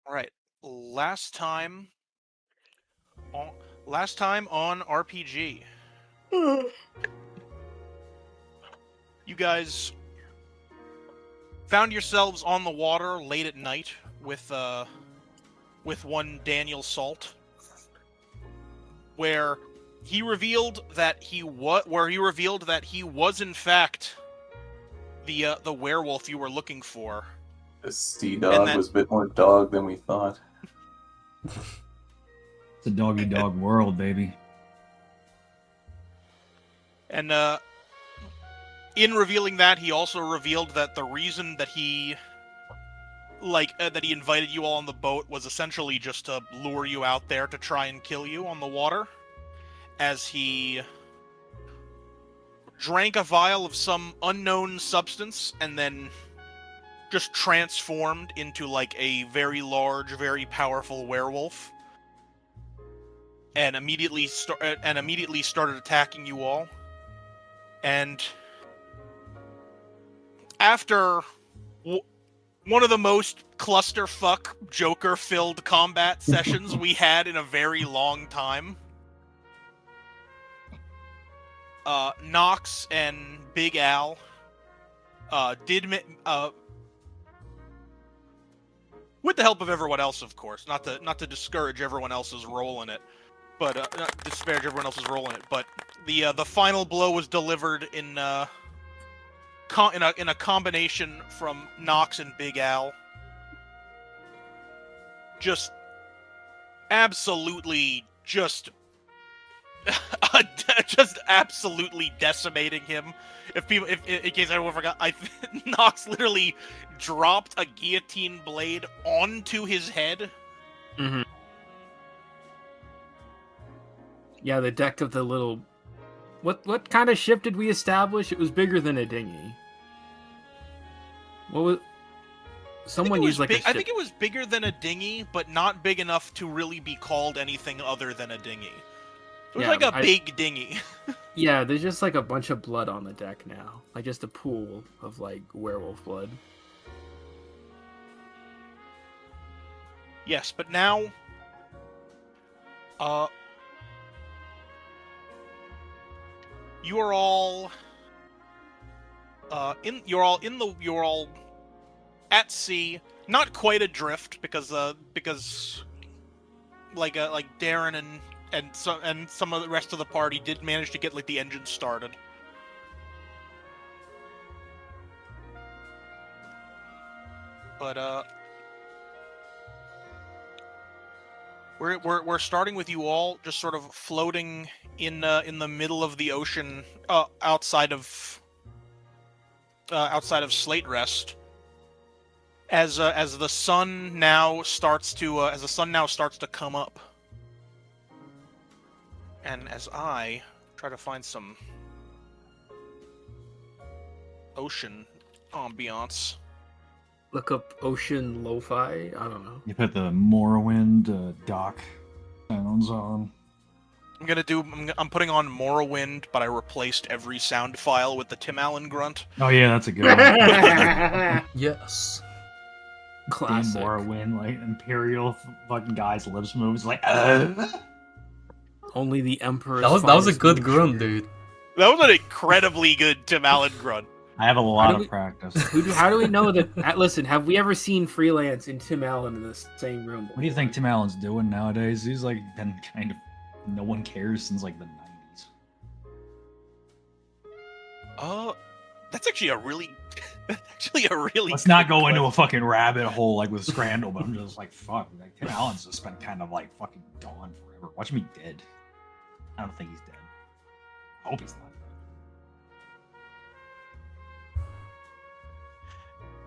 All right. Last time on last time on RPG, you guys found yourselves on the water late at night with one Daniel Salt, where he revealed that he was in fact the werewolf you were looking for. The sea dog was a bit more dog than we thought. It's a doggy-dog world, baby. And in revealing that, he also revealed that the reason that he invited you all on the boat was essentially just to lure you out there to try and kill you on the water, as he drank a vial of some unknown substance and then just transformed into like a very large, very powerful werewolf, and immediately started attacking you all. And after one of the most clusterfuck Joker-filled combat sessions we had in a very long time, Nox and Big Al with the help of everyone else, of course, not to discourage everyone else's role in it, but not disparage everyone else's role in it. But the final blow was delivered in a combination from Nox and Big Al, just absolutely just absolutely decimating him. In case anyone forgot, Nox literally dropped a guillotine blade onto his head. Mm-hmm. Yeah, the deck of the little... What kind of ship did we establish? It was bigger than a dinghy. What was... Someone used like a ship. I think it was bigger than a dinghy, but not big enough to really be called anything other than a dinghy. It was like a big dinghy. Yeah, there's just like a bunch of blood on the deck now. Like just a pool of like werewolf blood. Yes, but now you're all at sea, not quite adrift because like Darren and some of the rest of the party did manage to get like the engine started. But we're starting with you all just sort of floating in the middle of the ocean, outside of Slate Rest, as the sun now starts to come up. And as I try to find some ocean ambiance. Look up ocean lo-fi. I don't know. You put the Morrowind dock sounds on. I'm putting on Morrowind, but I replaced every sound file with the Tim Allen grunt. Oh yeah, that's a good one. Yes. Classic. Morrowind, like Imperial fucking guy's lips moves like. Only the Emperor. That was a good grunt, dude. That was an incredibly good Tim Allen grunt. I have a lot of practice. How do we know that? Listen, have we ever seen Freelance and Tim Allen in the same room? What do you think Tim Allen's doing nowadays? He's like been kind of no one cares since like the 90s. That's actually a really Let's not go into a fucking rabbit hole like with Scrandal, but I'm just like, fuck, like, Tim Allen's just been kind of like fucking gone forever. Watch me dead. I don't think he's dead. I hope he's not dead.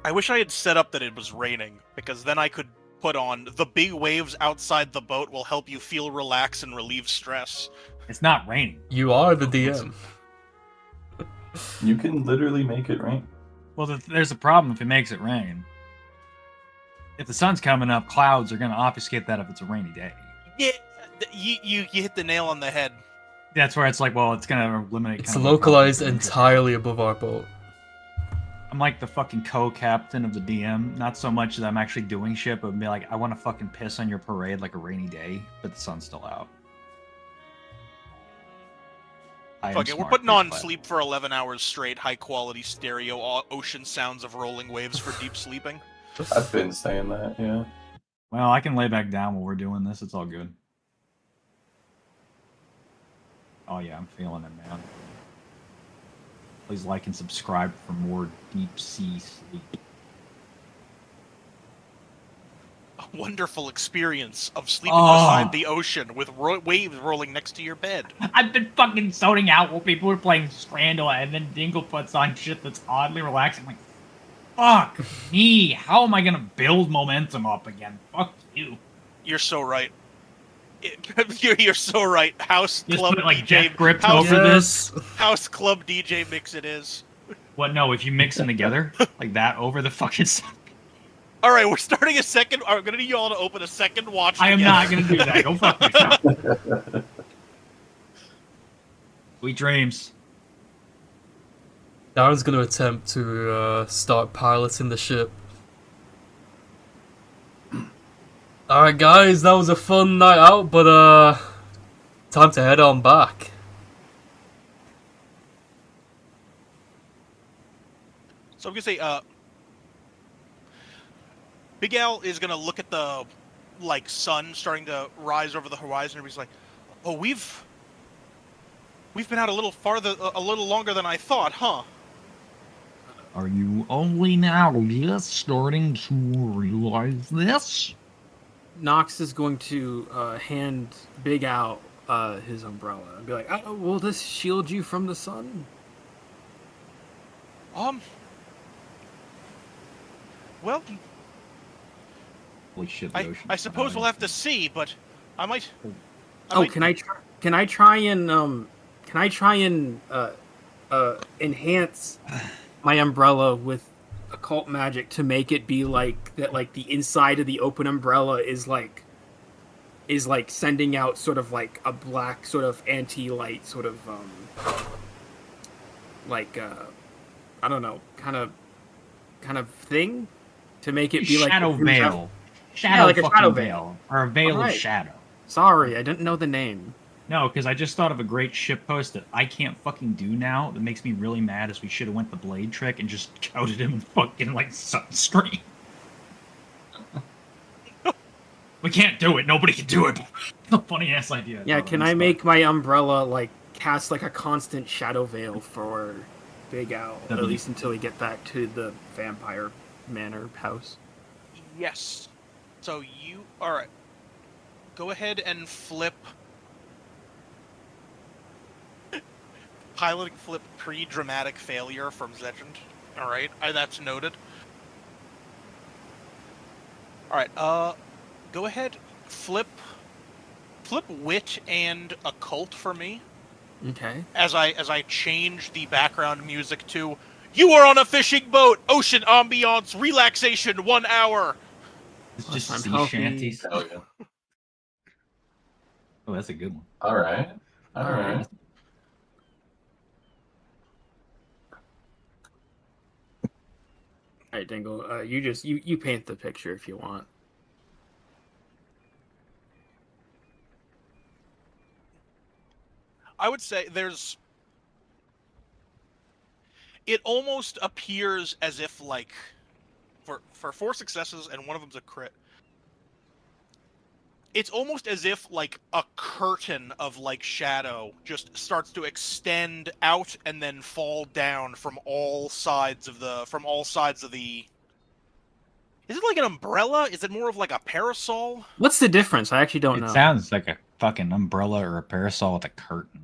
I wish I had set up that it was raining, because then I could put on the big waves outside the boat will help you feel relaxed and relieve stress. It's not raining. You are the DM. You can literally make it rain. Well, there's a problem if it makes it rain. If the sun's coming up, clouds are going to obfuscate that if it's a rainy day. Yeah, you hit the nail on the head. That's where it's like, well, it's going to eliminate... It's localized entirely above our boat. I'm like the fucking co-captain of the DM. Not so much that I'm actually doing shit, but be like, I want to fucking piss on your parade like a rainy day, but the sun's still out. Fuck it, we're putting on sleep for 11 hours straight, high-quality stereo ocean sounds of rolling waves for deep sleeping. I've been saying that, yeah. Well, I can lay back down while we're doing this. It's all good. Oh yeah, I'm feeling it, man. Please like and subscribe for more deep sea sleep. A wonderful experience of sleeping beside the ocean with waves rolling next to your bed. I've been fucking zoning out while people were playing Strandle, and then Dingle puts on shit that's oddly relaxing. I'm like, fuck me. How am I gonna build momentum up again? Fuck you. You're so right. You're so right. House Just Club put, like, DJ Jeff Grips House, over this. House Club DJ mix it is. What? No, if you mix them together like that over the fucking. All right, we're starting a second. I'm gonna need you all to open a second watch. I am together. not gonna do that. Go fuck yourself. Sweet dreams. Darren's going to attempt to start piloting the ship. Alright guys, that was a fun night out, but time to head on back. So I'm gonna say, Big Al is gonna look at the sun starting to rise over the horizon, and he's like, "Oh, we've been out a little longer than I thought, huh?" Are you only now just starting to realize this? Nox is going to hand Big Al his umbrella and be like, will this shield you from the sun? Well, Holy shit, I suppose we'll have to see, but I might. Can I try and enhance my umbrella with occult magic to make it be like that? Like the inside of the open umbrella is like sending out sort of like a black sort of anti-light sort of I don't know, kind of thing to make it be like shadow veil. Shadow, like a shadow veil. Or a veil of shadow. Sorry, I didn't know the name. No, because I just thought of a great ship post that I can't fucking do now that makes me really mad as we should have went the blade trick and just coated him in fucking, like, sunscreen. We can't do it. Nobody can do it. A funny-ass idea. Yeah, can I make my umbrella, like, cast, like, a constant shadow veil for Big Al, at least until we get back to the vampire manor house? Yes. So you... Alright. Go ahead and flip... Piloting flip pre-dramatic failure from Legend. Alright, that's noted. Alright, go ahead, flip wit and occult for me. Okay. As I change the background music to "You are on a fishing boat, ocean ambiance, relaxation, 1 hour." It's just sea shanties. Hell yeah. Oh, that's a good one. Alright. Alright, Dingle, you paint the picture if you want. I would say it almost appears as if, like, for 4 successes and one of them's a crit, it's almost as if, like, a curtain of, like, shadow just starts to extend out and then fall down from all sides of the... Is it like an umbrella? Is it more of like a parasol? What's the difference? I actually don't know. It sounds like a fucking umbrella or a parasol with a curtain.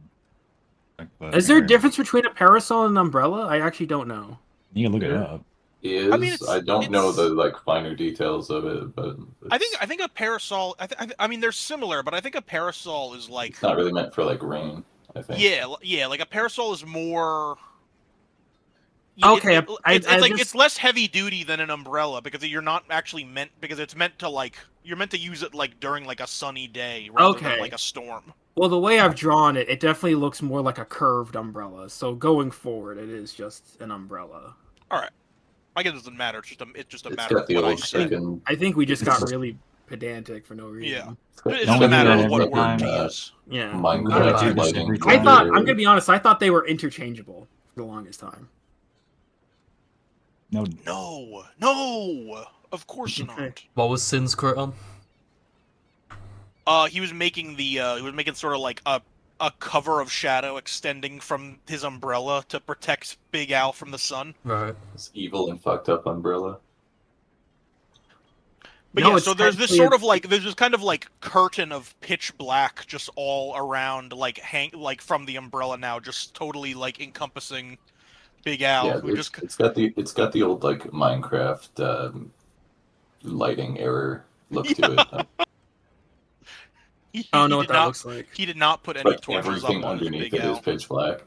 Like is there a difference between a parasol and an umbrella? I actually don't know. You can look it up. I don't know the like finer details of it, but I think a parasol. I mean, they're similar, but I think a parasol is like it's not really meant for like rain. I think. Yeah. Like a parasol is more. Okay, it's less heavy duty than an umbrella because you're not actually meant because it's meant to like you're meant to use it like during like a sunny day rather than like a storm. Well, the way I've drawn it, it definitely looks more like a curved umbrella. So going forward, it is just an umbrella. All right. I guess it doesn't matter. It's just a It's matter got of the what I old say. fucking. I think we just got really pedantic for no reason. Yeah. It's It's Don't just a we matter do of that what every word to time? use. Yeah. Minecraft do this lighting. every I time. thought, I'm gonna be honest, I thought they were interchangeable for the longest time. No, No, of course Okay. not. What was Sin's crit on? He was making sort of like a cover of shadow extending from his umbrella to protect Big Al from the sun. Right. This evil and fucked up umbrella. But No, yeah, it's so there's this technically sort of like there's this kind of like curtain of pitch black just all around, like from the umbrella now, just totally like encompassing Big Al, Yeah, who just it's got the old like Minecraft lighting error look to it. he, I don't know he what did that not looks like. he did not put any Like torches everything up on his underneath Big it is Al. pitch black.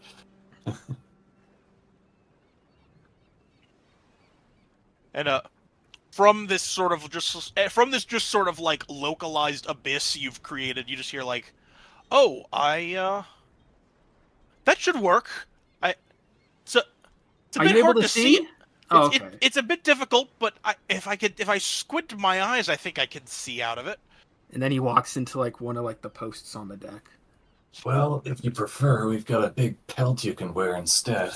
And from this sort of like localized abyss you've created, you just hear like, "Oh, that should work." It's a Are bit you able hard to to see? Oh, It's okay. it's a bit difficult, but if I squint my eyes, I think I can see out of it. And then he walks into like one of like the posts on the deck. Well, if you prefer, we've got a big pelt you can wear instead.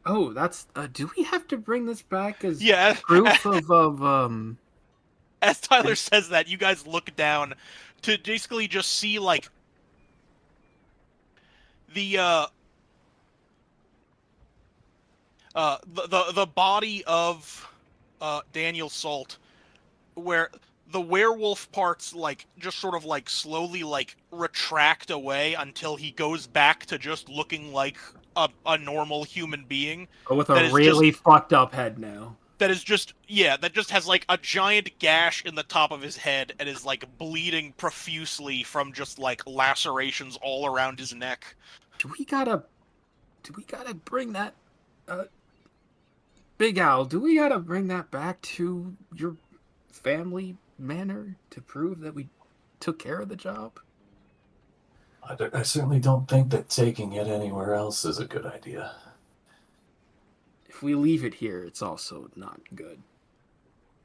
Oh, that's. Do we have to bring this back as Yeah, proof of as Tyler says that, you guys look down to basically just see like the the body of Daniel Salt, where the werewolf parts like just sort of like slowly like retract away until he goes back to just looking like a normal human being. with that a is really fucked up head now? that just has like a giant gash in the top of his head and is like bleeding profusely from just like lacerations all around his neck. Do we gotta bring that, Big Al? Do we gotta bring that back to your family manor to prove that we took care of the job? I certainly don't think that taking it anywhere else is a good idea. If we leave it here, it's also not good.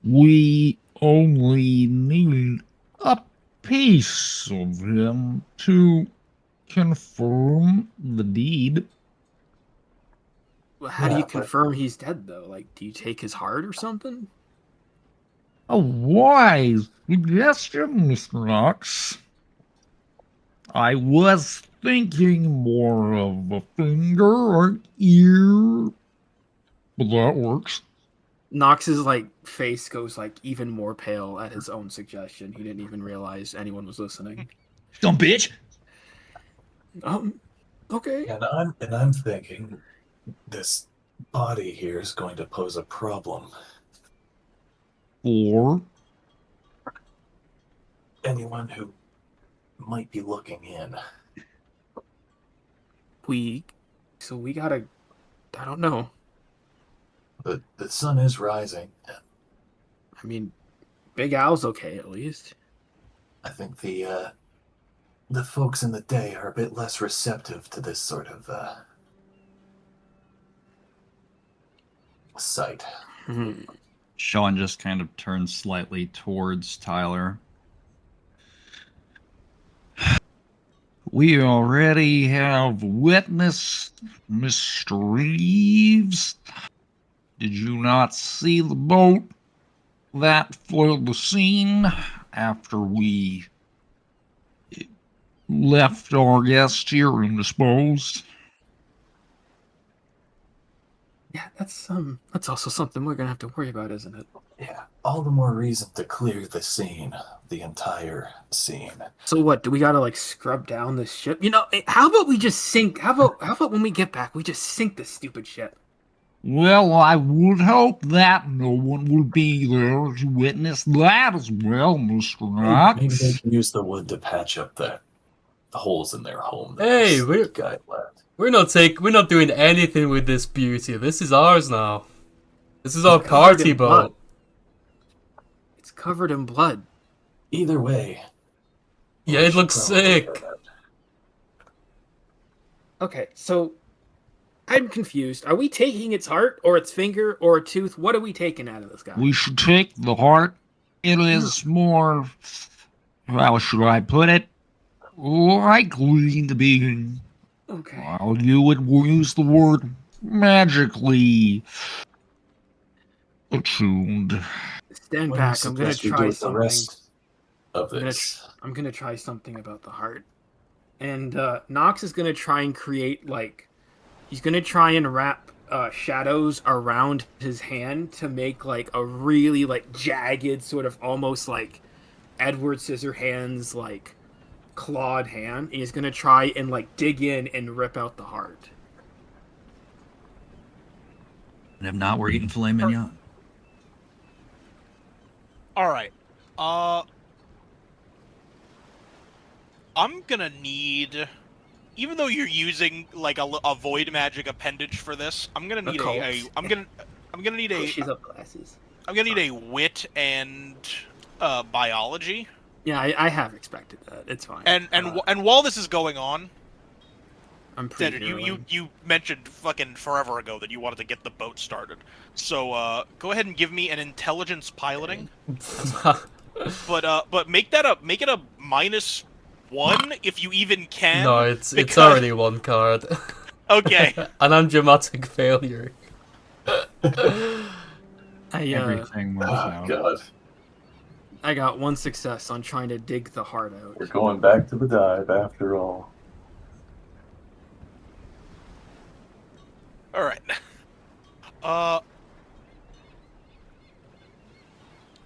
We only need a piece of him to confirm the deed. Well, how do you Yeah, but- confirm he's dead, though? Like, do you take his heart or something? A wise suggestion, Mr. Knox. I was thinking more of a finger or ear, but that works. Knox's like face goes like even more pale at his own suggestion. He didn't even realize anyone was listening. Dumb bitch. Okay. And I'm thinking this body here is going to pose a problem. Or Anyone who might be looking in. We gotta. I don't know. The sun is rising. I mean, Big Al's okay at least. I think the folks in the day are a bit less receptive to this sort of sight. Sean just kind of turns slightly towards Tyler. we already have witnessed Mr. Reeves. Did you not see the boat that fled the scene after we left our guest here indisposed? Yeah, that's also something we're gonna have to worry about, isn't it? Yeah, all the more reason to clear the scene, the entire scene. So what? Do we gotta like scrub down this ship? You know, how about we just sink? How about when we get back, we just sink this stupid ship? Well, I would hope that no one would be there to witness that as well, Mr. Knox. Maybe they can use the wood to patch up the holes in their home. that Hey, this guy left. We're not doing anything with this beauty. This is ours now. This is our covered party in blood. boat. It's covered in blood. Either way. Yeah, we it should looks probably sick. get that. Okay, so I'm confused. Are we taking its heart, or its finger, or a tooth? What are we taking out of this guy? We should take the heart. It is more, how should I put it? Likely to be, Okay. well, you would use the word magically attuned. Stand What do you back. I'm gonna suggest we do try with the something. rest of this? I'm gonna try something about the heart. And Nox is gonna try and create he's gonna try and wrap shadows around his hand to make like a really like jagged sort of almost like Edward Scissorhands like clawed hand. And he's gonna try and like dig in and rip out the heart. And if not, we're eating filet mignon. All right. I'm gonna need, even though you're using like a void magic appendage for this, I'm gonna need I'm gonna need a She's up glasses. I'm gonna need a wit and biology. Yeah, I have expected that. It's fine. And while this is going on, I'm pretty you mentioned fucking forever ago that you wanted to get the boat started. So go ahead and give me an intelligence piloting. But make it a -1 if you even can. No, it's already one card. Okay. And I'm dramatic failure. Everything works out. God. I got 1 success on trying to dig the heart out. We're going back to the dive after all. All right.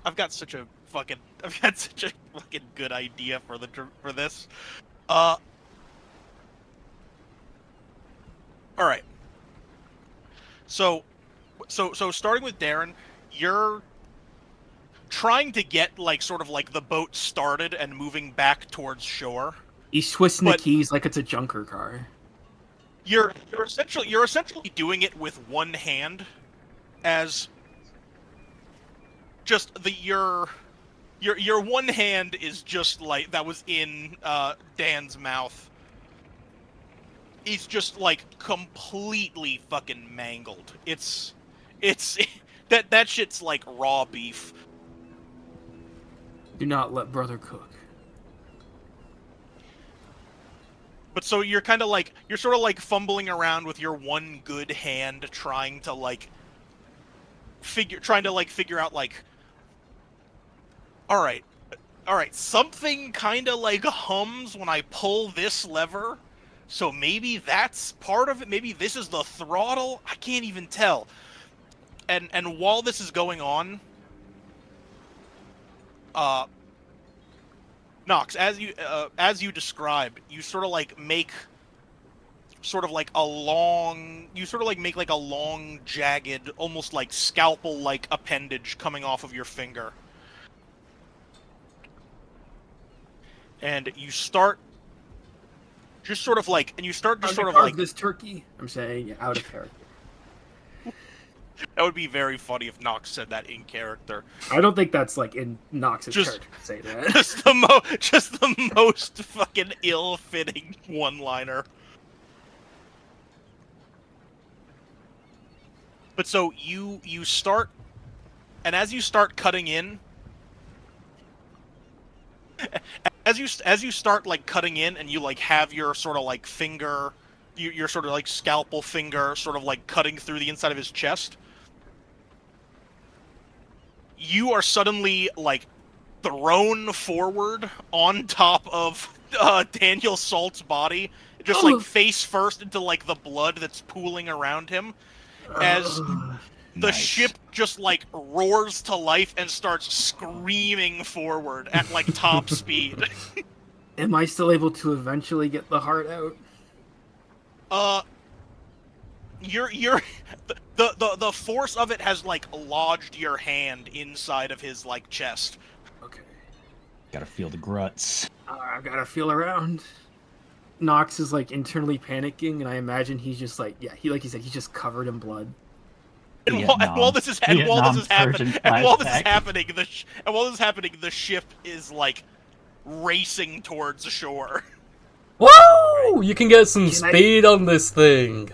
I've got such a fucking good idea for this. All right. So starting with Darren, you're trying to get like sort of like the boat started and moving back towards shore. He's twisting the keys like it's a junker car. You're essentially doing it with one hand, as just your one hand is just like that was in Dan's mouth. He's just like completely fucking mangled. It's that shit's like raw beef. Do not let brother cook. But so you're kind of like, you're sort of like fumbling around with your one good hand, trying to figure out like, all right, something kind of like hums when I pull this lever, so maybe that's part of it. Maybe this is the throttle. I can't even tell. And while this is going on, Nox, as you described, you sort of like make a long, jagged, almost like scalpel-like appendage coming off of your finger. And you start just sort of like, this turkey. I'm saying out of character. That would be very funny if Nox said that in character. I don't think that's like in Nox's character to say that. Just the most fucking ill-fitting one-liner. But so you start, and as you start cutting in, as you start like cutting in, and you like have your sort of like finger, your sort of like scalpel finger, sort of like cutting through the inside of his chest. You are suddenly, like, thrown forward on top of Daniel Salt's body, just, like, face first into, like, the blood that's pooling around him, as the ship just, like, roars to life and starts screaming forward at, like, top speed. Am I still able to eventually get the heart out? The force of it has like lodged your hand inside of his like chest. Okay. Gotta feel the gruts. I gotta feel around. Nox is like internally panicking, and I imagine he's just like, like you said, he's just covered in blood. And while this is happening, the ship is like racing towards the shore. Whoa! You can get some speed on this thing.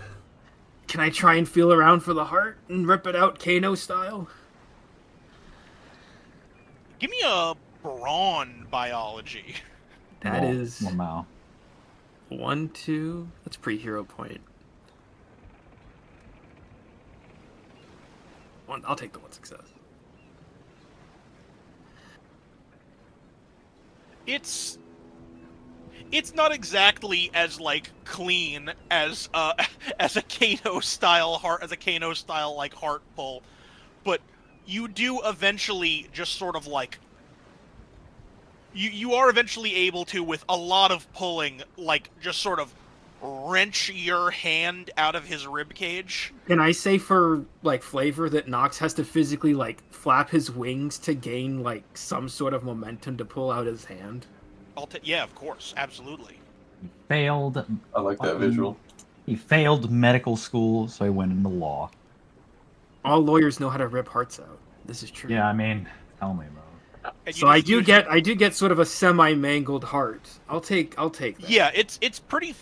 Can I try and feel around for the heart and rip it out Kano style? Give me a brawn biology. That is 1 mile. 1, 2. That's pre-hero point. I'll take the 1 success. It's not exactly as like clean as as a Kano style like heart pull, but you do eventually just sort of like you are eventually able to, with a lot of pulling, like just sort of wrench your hand out of his rib cage. Can I say for like flavor that Nox has to physically like flap his wings to gain like some sort of momentum to pull out his hand? Yeah, of course, absolutely. He failed. I like that visual. He failed medical school, so he went into law. All lawyers know how to rip hearts out. This is true. Yeah, I mean, tell me, bro. So I do get sort of a semi-mangled heart. I'll take that. Yeah, it's pretty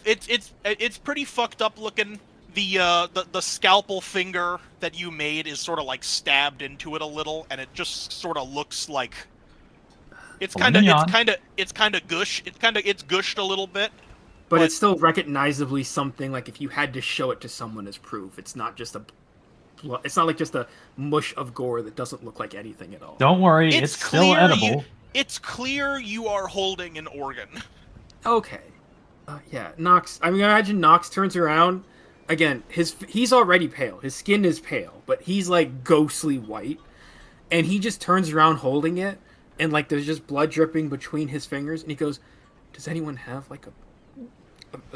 fucked up looking. The scalpel finger that you made is sort of like stabbed into it a little, and it just sort of looks like it's kind of gush. It's gushed a little bit. But it's still recognizably something like if you had to show it to someone as proof. It's not just it's not like just a mush of gore that doesn't look like anything at all. Don't worry, it's still edible. It's clear you are holding an organ. Okay. Yeah, Nox. I mean, imagine Nox turns around. Again, he's already pale. His skin is pale, but he's like ghostly white. And he just turns around holding it, and like there's just blood dripping between his fingers. And he goes, "Does anyone have like a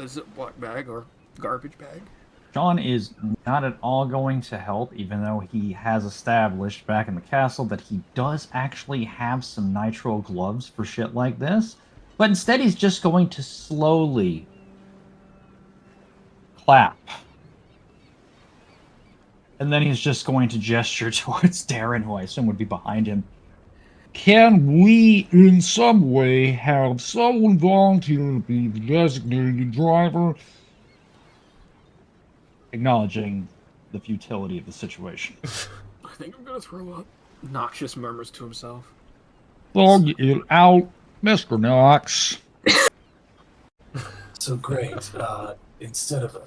Ziploc bag or garbage bag?" Sean is not at all going to help, even though he has established back in the castle that he does actually have some nitro gloves for shit like this. But instead he's just going to slowly clap. And then he's just going to gesture towards Darren, who I assume would be behind him. Can we, in some way, have someone volunteer to be the designated driver? Acknowledging the futility of the situation. I think I'm gonna throw up. Noxious murmurs to himself. Thug it out, Mr. Knox. So great. Instead of a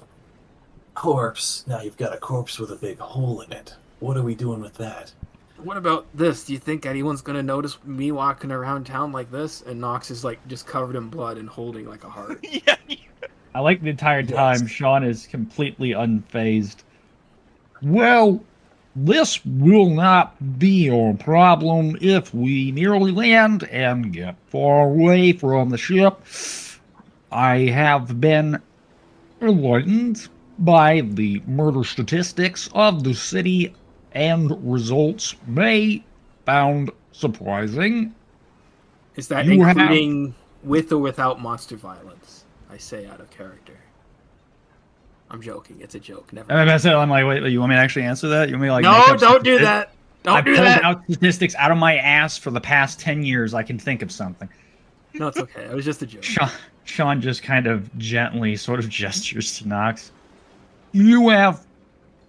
corpse, now you've got a corpse with a big hole in it. What are we doing with that? What about this? Do you think anyone's gonna notice me walking around town like this? And Nox is like just covered in blood and holding like a heart. Yeah. I like the entire time Sean is completely unfazed. Well, this will not be our problem if we nearly land and get far away from the ship. I have been enlightened by the murder statistics of the city, and results may found surprising. Is that including with or without monster violence? I say out of character. I'm joking. It's a joke. Never. I'm like, wait, you want me to actually answer that? You want me to like? No, don't do that. Don't do that. I pulled out statistics out of my ass for the past 10 years. I can think of something. No, it's okay. It was just a joke. Sean just kind of gently sort of gestures to Knox. You have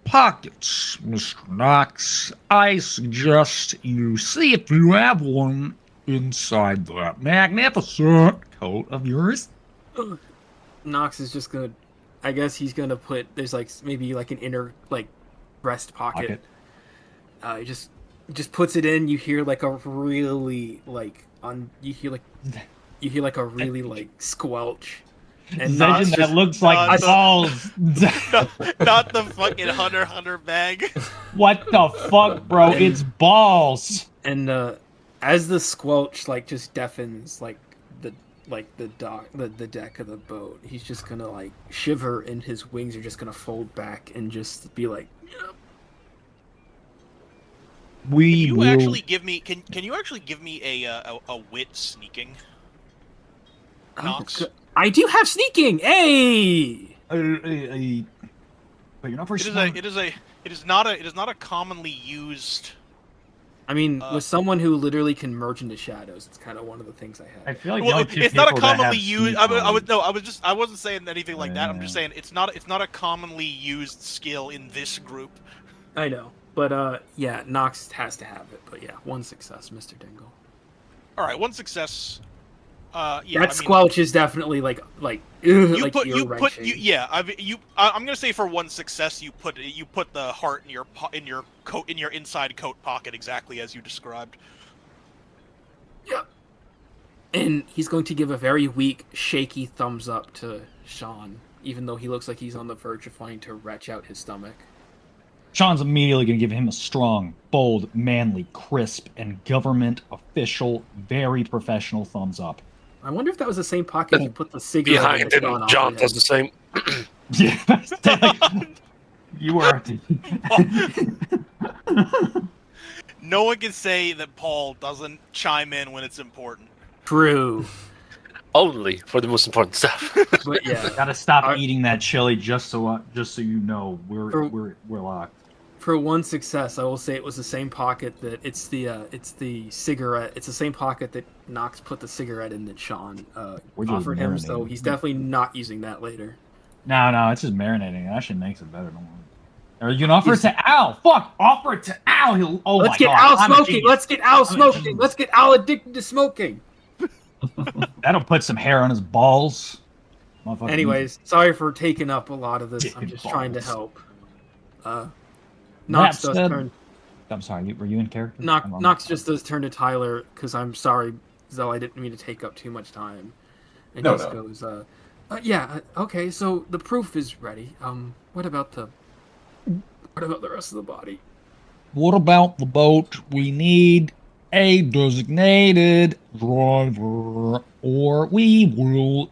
pockets, Mr. Knox. I suggest you see if you have one inside that magnificent coat of yours. Nox is just gonna, I guess he's gonna put, there's like maybe like an inner like breast pocket. He just puts it in. You hear like a really like you hear like a really like squelch. And that looks like balls. Not the fucking Hunter bag. What the fuck, bro? It's balls. And as the squelch like just deafens the deck of the boat, he's just gonna like shiver, and his wings are just gonna fold back and just be like. Can you actually give me a wit sneaking? Knox? I do have sneaking. Hey. But you're not very smart. It is not a commonly used I mean, with someone who literally can merge into shadows, it's kind of one of the things I I have. feel like Well, the only two it's not a people that commonly have used. speed I wasn't saying anything like that. I'm just Yeah. saying it's not a commonly used skill in this group. I know, but yeah, Nox has to have it. But yeah, 1 success, Mr. Dingle. All right, 1 success. Yeah, That squelch is definitely like I'm gonna say for 1 success you put the heart in your coat in your inside coat pocket exactly as you described. Yeah. And he's going to give a very weak, shaky thumbs up to Sean, even though he looks like he's on the verge of wanting to retch out his stomach. Sean's immediately going to give him a strong, bold, manly, crisp, and government official, very professional thumbs up. I wonder if that was the same pocket you put the cigarette in. Behind him, John does the same. Yeah, you are. No one can say that Paul doesn't chime in when it's important. True. Only for the most important stuff. But yeah, Gotta stop eating that chili just so you know we're locked. For 1 success, I will say it was the same pocket that it's the cigarette. It's the same pocket that Nox put the cigarette in that Sean offered him. So he's definitely not using that later. No, it's just marinating. That shit makes it better. Don't worry. Or you can offer it to Al. Fuck, offer it to Al. Let's get Al smoking. Let's get Al smoking. Let's get Al addicted to smoking. That'll put some hair on his balls. Anyways, sorry for taking up a lot of this. I'm just trying to help. Nox does turn. I'm sorry, were you in character? Nox just does turn to Tyler because I'm sorry, Zell. I didn't mean to take up too much time. And goes, yeah, okay. So the proof is ready. What about the rest of the body? What about the boat? We need a designated driver, or we will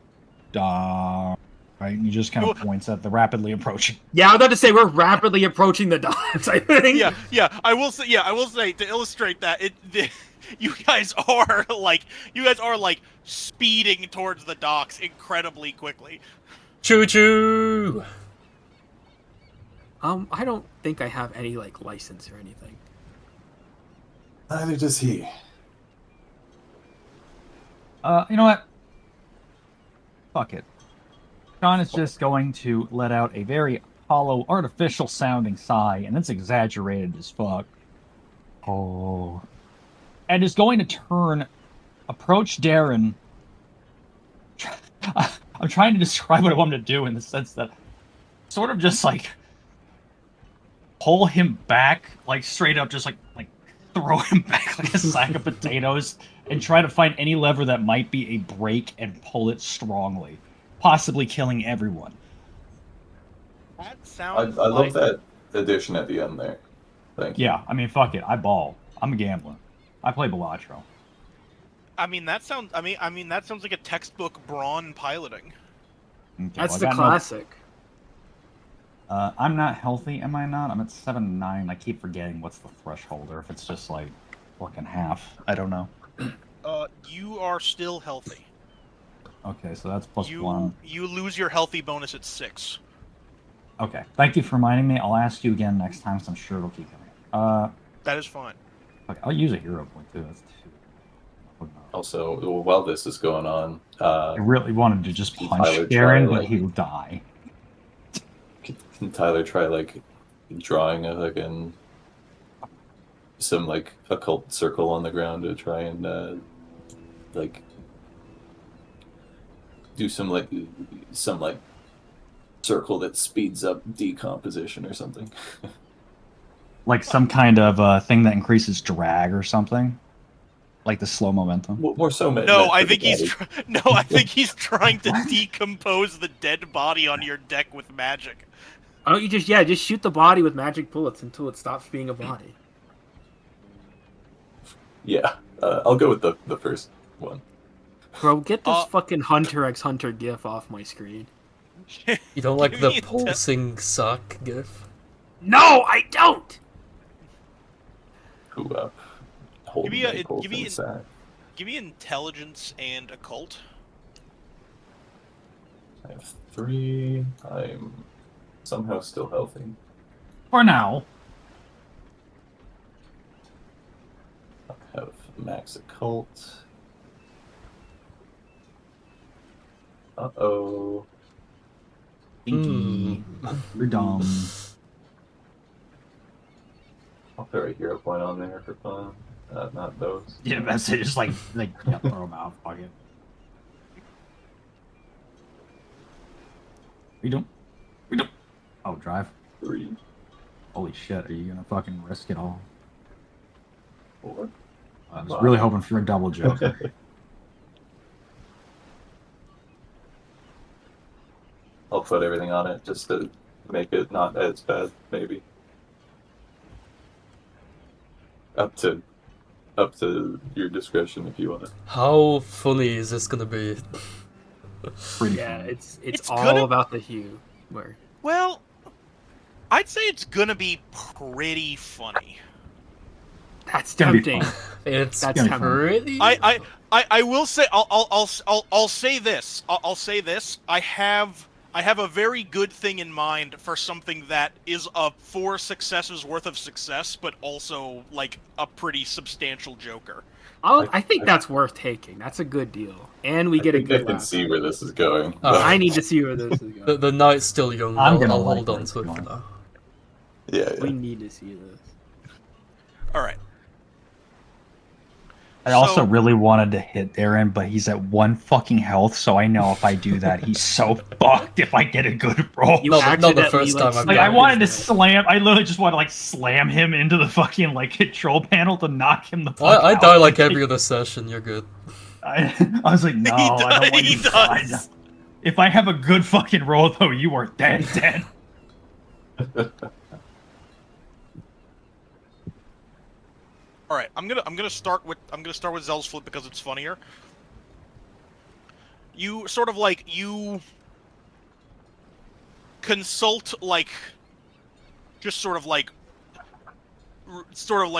die. Right? And he just kind of points at the rapidly approaching. Yeah, I was about to say we're rapidly approaching the docks. I think. Yeah. I will say to illustrate that you guys are like speeding towards the docks incredibly quickly. Choo choo. I don't think I have any like license or anything. Neither does he. You know what? Fuck it. Sean is just going to let out a very hollow, artificial-sounding sigh, and it's exaggerated as fuck. Oh. And is going to approach Darren. I'm trying to describe what I want him to do in the sense that sort of just like pull him back, like straight up, just like throw him back like a sack of potatoes, and try to find any lever that might be a brake and pull it strongly, possibly killing everyone. That sounds. I love that addition at the end there. Thank you. Yeah, I mean, fuck it. I ball. I'm a gambler. I play Balatro. I mean, that sounds like a textbook Braun piloting. Okay, That's the classic. I'm not healthy, am I not? I'm at 7-9. I keep forgetting what's the threshold, or if it's just like fucking half. I don't know. You are still healthy. Okay, so that's +1. You lose your healthy bonus at 6. Okay, thank you for reminding me. I'll ask you again next time, so I'm sure it'll keep coming. That is fine. Okay, I'll use a hero point too. That's 2. Also, while this is going on, I really wanted to just punch Tyler Darren, try, but he will die. Can Tyler try like drawing a fucking some like occult circle on the ground to try and like do some circle that speeds up decomposition or something? Like some kind of thing that increases drag or something, like the slow momentum. More so. No, I think he's trying to decompose the dead body on your deck with magic. Why don't you just shoot the body with magic bullets until it stops being a body? Yeah, I'll go with the first one. Bro, get this fucking Hunter x Hunter gif off my screen. You don't like the pulsing sock gif? No, I don't! Who, Give me intelligence and occult. I have 3. I'm somehow still healthy. For now. I'll have max occult. Uh-oh. Inky. You're dumb. I'll throw a hero point on there for fun. Not those. Yeah, that's it. Just like yeah, throw them out. Fuck it. We don't. Oh, drive. 3, Holy shit! Are you gonna fucking risk it all? 4. I was really hoping for a double joke. I'll put everything on it just to make it not as bad, maybe. Up to your discretion if you want. How funny is this gonna be? Pretty Yeah, funny. it's all gonna- about the hue. Where Well, I'd say it's gonna be pretty funny. that's gonna be tempting. fun. It's That's tempting. pretty. I will say I'll say this. I'll say this. I have a very good thing in mind for something that is a 4 successes worth of success, but also like a pretty substantial Joker. I think that's worth taking. That's a good deal, and we get a I good. can laugh. see where this is going. I need to see where this is going. The night's still young. I'm I'll gonna hold like on where it's to it for going. now. Yeah. We need to see this. All right. I also So- really wanted to hit Aaron, but he's at 1 fucking health, so I know if I do that, he's so fucked if I get a good roll. You Not the accidentally, first time I've Like, done I it. wanted to slam. I literally just wanted to like slam him into the fucking like control panel to knock him the fuck I out. die like every other session. You're good. I was like, no, I don't want he you to die. does. If I have a good fucking roll, though, you are dead. All right, I'm gonna start with Zell's flip because it's funnier. You sort of like you consult like just sort of like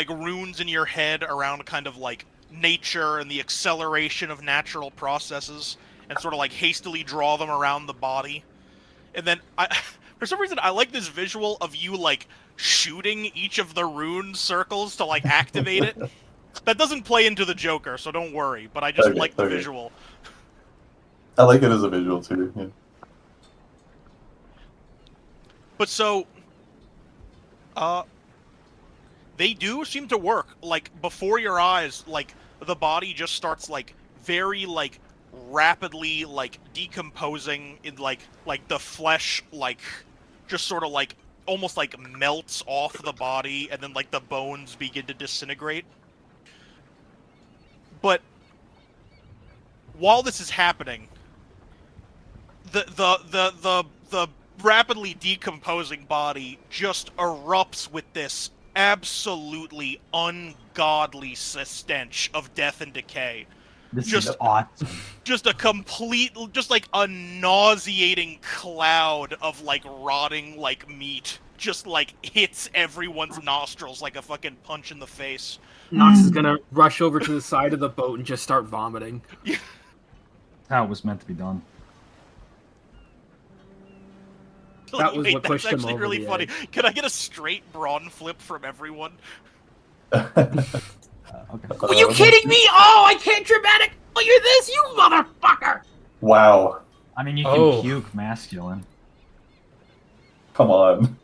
runes in your head around kind of like nature and the acceleration of natural processes, and sort of like hastily draw them around the body. And then for some reason I like this visual of you like shooting each of the rune circles to like activate it. That doesn't play into the Joker, so don't worry, but I just Okay, like the okay. visual. I like it as a visual too. Yeah. But so they do seem to work. Like before your eyes, like the body just starts like very like rapidly like decomposing in like the flesh like just sort of like almost like melts off the body, and then like the bones begin to disintegrate. But while this is happening, the rapidly decomposing body just erupts with this absolutely ungodly stench of death and decay. This Just- is awesome. Just a complete, just like a nauseating cloud of like rotting like meat just like hits everyone's nostrils like a fucking punch in the face. Nox is gonna rush over to the side of the boat and just start vomiting. How it was meant to be done. That was Wait, what that's pushed him actually over really the funny. edge. Can I get a straight brawn flip from everyone? Okay. Are you kidding me? Oh, I can't dramatic. Oh, you're this, you motherfucker! Wow. I mean, you can Oh. puke masculine. Come on.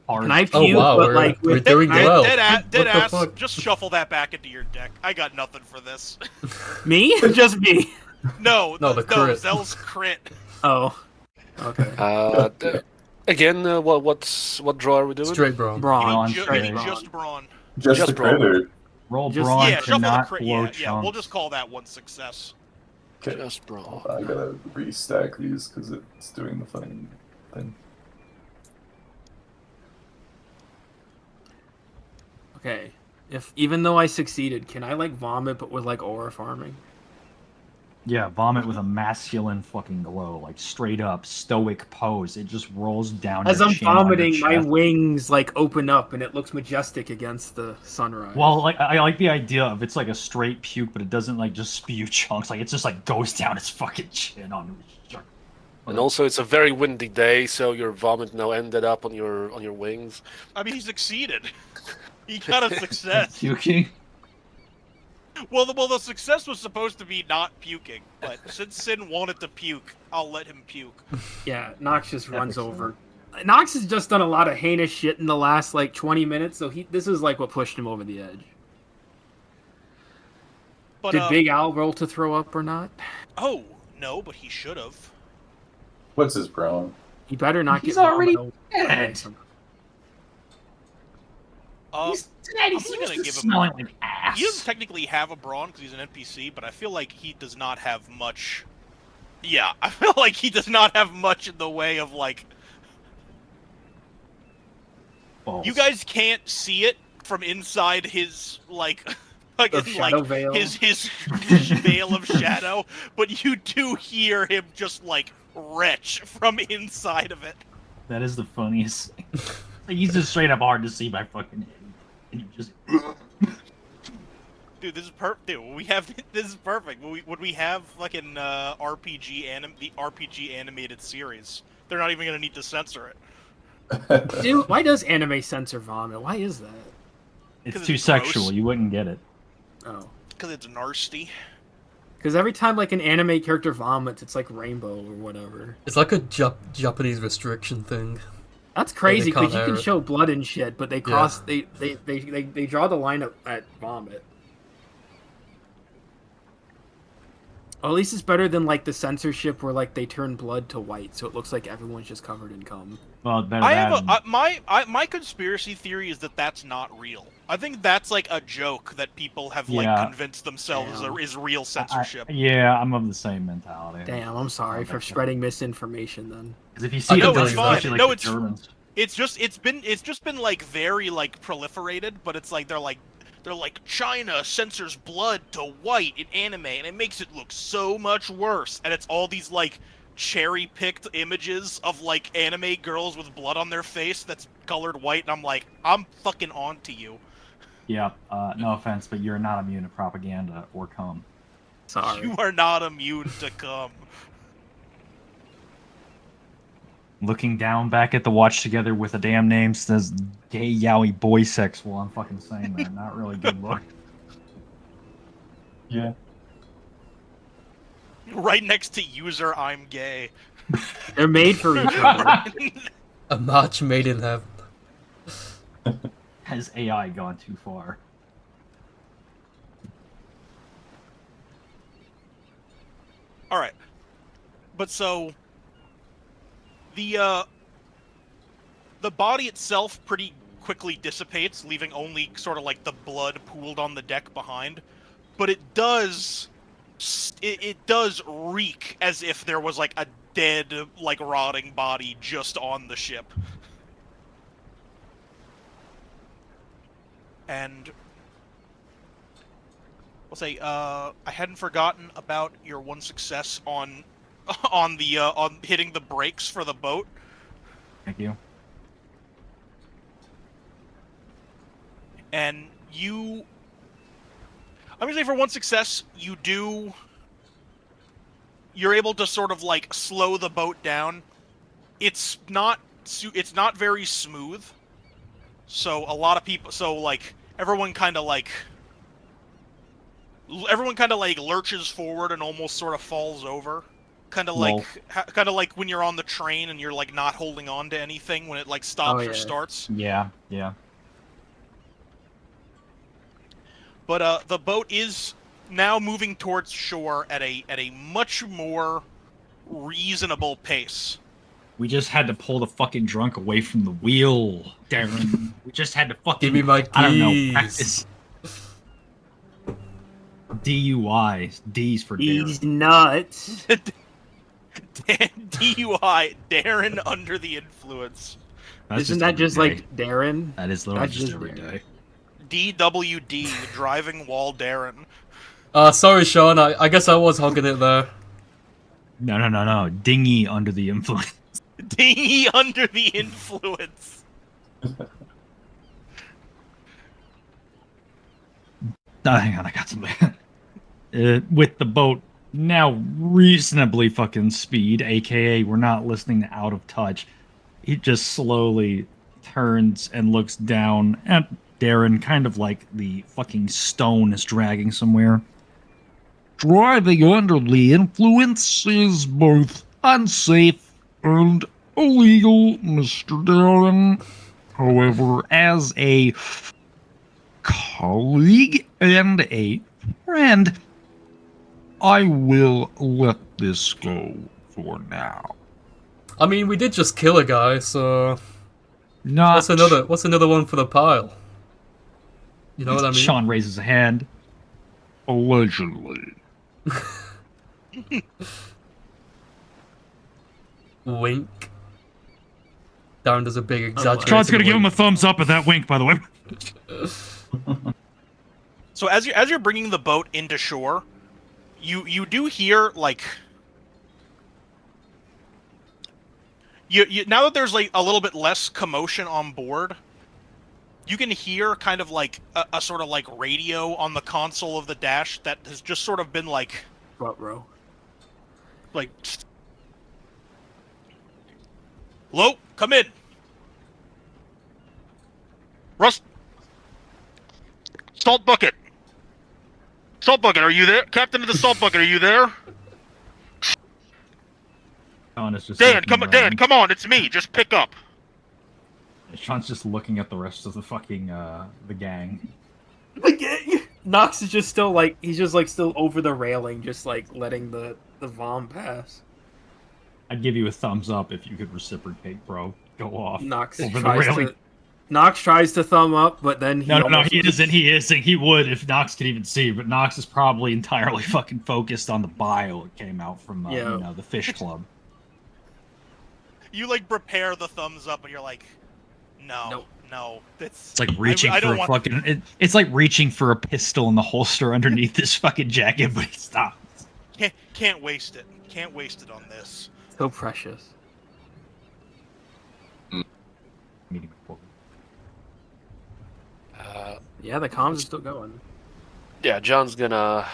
Hard. Can I Oh, puke? wow, but we're- like we're with doing I- well. Dead the ass. fuck? Just shuffle that back into your deck. I got nothing for this. me? Just me? No, No, the crit. Zell's crit. Oh, okay. Again, what draw are we doing? Straight brawn. Brawn. Brawn, Ju- straight. just brawn. Just Just the critter. Roll Just- brawn Yeah, to shuffle the not crit. blow Yeah, yeah. We'll chunks. just call that one success. Okay. Just brawn. I gotta restack these because it's doing the funny thing. Okay. If even though I succeeded, can I like vomit but with like aura farming? Yeah, vomit with a masculine fucking glow, like straight up stoic pose. It just rolls down. As your I'm chin on your vomiting, my chest. wings like open up and it looks majestic against the sunrise. Well, like I like the idea of it's like a straight puke, but it doesn't like just spew chunks. Like it just like goes down his fucking chin on. And also, it's a very windy day, so your vomit now ended up on your wings. I mean, he succeeded. He got a success. Puking. Well, the success was supposed to be not puking, but since Sin wanted to puke, I'll let him puke. Yeah, Nox just runs over. Nox has just done a lot of heinous shit in the last, like, 20 minutes, so this is, like, what pushed him over the edge. But, Did Big Al roll to throw up or not? Oh, no, but he should have. What's his brawn? He better not He's get already vomit dead. He's dead. He's gonna give him. smelling like ass. He doesn't technically have a brawn because he's an NPC, but I feel like he does not have much. Yeah, I feel like he does not have much in the way of like. Balls. You guys can't see it from inside his like veil. his veil of shadow, but you do hear him just like retch from inside of it. That is the funniest thing. Like, he's just straight up hard to see by fucking head. And you just... Dude, this is perfect. Dude, this is perfect. Would we have fucking the RPG animated series? They're not even gonna need to censor it. Dude, why does anime censor vomit? Why is that? It's 'Cause too it's sexual. gross. You wouldn't get it. Oh. Because it's nasty. Because every time, like, an anime character vomits, it's like rainbow or whatever. It's like a Japanese restriction thing. That's crazy, can't because you can have it. show blood and shit, but they cross, they draw the line at vomit. Well, at least it's better than, like, the censorship where, like, they turn blood to white, so it looks like everyone's just covered in cum. Well, better I that have than- my conspiracy theory is that that's not real. I think that's like a joke that people have like Yeah. convinced themselves Damn. is real censorship. yeah, I'm of the same mentality. Damn, I'm sorry for spreading misinformation then. Because if you see No, the it's Germans, fine. especially, like, No, the it's- Germans, It's just been like very like proliferated, but it's like they're like China censors blood to white in anime and it makes it look so much worse. And it's all these like cherry-picked images of like anime girls with blood on their face that's colored white, and I'm like, I'm fucking on to you. yeah, no offense, but you're not immune to propaganda or cum. Sorry. You are not immune to cum. Looking down back at the watch together with a damn name says gay yaoi boy sex while I'm fucking saying that. Not really good look. Yeah. Right next to user I'm gay. They're made for each other. A match made in heaven. Has AI gone too far? Alright. But so the body itself pretty quickly dissipates, leaving only sort of like the blood pooled on the deck behind. But it does reek as if there was like a dead, like rotting body just on the ship. And I'll say, I hadn't forgotten about your one success on hitting the brakes for the boat. Thank you. And I'm gonna say for one success, you're able to sort of like slow the boat down. It's not very smooth. So a lot of people, everyone kind of like lurches forward and almost sort of falls over. Kind of like when you're on the train and you're like not holding on to anything when it like stops or starts. Yeah. But the boat is now moving towards shore at a much more reasonable pace. We just had to pull the fucking drunk away from the wheel, Darren. We just had to fucking, Give me my keys. I don't know, practice. DUI. D's for Darren. He's nuts. DUI, Darren under the influence. That's Isn't that every just day. like Darren? That is literally That's just just every Darren. day. DWD, driving while Darren. Sorry, Sean. I guess I was hogging it there. No. Dingy under the influence. Dingy under the influence. Hang on, I got something. With the boat now reasonably fucking speed, aka we're not listening to Out of Touch, he just slowly turns and looks down at Darren, kind of like the fucking stone is dragging somewhere. Driving under the influence is both unsafe and illegal, Mr. Darren. However, as a colleague and a friend, I will let this go for now. I mean, we did just kill a guy, so Not what's another one for the pile? You know what I mean? Sean raises a hand. Allegedly. Wink. Darren does a big exaggerated Sean's gonna give him a wink. thumbs up at that wink, by the way. So as you're bringing the boat into shore, you do hear like you now that there's like a little bit less commotion on board, you can hear kind of like a sort of like radio on the console of the dash that has just sort of been like Front row. like Lo, come in. Rust. Salt bucket. Salt bucket, are you there? Captain of the salt bucket, are you there? Sean is just Dan, come on, it's me. Just pick up. Sean's just looking at the rest of the fucking the gang. Nox is just still like he's just like still over the railing, just like letting the vom pass. I'd give you a thumbs up if you could reciprocate, bro. Go off. Nox over the tries railing. to Nox tries to thumb up, but then he No, he isn't. He isn't. He would if Nox could even see, but Nox is probably entirely fucking focused on the bile that came out from the fish club. You like prepare the thumbs up, and you're like, no, It's like reaching for a fucking. It's like reaching for a pistol in the holster underneath this fucking jacket, but he stops. Can't waste it. Can't waste it on this. So precious. Meeting. Yeah, the comms are still going. Yeah, John's gonna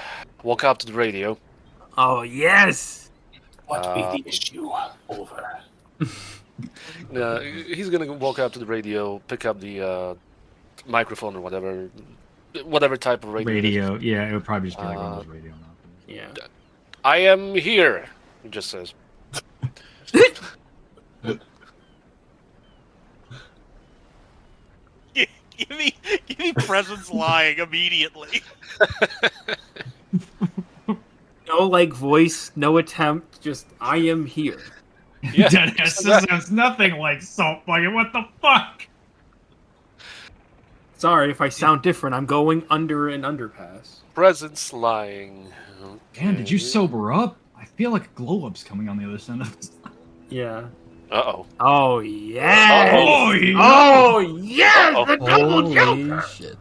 walk up to the radio. Oh yes. What be the issue? Over. He's gonna walk up to the radio, pick up the microphone or whatever type of radio. Radio, yeah, it would probably just be like one of those radio. Yeah. I am here. He just says. Give me presence lying immediately. No like voice, no attempt, just I am here. Yeah, this sounds nothing like salt bucket. What the fuck? Sorry if I sound different. I'm going under an underpass. Presence lying. Okay. Man, did you sober up? I feel like a glow up's coming on the other side of this. Yeah. Uh-oh. Oh yeah. Oh yeah. Oh yes. The double Holy joker. shit.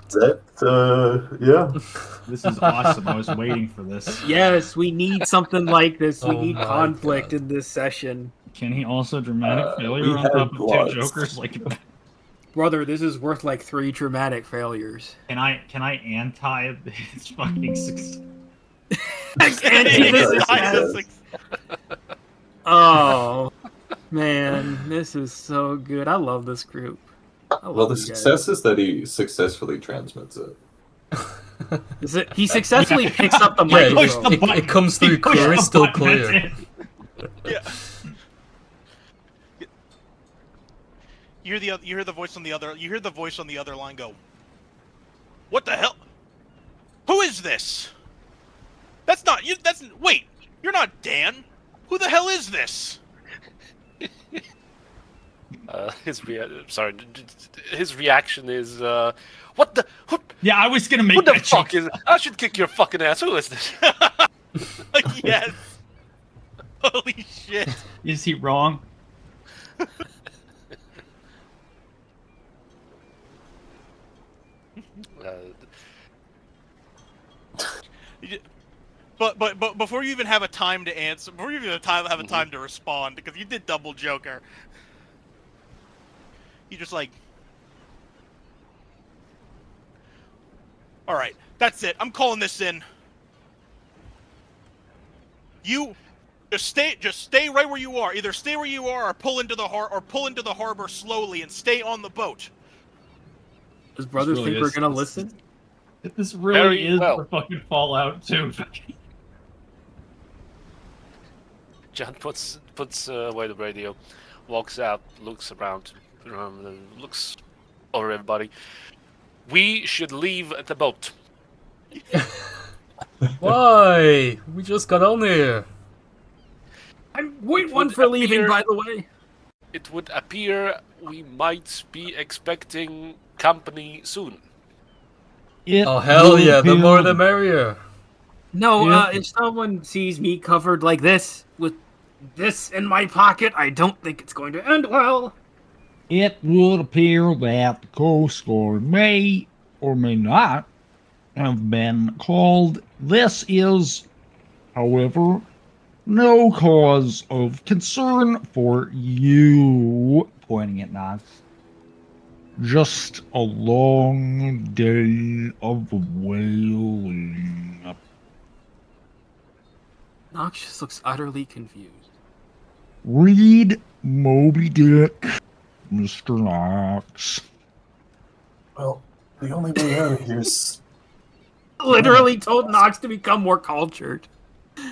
Yeah. This is awesome. I was waiting for this. Yes, we need something like this. We Oh need my conflict God. in this session. Can he also dramatic failure we on have top of lots. two jokers? Like, Brother, this is worth like 3 dramatic failures. can I anti his fucking success? Oh man, this is so good. I love this group. Well, the success is that he successfully transmits it. Is it? He successfully picks up the Yeah, microphone. it comes through crystal clear. Yeah. You hear the voice on the other line go, "What the hell? Who is this? That's not you. Wait, you're not Dan. Who the hell is this?" His reaction is, what the? Yeah, I was gonna make Who the that fuck joke. is? I should kick your fucking ass. Who is this? Yes. Holy shit. Is he wrong? But before you even have a time to answer, before you even have a time to respond, because you did double Joker, you just like, all right, that's it. I'm calling this in. You just stay right where you are. Either stay where you are, or pull into the harbor slowly and stay on the boat. Does brothers really think we're is- gonna listen? This really Very is well. the fucking Fallout 2. John puts away the radio, walks out, looks around, looks over everybody. We should leave the boat. Why? We just got on here. I'm wait It one would for leaving, appear- by the way. It would appear we might be expecting company soon. It Oh hell will yeah! The more appear- the merrier. No, Yeah. if someone sees me covered like this, with this in my pocket, I don't think it's going to end well. It would appear that the Coast Guard may or may not have been called. This is, however, no cause of concern for you, pointing at Knox. Just a long day of whaling. Nox just looks utterly confused. Read Moby Dick, Mr. Knox. Well, the only way out of here is Literally told Nox to become more cultured.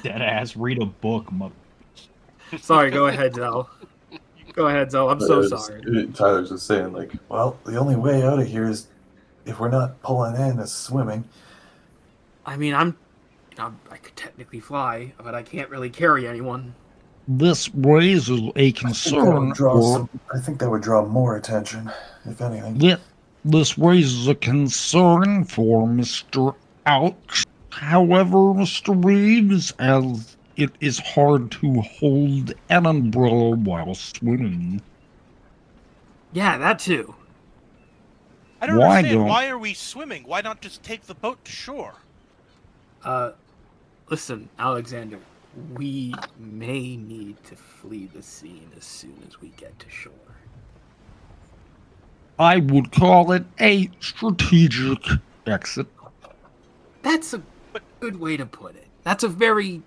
Deadass, read a book, mother. Sorry, go ahead, Zell. Go ahead, Zell. I'm so sorry. Tyler's just saying, like, well, the only way out of here is if we're not pulling in is swimming. I mean, I could technically fly, but I can't really carry anyone. This raises a concern for I think that would draw more attention, if anything. this raises a concern for Mr. Ouch. However, Mr. Reeves, as it is hard to hold an umbrella while swimming. Yeah, that too. I don't Why understand. don't- Why are we swimming? Why not just take the boat to shore? Listen, Alexander, we may need to flee the scene as soon as we get to shore. I would call it a strategic exit. That's a good way to put it. That's a very,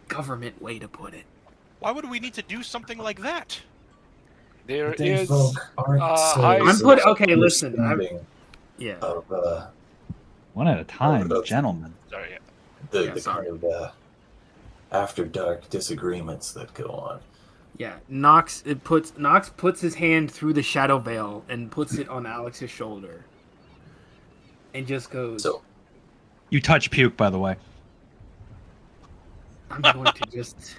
government way to put it. Why would we need to do something like that? There They is folk aren't high- so I'm put- okay, listen, I'm- understanding Yeah. of One at a time, that's- gentlemen. sorry. Yeah. the Yeah, sorry. kind of after dark disagreements that go on. Yeah, Nox puts his hand through the shadow veil and puts it on Alex's shoulder, and just goes, So You touch puke, by the way. "I'm going to just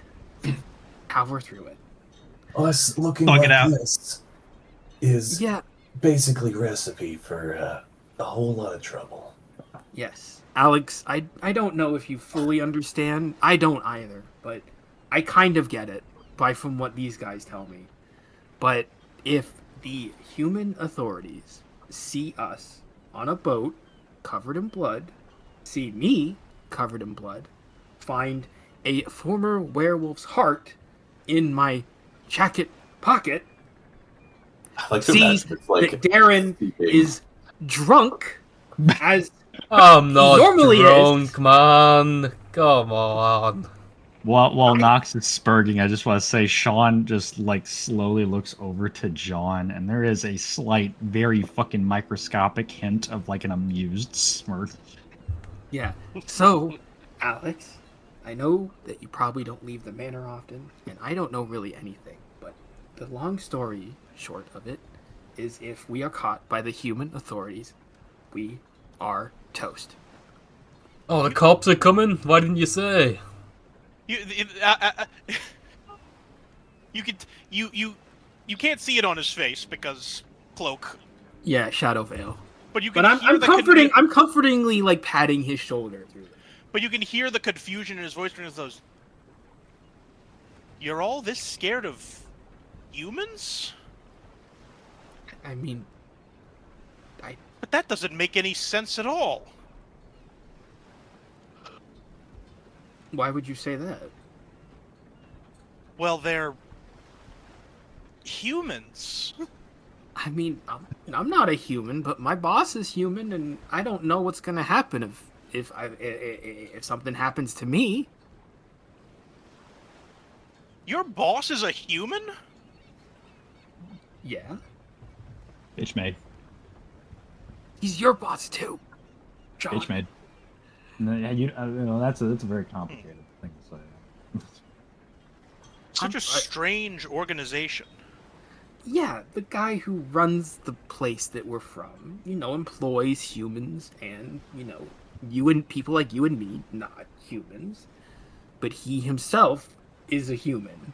power through it." us looking Thug like it out. this is Yeah. basically recipe for a whole lot of trouble. Yes, Alex. I don't know if you fully understand. I don't either, but I kind of get it from what these guys tell me. But if the human authorities see us on a boat covered in blood, see me covered in blood, find a former werewolf's heart in my jacket pocket, I like to sees imagine it's like that Darren is drunk as I'm not normally is. drunk, man. Come on. While Knox is spurging, I just want to say Sean just like slowly looks over to John, and there is a slight, very fucking microscopic hint of like an amused smirk. Yeah. So, Alex, I know that you probably don't leave the manor often, and I don't know really anything, but the long story short of it is if we are caught by the human authorities, we are toast. Oh, the cops are coming? Why didn't you say? You can't see it on his face because cloak. Yeah, shadow veil. But you can But hear I'm the comforting. I'm comfortingly like patting his shoulder through it. But you can hear the confusion in his voice when he goes, "You're all this scared of humans? I mean, But that doesn't make any sense at all." why would you say that? Well, they're humans. I mean, I'm not a human, but my boss is human, and I don't know what's gonna happen if something happens to me. Your boss is a human? Yeah. Pitch made. He's your boss too, John. Pitch made. That's a very complicated thing to say. Such a strange organization. Yeah, the guy who runs the place that we're from, employs humans and, you and people like you and me, not humans. But he himself is a human.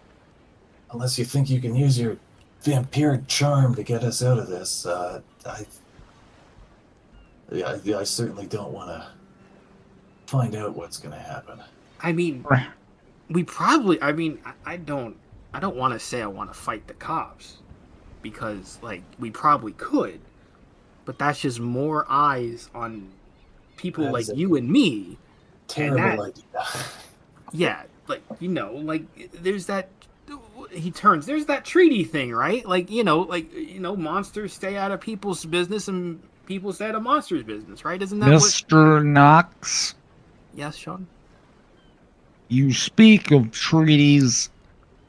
Unless you think you can use your vampiric charm to get us out of this, I certainly don't want to find out what's going to happen. I mean, we probably. I mean, I don't want to say I want to fight the cops, because we probably could, but that's just more eyes on people like you and me. Terrible idea. Yeah, there's that. There's that treaty thing, right? Monsters stay out of people's business and people stay out of monsters' business, right? Isn't that Mr. Knox? Yes, Sean? You speak of treaties,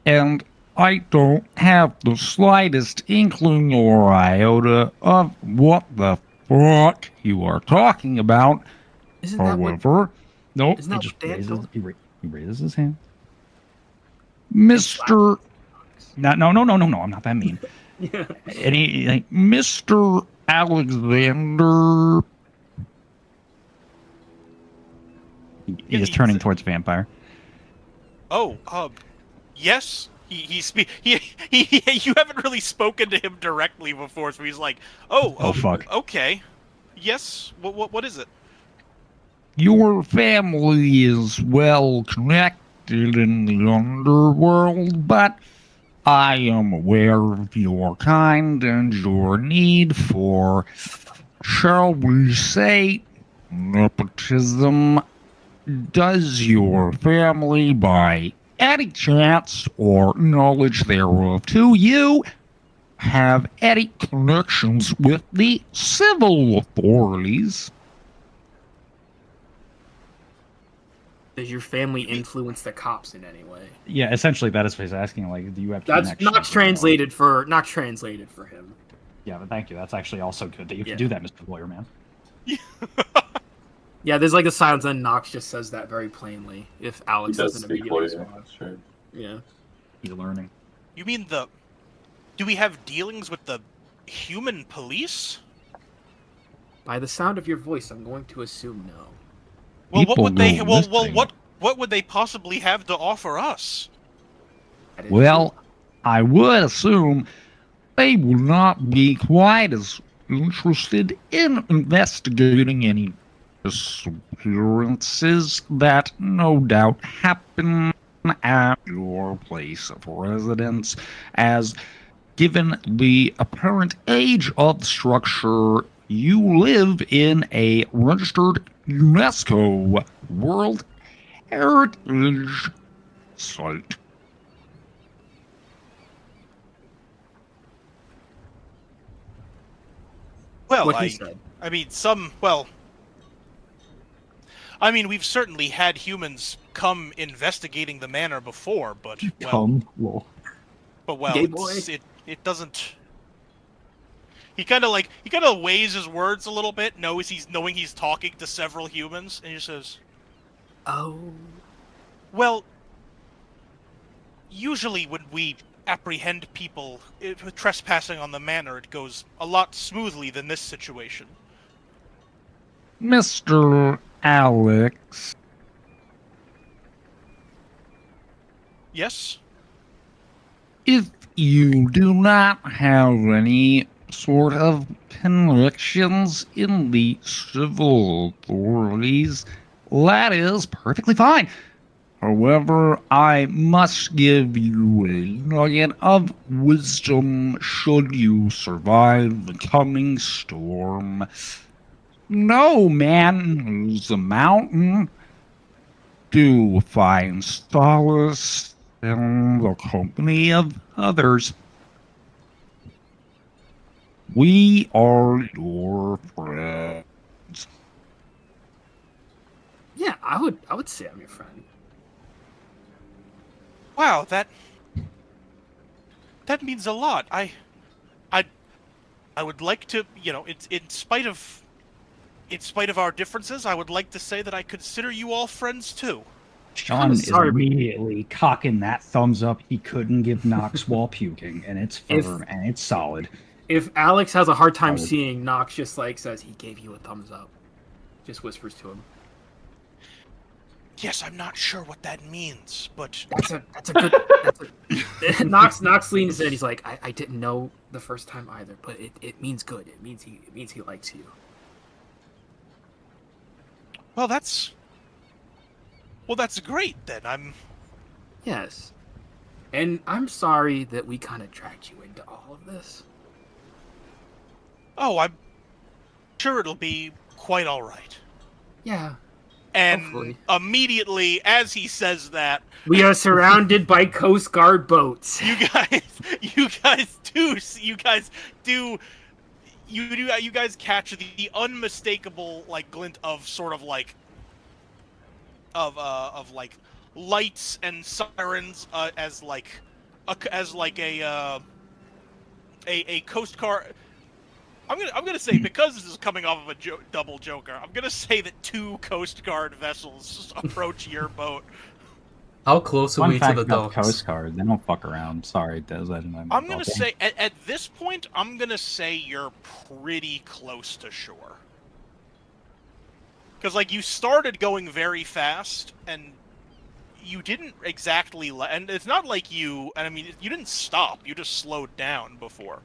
and I don't have the slightest inkling or iota of what the fuck you are talking about. Isn't that However, nope, isn't that he just what Dad told- he raises his hand. Mr. No, I'm not that mean. Yeah. Mr. Alexander. He is turning towards Vampire. Oh, yes. You haven't really spoken to him directly before, so he's like, oh, fuck. Okay, yes. What is it? Your family is well connected in the underworld, but I am aware of your kind and your need for, shall we say, nepotism. Does your family, by any chance or knowledge thereof to you, have any connections with the civil authorities? Does your family influence the cops in any way? Yeah, essentially that is what he's asking. Do you have? That's not translated for him. Yeah, but thank you. That's actually also good that you can do that, Mr. Lawyer Man. Yeah, there's a silence, and Knox just says that very plainly. If Alex doesn't immediately respond, sure. Yeah, he's learning. You mean do we have dealings with the human police? By the sound of your voice, I'm going to assume no. Well, what would they? What would they possibly have to offer us? Well, I would assume they will not be quite as interested in investigating any disappearances that no doubt happen at your place of residence, as given the apparent age of the structure, you live in a registered UNESCO World Heritage Site. Well, What he said. We've certainly had humans come investigating the manor before, but Gay boy. it doesn't. He kind of weighs his words a little bit, knowing he's talking to several humans, and he says, "Oh, well, usually when we apprehend people trespassing on the manor, it goes a lot smoothly than this situation." Mr. Alex. Yes? If you do not have any sort of connections in the civil authorities, that is perfectly fine. However, I must give you a nugget of wisdom should you survive the coming storm. No man moves a mountain. Do find solace in the company of others. We are your friends. Yeah, I would say I'm your friend. Wow, that means a lot. I would like to, it's in spite of our differences, I would like to say that I consider you all friends too. Sean is immediately cocking that thumbs up he couldn't give Nox while puking, and it's firm and it's solid. If Alex has a hard time seeing, Nox just like says he gave you a thumbs up. Just whispers to him. Yes, I'm not sure what that means, but that's a good. Nox leans in. He's like, I didn't know the first time either, but it means good. It means he likes you. Well, that's great then. Yes, and I'm sorry that we kind of dragged you into all of this. Oh, I'm sure it'll be quite all right. Yeah. And hopefully. Immediately, as he says that, we are surrounded by Coast Guard boats. You guys catch the unmistakable glint of sort of of lights and sirens as a Coast Guard. I'm gonna say, because this is coming off of a double Joker, I'm gonna say that 2 Coast Guard vessels approach your boat. How close are we to the docks? Coast Guard, they don't fuck around. Sorry, Des. I'm gonna say at this point, I'm gonna say you're pretty close to shore. Because you started going very fast, and you didn't exactly, and it's not like you didn't stop. You just slowed down before.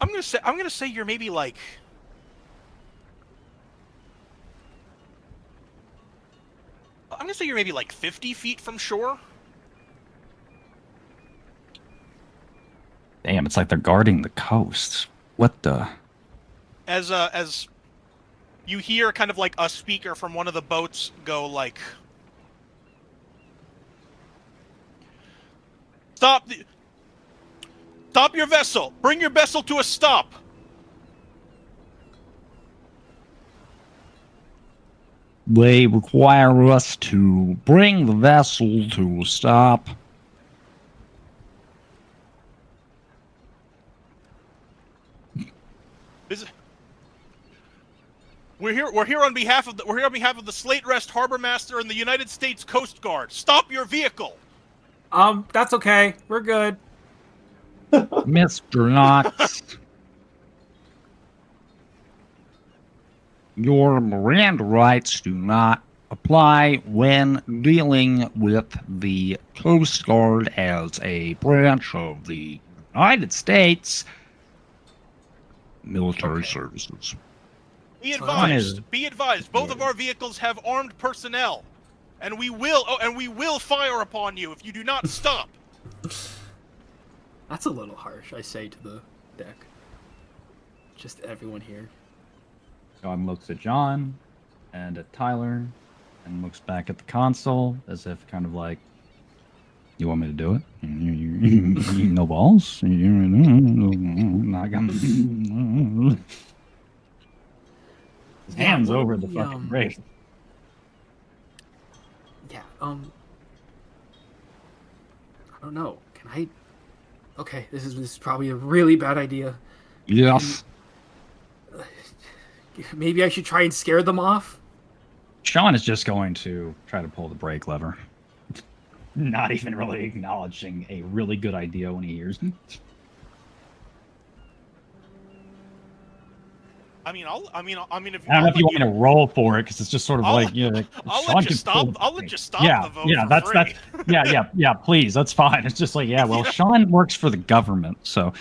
I'm gonna say you're maybe I'm gonna say you're maybe 50 feet from shore. Damn, it's like they're guarding the coast. What the? As you hear kind of a speaker from one of the boats go Stop your vessel! Bring your vessel to a stop! They require us to bring the vessel to a stop. We're here on behalf of the Slate Rest Harbor Master and the United States Coast Guard. Stop your vehicle! That's okay. We're good. Mr. Knox, your Miranda rights do not apply when dealing with the Coast Guard as a branch of the United States military services. Be advised, both of our vehicles have armed personnel, and we will fire upon you if you do not stop. That's a little harsh, I say to the deck. Just everyone here. John looks at John and at Tyler and looks back at the console as if kind of like, you want me to do it? You no balls? His hands over the fucking race. Yeah, I don't know. Can I... Okay, this is probably a really bad idea. Yes. Maybe I should try and scare them off? Sean is just going to try to pull the brake lever. Not even really acknowledging a really good idea when he hears it. I mean, if I don't know if you want me to roll for it because it's just sort of I'll let you stop. I'll let you stop the vote. Yeah, that's yeah. Please, that's fine. It's just well, Sean works for the government, so.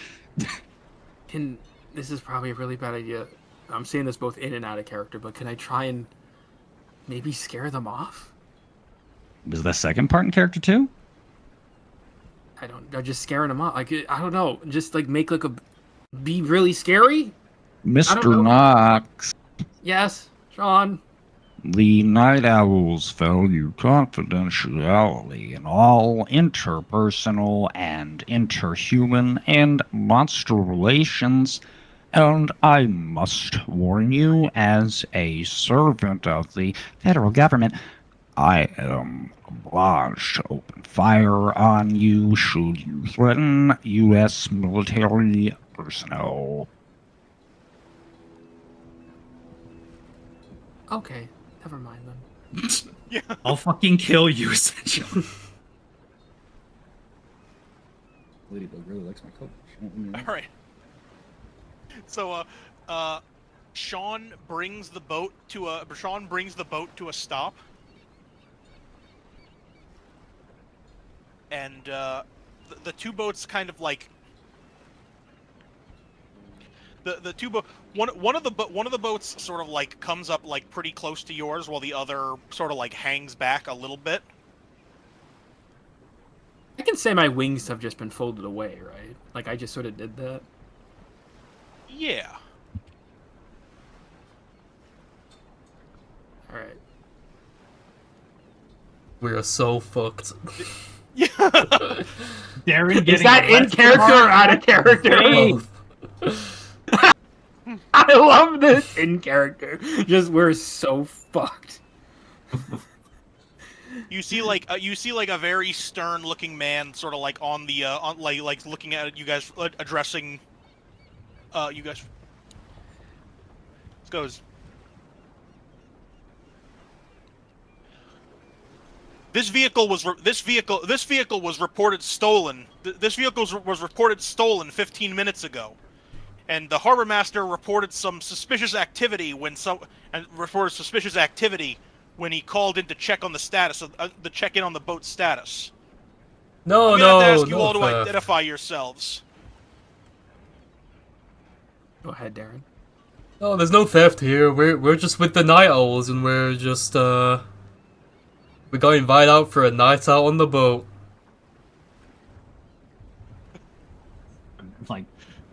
This is probably a really bad idea. I'm saying this both in and out of character, but can I try and maybe scare them off? Was the second part in character too? I'm just scaring them off. I don't know. Just make be really scary. Mr. Knox. Yes, Sean. The Night Owls value confidentiality in all interpersonal and interhuman and monster relations, and I must warn you, as a servant of the federal government, I am obliged to open fire on you should you threaten U.S. military personnel. Okay, never mind then. Yeah. I'll fucking kill you, essentially. Ladybug really likes my coat. All right. So, Sean brings the boat to a stop, and the two boats kind of like the two boat one of the boats sort of like comes up like pretty close to yours, while the other sort of like hangs back a little bit. I can say my wings have just been folded away, right? Like I just sort of did that. Yeah. All right. We are so fucked. Yeah. Darren getting Is that in character or out of character? Both. I love this in character. Just we're so fucked. You see like a very stern looking man sort of like on the like looking at you guys, addressing you guys. This goes. This vehicle was reported stolen. This vehicle was reported stolen 15 minutes ago, and the harbor master reported some suspicious activity when he called in to check on the status of the check in on the boat's status. No, I'm gonna have to ask you no all to theft. identify yourselves. Go ahead, Darren. No, there's no theft here. We're just with the night owls, and we're just we got invited out for a night out on the boat. Like,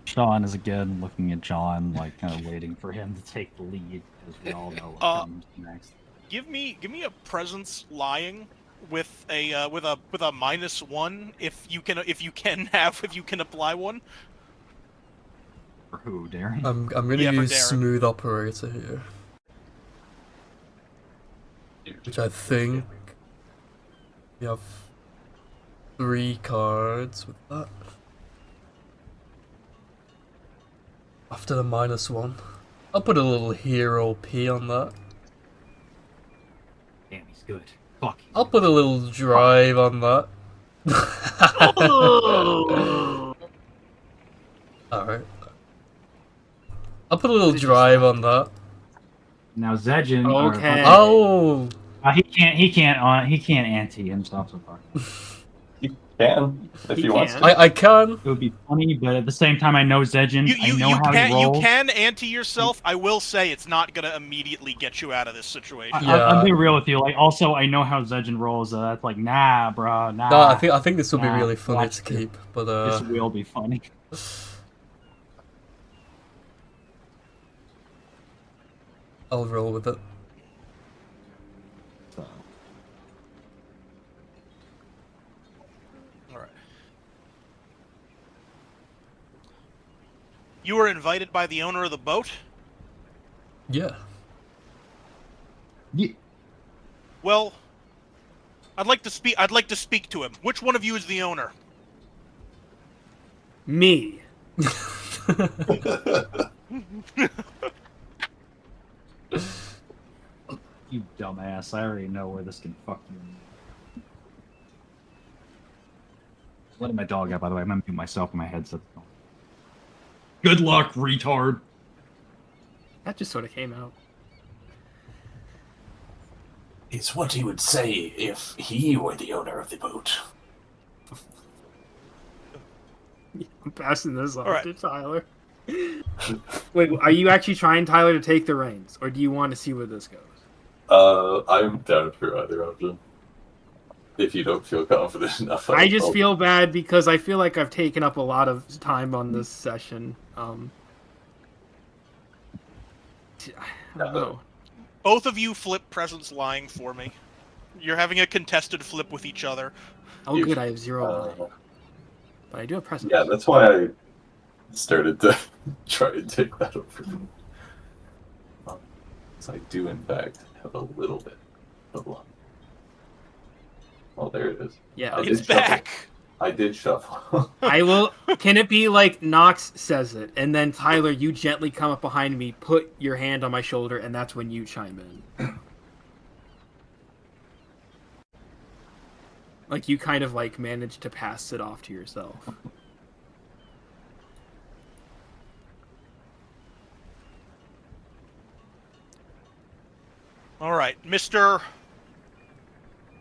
Sean is again looking at John, like kind of waiting for him to take the lead, because we all know what comes next. Give me a presence lying with a -1 if you can apply one. For who, Darren? I'm gonna Yeah, for use Darren. smooth operator here, which I think we have 3 cards with that. After the -1, I'll put a little hero P on that. Damn, he's good. Fuck. I'll put a little drive on that. Alright. I'll put a little drive on that. Now Zedgen. Okay. Oh! He can't ante himself so far. You can if He you want can. to. I can. It would be funny, but at the same time, I know Zedgen. I know how he rolls. You can ante yourself. I will say it's not gonna immediately get you out of this situation. Yeah. I'll be real with you. Like, also, I know how Zedgen rolls. That's like, nah, bro, nah. No, I think this will be Nah, really funny watch to this. keep, but This will be funny. I'll roll with it. So, All right. You were invited by the owner of the boat. Yeah. yeah. Well, I'd like to speak to him. Which one of you is the owner? Me. You dumbass. I already know where this can fuck you. Letting my dog out, by the way. I'm gonna mute myself in my headset. Good luck, retard. That just sort of came out. It's what he would say if he were the owner of the boat. I'm passing this off Alright. to Tyler. Wait, are you actually trying, Tyler, to take the reins, or do you want to see where this goes? I'm down for either option. If you don't feel confident enough, I just feel bad because I feel like I've taken up a lot of time on this session. I don't know. Both of you flip presence lying for me. You're having a contested flip with each other. Oh, good, I have 0 line. But I do have presence. Yeah, that's why I started to try and take that over. So I do, in fact, have a little bit of luck. Oh, there it is. Yeah, I It's did shuffle. back. I did shuffle. I will. Can it be like Nox says it, and then Tyler, you gently come up behind me, put your hand on my shoulder, and that's when you chime in. Like you kind of like manage to pass it off to yourself. All right, Mr.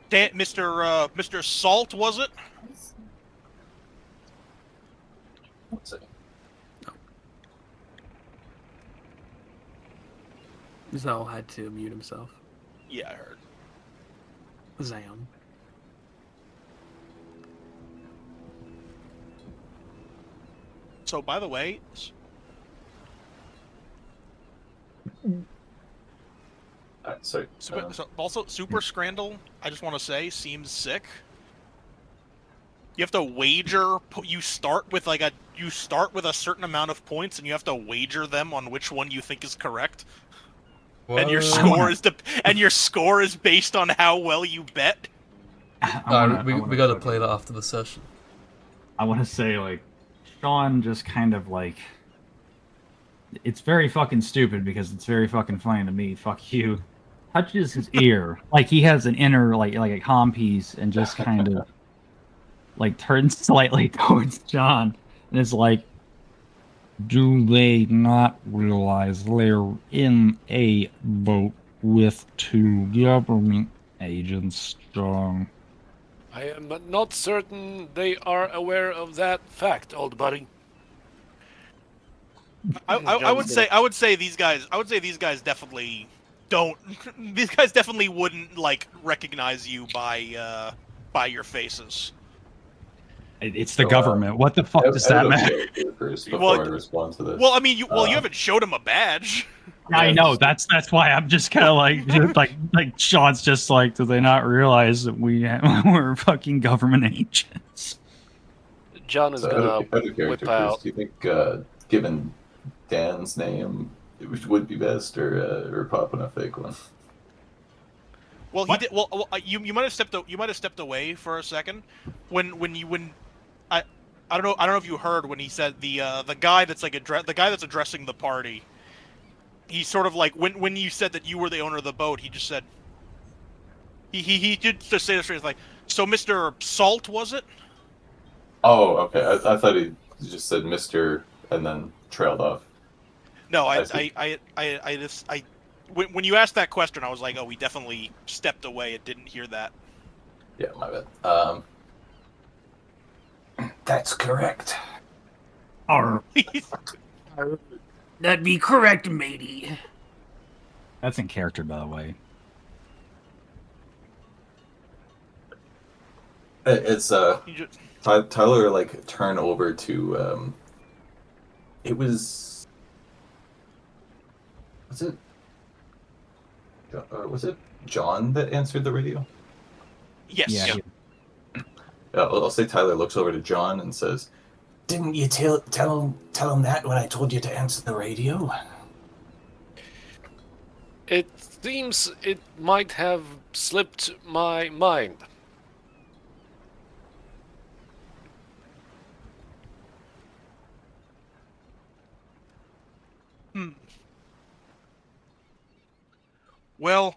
Mr. Salt, was it? One second. Zell had to mute himself. Yeah, I heard. Zam. So, by the way, Sorry. so also Super Scrandle, I just want to say, seems sick. You have to wager. You start with a certain amount of points, and you have to wager them on which one you think is correct. What? And your score is based on how well you bet. We gotta play that after the session. I want to say, like, Sean just kind of, like... It's very fucking stupid because it's very fucking funny to me. Fuck you. Touches his ear. Like, he has an inner, like a comm piece and just kind of, like, turns slightly towards John. And it's like, do they not realize they're in a boat with 2 government agents, John? I am not certain they are aware of that fact, old buddy. I would say these guys definitely don't. These guys definitely wouldn't like recognize you by your faces. It's the government. What the fuck does that matter? Before I respond to this. Well, I mean, you haven't showed him a badge. I know. That's why I'm just kind of like Sean's just like, do they not realize that we're fucking government agents? John is gonna whip out. Do you think, given Dan's name, it would be best, or popping a fake one? Well, he did. Well, you might have stepped away for a second when I don't know if you heard when he said the guy that's like the guy that's addressing the party. He sort of like when you said that you were the owner of the boat, he just said he did just say this phrase like, so Mr. Salt, was it? Oh, okay. I thought he just said Mr. and then trailed off. No, when you asked that question, I was like, oh, we definitely stepped away and didn't hear that. Yeah, my bad. That's correct. That'd be correct, matey. That's in character, by the way. It's Tyler like turn over to it was it John that answered the radio? Yes. Yeah. I'll say Tyler looks over to John and says, Didn't you tell him that when I told you to answer the radio? It seems it might have slipped my mind. Well,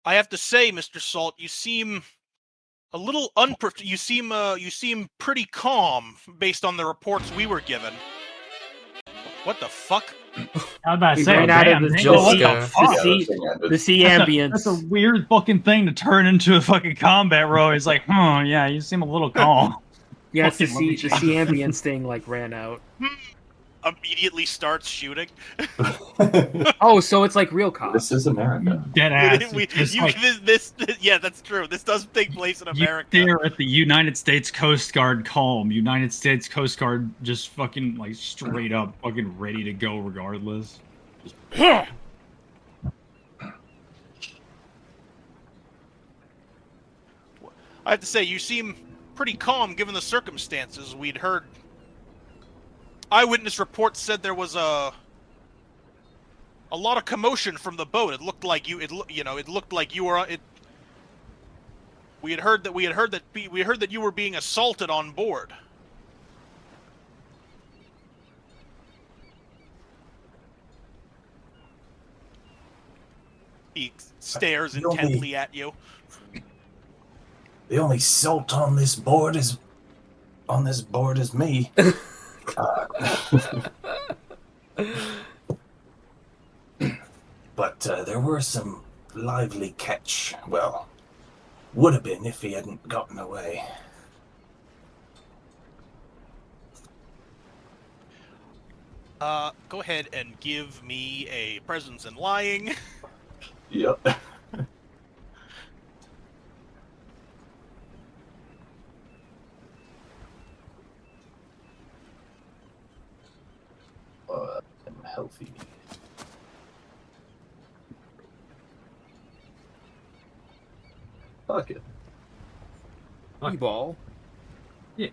I have to say, Mr. Salt, you seem a little you seem pretty calm based on the reports we were given. What the fuck? I was about to say, ran out of damn, the Dingo, what scare. the fuck? The sea ambience. That's a weird fucking thing to turn into a fucking combat role. He's like, yeah, you seem a little calm. Yeah, it's the Fucking let me sea check. ambience thing like ran out. Immediately starts shooting. Oh, so it's like real cops. "This is America." Dead ass. Yeah, that's true. This does take place in America. You stare at the United States Coast Guard calm. United States Coast Guard just fucking like straight up fucking ready to go regardless. I have to say, you seem pretty calm given the circumstances. We'd heard eyewitness reports said there was a lot of commotion from the boat. It looked like you. It looked like you were. We had heard that you were being assaulted on board. He stares intently at you. The only salt on this board is me. But there were some lively catch. Well, would have been if he hadn't gotten away. Go ahead and give me a presence in lying. Yep. I'm healthy. Fuck it. Ball. Yeah,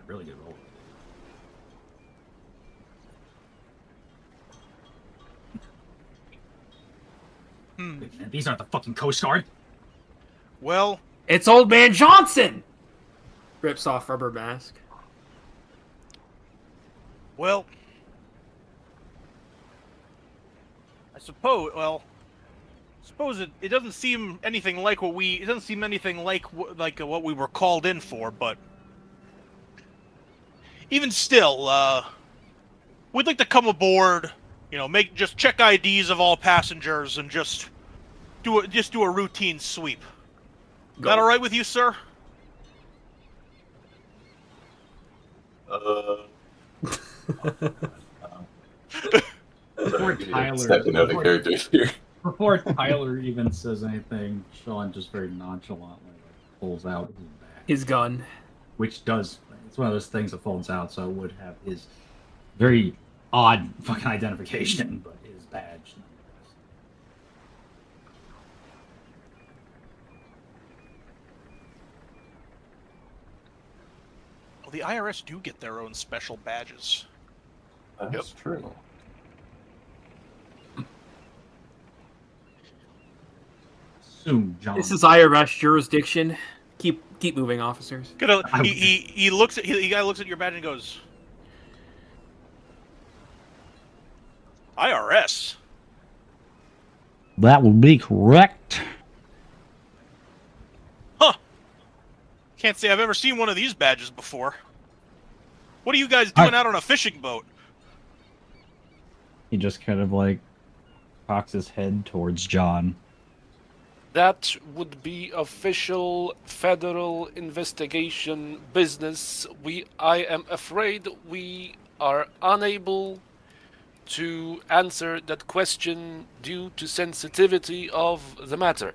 really good roll. Man, these aren't the fucking Coast Guard. Well, It's Old Man Johnson! Rips off rubber mask. well, I suppose. Well, it doesn't seem anything like what we. It doesn't seem anything like what we were called in for. But even still, we'd like to come aboard. You know, just check IDs of all passengers and just do a routine sweep. Is that all right with you, sir? Stepping out of character here. Before Tyler even says anything, Sean just very nonchalantly pulls out his bag. His gun. Which does, it's one of those things that folds out, so it would have his very odd fucking identification, but his badge. Well, the IRS do get their own special badges. That's true. Soon, John. This is IRS jurisdiction. Keep moving, officers. He looks at the guy looks at your badge and goes, IRS. That would be correct. Huh. Can't say I've ever seen one of these badges before. What are you guys doing out on a fishing boat? He just kind of like cocks his head towards John. That would be official federal investigation business. I am afraid we are unable to answer that question due to sensitivity of the matter.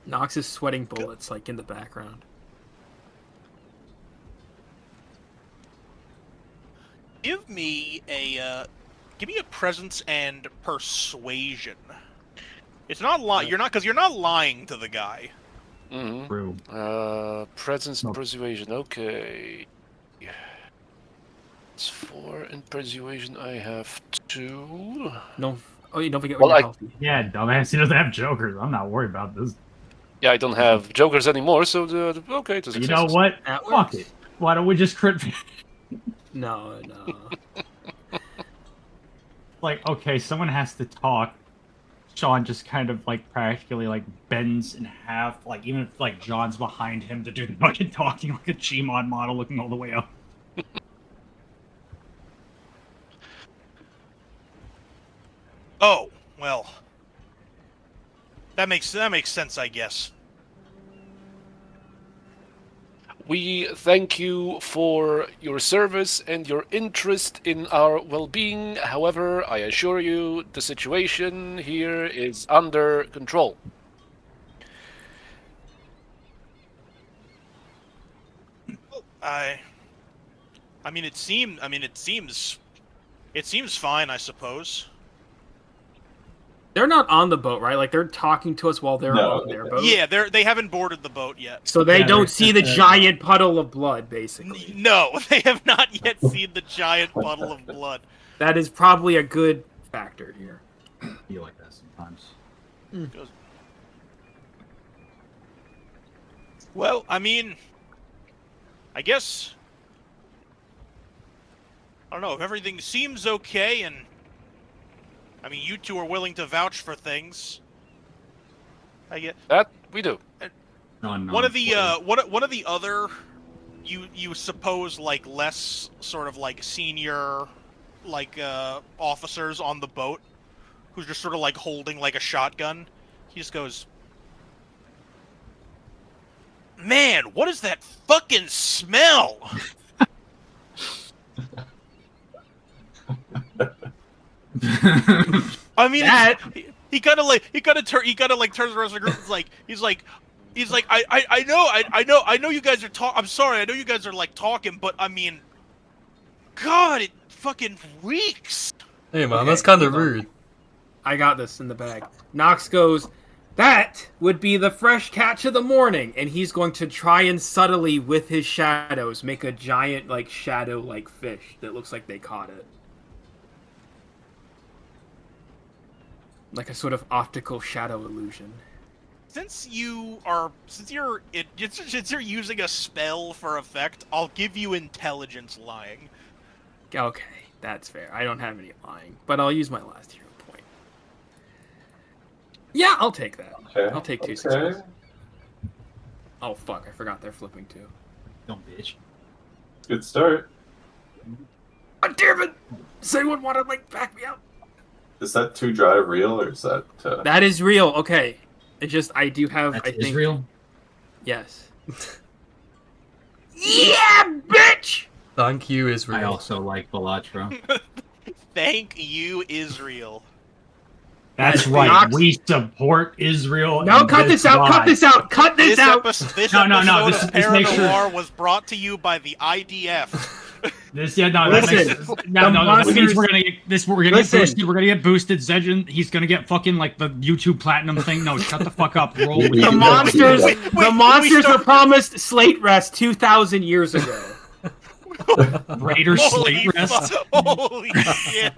Knox is sweating bullets like in the background. Give me a presence and persuasion. It's not you're not lying to the guy. Mm-hmm. True. Presence and persuasion. Okay. It's 4 and persuasion. I have 2. No. Oh, you don't forget Well, when you're healthy. Yeah, dumbass. He doesn't have jokers. I'm not worried about this. Yeah, I don't have jokers anymore, so okay. It's a You know what? That Fuck works. it. Why don't we just crit? No. Like, okay, someone has to talk. Sean just kind of like practically like bends in half, like even if like John's behind him to do the fucking talking like a Gmod model looking all the way up. Oh, well. That makes sense, I guess. We thank you for your service and your interest in our well-being. However, I assure you the situation here is under control. I mean it seems fine, I suppose. They're not on the boat, right? Like they're talking to us while they're on their boat. Yeah, they haven't boarded the boat yet. So they don't see the giant puddle of blood, basically. No, they have not yet seen the giant puddle of blood. That is probably a good factor here. I feel like that sometimes. Well, I mean, I guess I don't know if everything seems okay, and I mean, you two are willing to vouch for things. I get That we do. one of the other you suppose like less sort of like senior like officers on the boat who's just sort of like holding like a shotgun. He just goes, "Man, what is that fucking smell?" I mean, he kind of turns around to the group. He's like, I know you guys are I'm sorry, I know you guys are like talking, but I mean, God, it fucking reeks. Hey man, that's kind of rude. I got this in the bag. Nox goes, that would be the fresh catch of the morning, and he's going to try and subtly with his shadows make a giant like shadow like fish that looks like they caught it. Like a sort of optical shadow illusion. Since you're using a spell for effect, I'll give you intelligence lying. Okay, that's fair. I don't have any lying, but I'll use my last hero point. Yeah, I'll take that. Okay. I'll take 2 successes. Oh fuck, I forgot they're flipping too. Don't bitch. Good start. Oh, damn it! Does anyone want to like back me up? Is that 2 drive real, or is that... That is real, okay. It's just, I do have, That's I think... Israel? Yes. Yeah, bitch! Thank you, Israel. I also like Balatro. Thank you, Israel. That's right. We support Israel. No, and cut this out! Cut this out! Cut this out! This No, episode of this make sure- ParaNoire was brought to you by the IDF. Listen, that means we're gonna get this. We're gonna Listen. get boosted. We're gonna get boosted. Zedgen, he's gonna get fucking like the YouTube platinum thing. No, shut the fuck up. Roll with The it. monsters, we were promised slate rest 2,000 years ago. Raider Holy slate rest. Holy shit!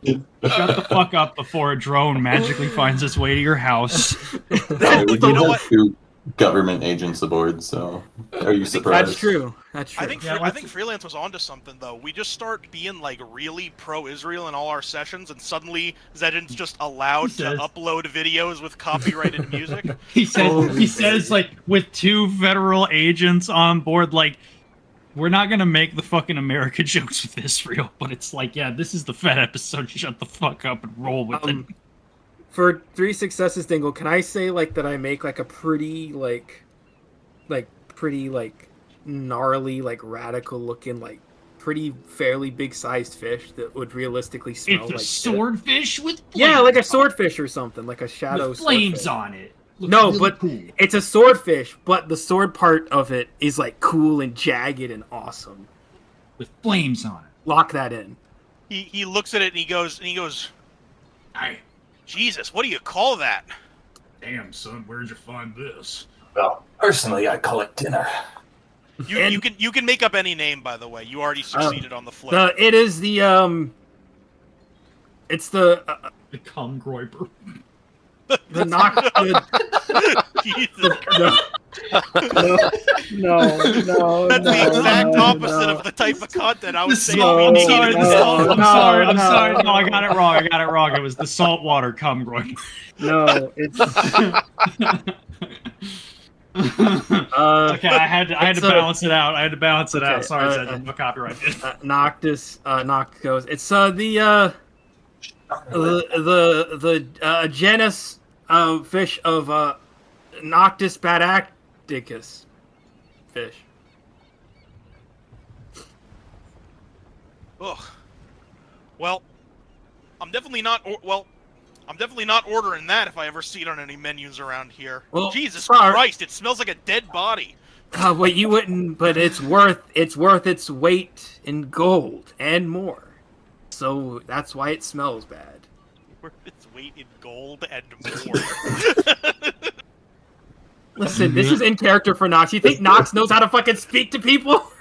Shut the fuck up before a drone magically finds its way to your house. Yeah, we do You know have what? 2 government agents aboard, so are you surprised? That's true. That's true. I think Freelance was onto something though. We just start being like really pro-Israel in all our sessions, and suddenly Zedgen's just allowed to upload videos with copyrighted music. He says like with 2 federal agents on board, like we're not gonna make the fucking America jokes with Israel, but it's like, yeah, this is the Fed episode. Shut the fuck up and roll with it. For 3 successes, Dingle, can I say like that I make like a pretty pretty gnarly, like radical looking, like pretty fairly big sized fish that would realistically smell It's a like swordfish with flames. Yeah, like a swordfish or something, like a shadow with flames swordfish. on it. Looks No, really but cool. it's a swordfish, but the sword part of it is like cool and jagged and awesome. With flames on it. Lock that in. He looks at it and he goes, Hey, Jesus, what do you call that? damn son, where'd you find this? Well, personally, I call it dinner. You can make up any name, by the way. You already succeeded on the flip. It is the it's the cum groiper. the knock Jesus no. That's the exact opposite of the type of content I was saying we I'm needed. sorry. No, I got it wrong. It was the saltwater cum groiper. No, it's Okay, I had to balance it out. Okay, Sorry, Zed, no copyright. Noctis goes. It's the genus fish of Noctis badacticus fish. Ugh. Well, I'm definitely not ordering that if I ever see it on any menus around here. Well, Jesus sorry. Christ, it smells like a dead body. Well, you wouldn't, but it's worth its weight in gold and more. So that's why it smells bad. Worth its weight in gold and more. Listen, this is in character for Nox. You think Nox knows how to fucking speak to people?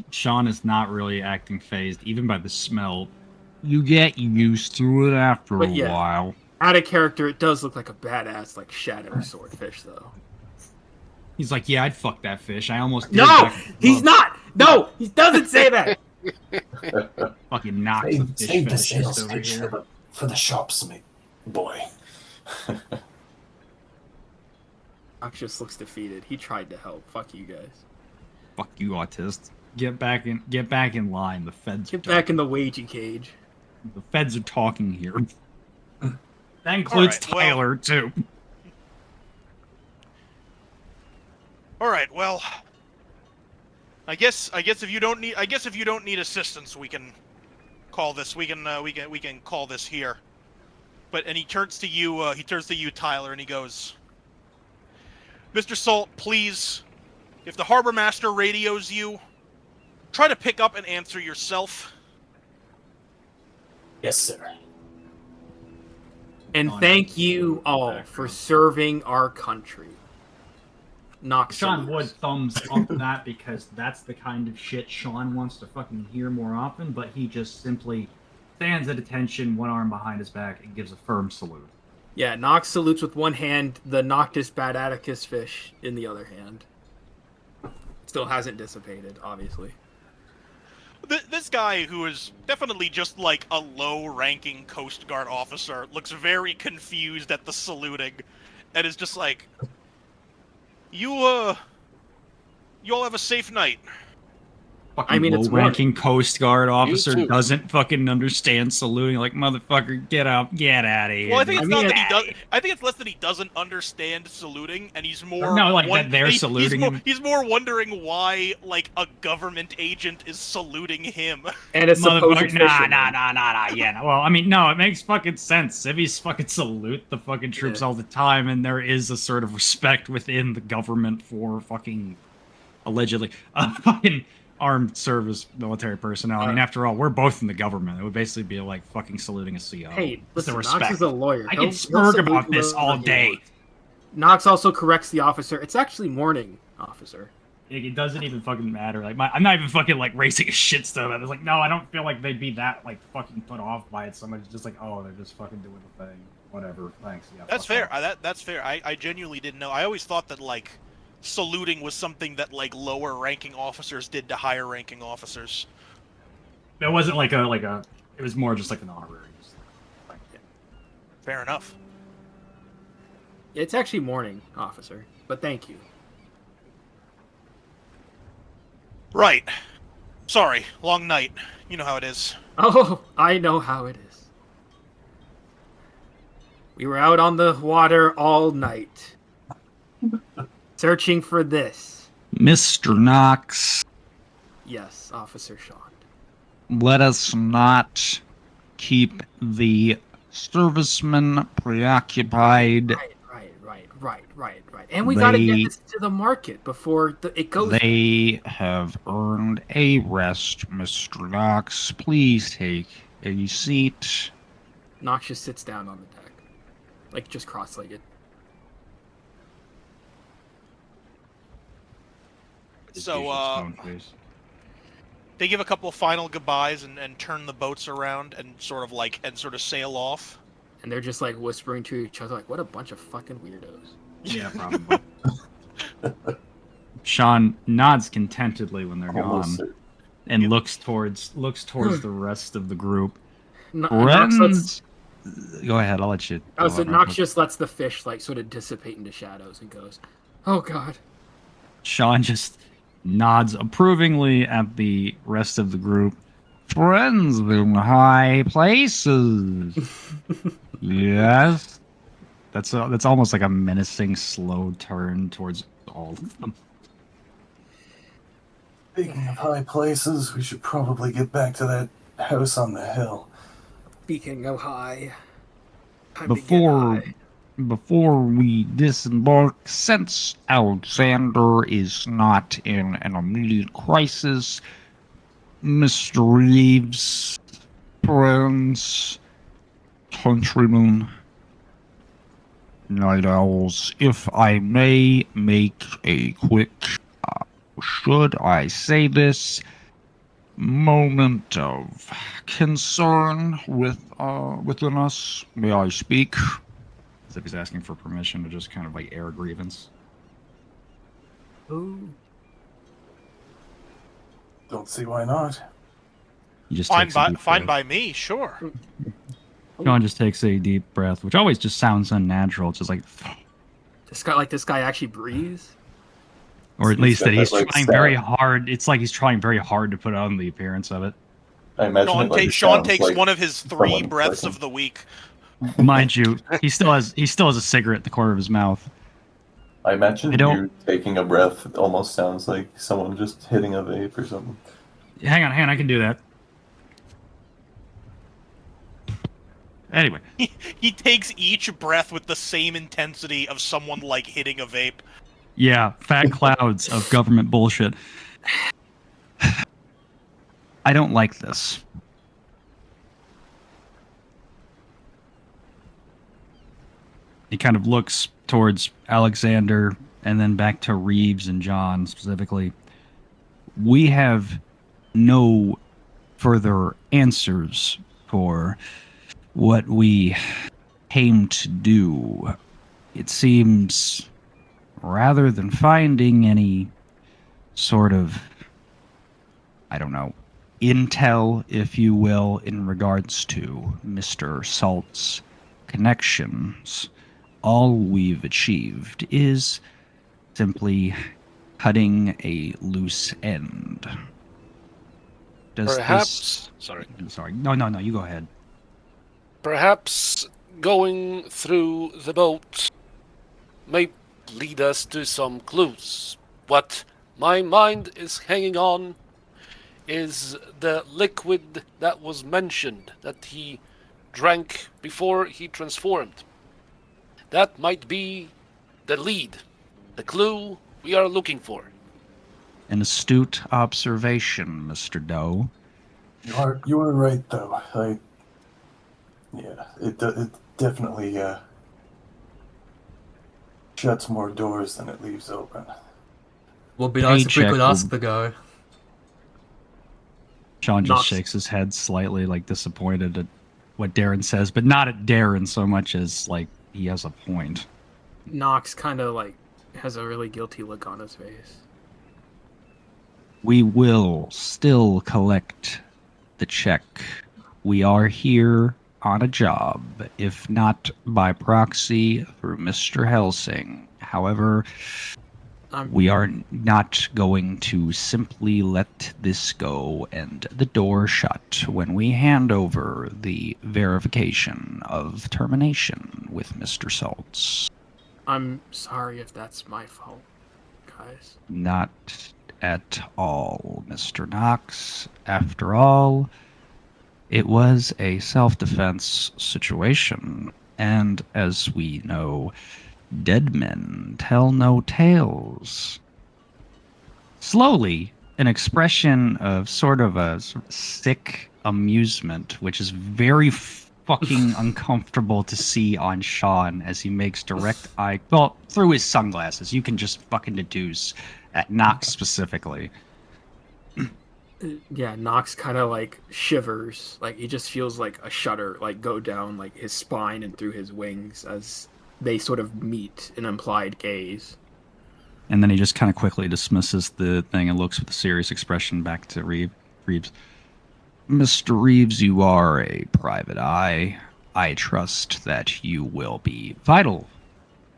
Sean is not really acting phased, even by the smell. You get used to it after But a yeah. while. Out of character, it does look like a badass, like, shadow swordfish, though. He's like, yeah, I'd fuck that fish. I almost did. No! back in the He's club." not! No! He doesn't say that! Fucking knocks the fish Save the fetishist sales over pitch here. for the shops, mate. Boy. Nox just looks defeated. He tried to help. Fuck you guys. Fuck you, autist. Get back in line. The feds. Get back in the wagey cage. The feds are talking here. That includes All right, well- Tyler too. All right, well, I guess if you don't need assistance, we can call this. We can call this here. And he turns to you. He turns to you, Tyler, and he goes, "Mr. Salt, please, if the harbor master radios you, try to pick up and answer yourself." Yes, sir. And thank you all for serving our country. Nox Sean salutes. Wood thumbs up that because that's the kind of shit Sean wants to fucking hear more often, but he just simply stands at attention, one arm behind his back, and gives a firm salute. Yeah, Nox salutes with one hand, the Noctis badaticus fish in the other hand. Still hasn't dissipated, obviously. This guy, who is definitely just like a low-ranking Coast Guard officer, looks very confused at the saluting, and is just like, You all have a safe night. Fucking I mean, it's low-ranking Coast Guard officer too. doesn't fucking understand saluting. Like, motherfucker, get out of here. Well, I think it's dude. not that he does. I think it's less that he doesn't understand saluting, and he's more No, like, that they're saluting him. He's more wondering why, like, a government agent is saluting him. And it's supposed Motherfucker, fisherman. nah. Yeah, no, well, I mean, no, it makes fucking sense. Civvies fucking salute the fucking troops Yeah. all the time, and there is a sort of respect within the government for fucking, allegedly, fucking armed service military personnel. I mean, after all, we're both in the government. It would basically be like fucking saluting a CO. Hey, It's listen, the Nox respect. is a lawyer. I He'll- can he'll spurg salute about this whoever all he day. wants. Nox also corrects the officer. It's actually morning, officer. It doesn't even fucking matter. Like, I'm not even fucking like raising a shitstorm. I was like, no, I don't feel like they'd be that like fucking put off by it. Somebody's just like, oh, they're just fucking doing the thing. Whatever. Thanks. Yeah. That's fuck fair. off. That's fair. I genuinely didn't know. I always thought that like saluting was something that like lower-ranking officers did to higher-ranking officers. It wasn't like a. It was more just like an honorary. Just like, Fair enough. It's actually morning, officer. But thank you. Right. Sorry. Long night. You know how it is. Oh, I know how it is. We were out on the water all night. Searching for this. Mr. Knox, Yes, Officer Sean. let us not keep the servicemen preoccupied. Right. And we gotta They- get this to the market before it goes. They have earned a rest, Mr. Knox. Please take a seat. Nox just sits down on the deck. Like, just cross-legged. So, they give a couple final goodbyes and turn the boats around and sort of sail off. And they're just, like, whispering to each other, like, what a bunch of fucking weirdos. Yeah, probably. Sean nods contentedly when they're Almost gone certain. and looks towards the rest of the group. Nox lets, Go ahead, I'll let you. so Nox just lets the fish, like, sort of dissipate into shadows and goes, oh, God. Sean just nods approvingly at the rest of the group. Friends in high places. Yes. That's almost like a menacing, slow turn towards all of them. Speaking of high places, we should probably get back to that house on the hill. Speaking of high. Time to get Before we disembark, since Alexander is not in an immediate crisis, Mr. Reeves, friends, countrymen, night owls, if I may make a quick, should I say this, moment of concern within us. May I speak? As if he's asking for permission to just kind of like air a grievance. Ooh. Don't see why not. He just Fine takes a deep breath. by me, sure. Sean just takes a deep breath, which always just sounds unnatural. It's just like, This guy actually breathes. or at least that he's like, trying very hard. It's like he's trying very hard to put on the appearance of it. I imagine Sean takes like one of his 3 someone breaths clicking. of the week. Mind you, he still has a cigarette at the corner of his mouth. I imagine I don't- you taking a breath almost sounds like someone just hitting a vape or something. Hang on, I can do that. Anyway, He takes each breath with the same intensity of someone like hitting a vape. yeah, fat clouds of government bullshit. I don't like this. He kind of looks towards Alexander and then back to Reeves and John specifically. We have no further answers for what we came to do. It seems rather than finding any sort of, I don't know, intel, if you will, in regards to Mr. Salt's connections, all we've achieved is simply cutting a loose end. Does Perhaps, sorry. Sorry. No, you go ahead. Perhaps going through the boat may lead us to some clues. What my mind is hanging on is the liquid that was mentioned that he drank before he transformed. That might be the lead, the clue we are looking for. An astute observation, Mr. Doe. You were right though. It definitely shuts more doors than it leaves open. Would be nice if we Paycheck could ask will- the guy. Sean just Knox. shakes his head slightly, like disappointed at what Darren says, but not at Darren so much as like he has a point. Knox kind of like has a really guilty look on his face. We will still collect the check. We are here on a job, if not by proxy through Mr. Helsing. However, we are not going to simply let this go and the door shut when we hand over the verification of termination with Mr. Saltz. I'm sorry if that's my fault, guys. Not at all, Mr. Knox. After all, it was a self-defense situation, and as we know, dead men tell no tales. Slowly, an expression of sort of sick amusement, which is very fucking uncomfortable to see on Sean as he makes direct eye... Well, through his sunglasses, you can just fucking deduce at Knox specifically. Yeah, Knox kind of like shivers. Like he just feels like a shudder like go down like his spine and through his wings as they sort of meet an implied gaze. And then he just kind of quickly dismisses the thing and looks with a serious expression back to Reeves. Mr. Reeves, you are a private eye. I trust that you will be vital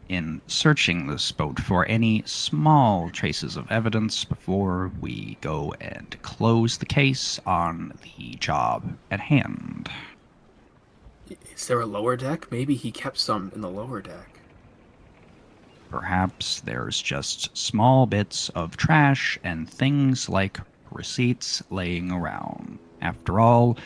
in searching this boat for any small traces of evidence before we go and close the case on the job at hand. Is there a lower deck? Maybe he kept some in the lower deck. Perhaps there's just small bits of trash and things like receipts laying around. After all,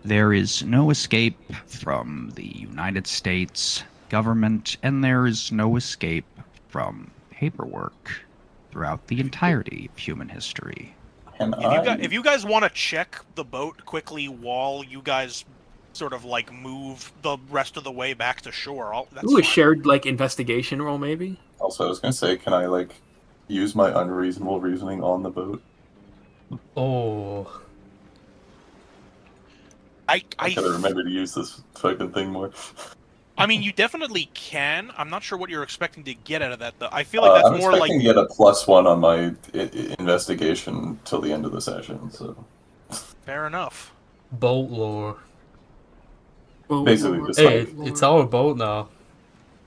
there is no escape from the United States government, and there is no escape from paperwork throughout the entirety of human history. If you guys want to check the boat quickly while you guys sort of like move the rest of the way back to shore, that's Ooh, a fine. shared like investigation roll maybe? Also, I was gonna say, can I like use my unreasonable reasoning on the boat? Oh. I gotta remember to use this fucking thing more. I mean, you definitely can. I'm not sure what you're expecting to get out of that, though. I feel like that's I'm more like... expecting to get a +1 on my investigation till the end of the session, so... Fair enough. Boat lore. Basically, just Hey, like it's our boat now.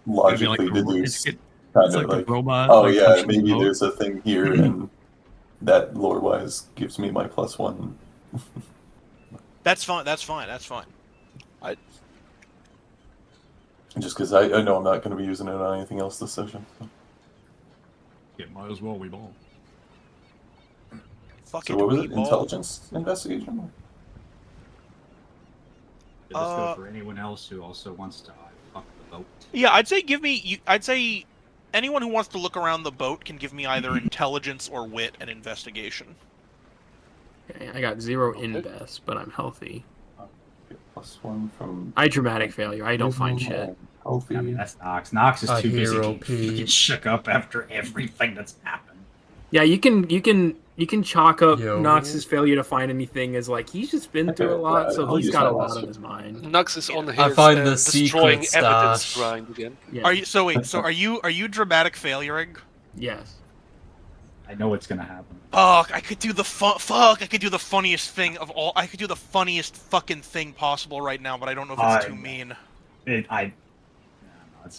logically deduce kind of like the robot, oh like, yeah, touching the maybe boat. there's a thing here, and that lore-wise gives me my +1. That's fine. That's fine. That's fine. Just because I know I'm not going to be using it on anything else this session. So. Yeah, might as well. We ball. Fuck So it, what was we it? ball. Intelligence investigation? Yeah, let's go for anyone else who also wants to fuck the boat. Yeah, I'd say give me... I'd say anyone who wants to look around the boat can give me either intelligence or wit and investigation. Okay, I got 0 invest, but I'm healthy. +1 from... I dramatic failure. I don't find shit. Healthy. I mean, that's Nox. Nox is A too busy hero to P. get shook up after everything that's happened. Yeah, you can chalk up Yo. Nox's failure to find anything as like he's just been through a lot, so I'll he's use got my a lot last on one. his mind. Nux is on his I find the destroying secret evidence stash. grind again. Yeah. Are you... So wait, so are you dramatic failuring? Yes. I know it's gonna happen. Fuck, I could do the I could do the funniest thing of all. I could do the funniest fucking thing possible right now, but I don't know if it's too mean. It's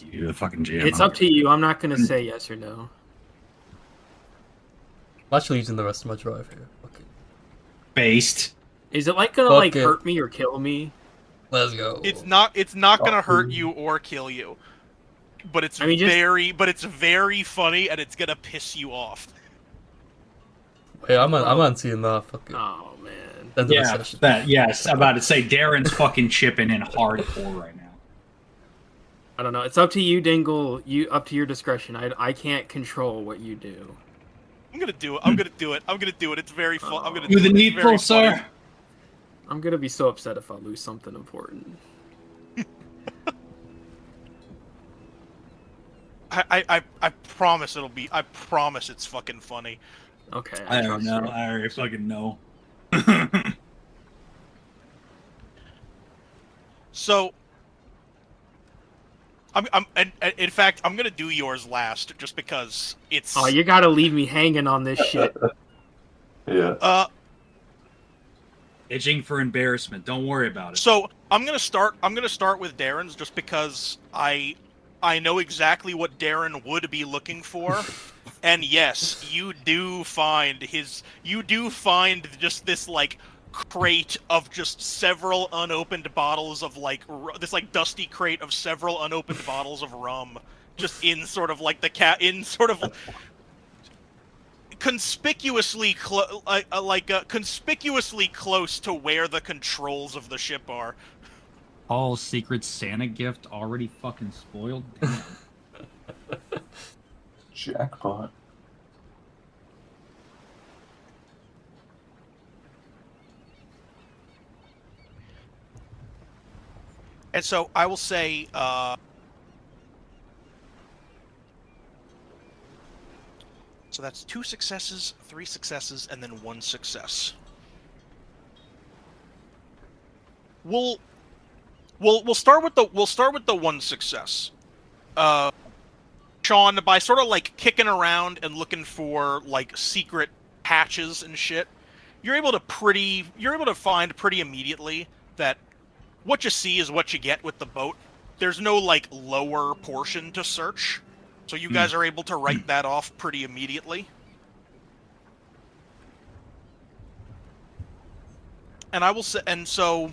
you, the fucking GM. It's up to you. I'm not gonna say yes or no. I'm actually using the rest of my drive here. Okay. Based. Is it like gonna Fuck like it. hurt me or kill me? Let's go. It's not gonna hurt you or kill you, but it's it's very funny and it's gonna piss you off. Hey, I'm on seeing that. Fuck it. Oh man. End of the session. Yes, I'm about to say Darren's fucking chipping in hardcore right now. I don't know. It's up to you, Dingle. Up to your discretion. I can't control what you do. I'm gonna do it. I'm gonna do it. I'm gonna do it. It's very fun. I'm gonna Do the it. It's very needful, sir. funny. I'm gonna be so upset if I lose something important. I promise it'll be. I promise it's fucking funny. Okay. I don't trust know. you. I already fucking know. So, in fact, I'm gonna do yours last, just because it's. Oh, you gotta leave me hanging on this shit. Yeah. Itching for embarrassment. Don't worry about it. So I'm gonna start with Darren's, just because I know exactly what Darren would be looking for, and yes, you do find just this like crate of just several unopened bottles of like this like dusty crate of several unopened bottles of rum, just in sort of like conspicuously conspicuously close to where the controls of the ship are. Paul's secret Santa gift already fucking spoiled. Damn. Jackpot. And so I will say, so that's 2 successes, 3 successes, and then 1 success. We'll start with the 1 success. Sean, by sort of like kicking around and looking for like secret hatches and shit, you're able to find pretty immediately that what you see is what you get with the boat. There's no like lower portion to search, so you guys are able to write that off pretty immediately. And I will say, and so,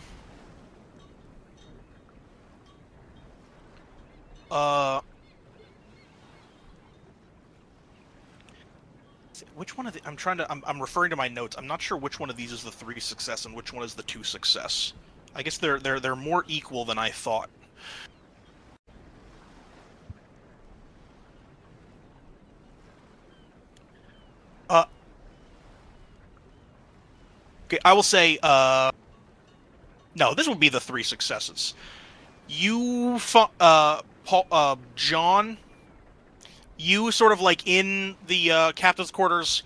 which one of the? I'm referring to my notes. I'm not sure which one of these is the 3 success and which one is the 2 success. I guess they're more equal than I thought. Okay, I will say, no, this will be the 3 successes. You, John, you sort of like in the captain's quarters,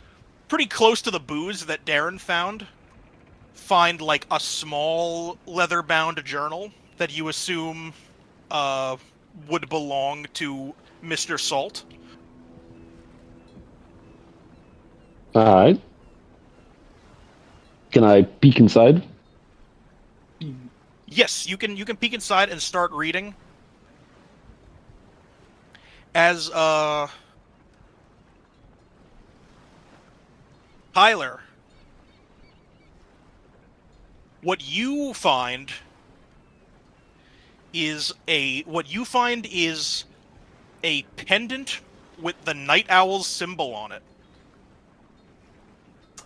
pretty close to the booze that Darren found, find like a small leather-bound journal that you assume would belong to Mr. Salt. Alright. Can I peek inside? Yes, you can peek inside and start reading. As Tyler, what you find is a pendant with the night owl's symbol on it.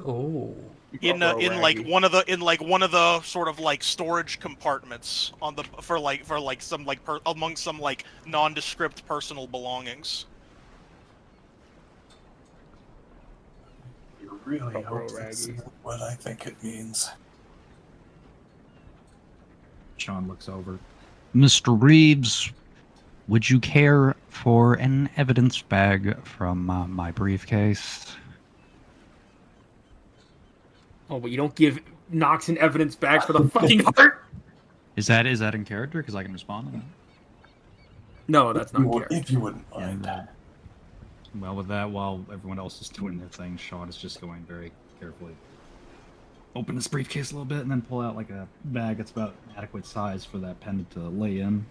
Oh. In like one of the sort of like storage compartments on the among some like nondescript personal belongings. You really Ruh-roh, hope this Raggy. isn't what I think it means. Sean looks over. Mr. Reeves, would you care for an evidence bag from my briefcase? Oh, but you don't give Nox an evidence bag for the fucking heart? Is that in character? Because I can respond to that. No, that's not character. If you wouldn't mind. Well, with that, while everyone else is doing their thing, Sean is just going very carefully. Open his briefcase a little bit and then pull out like a bag that's about adequate size for that pendant to lay in.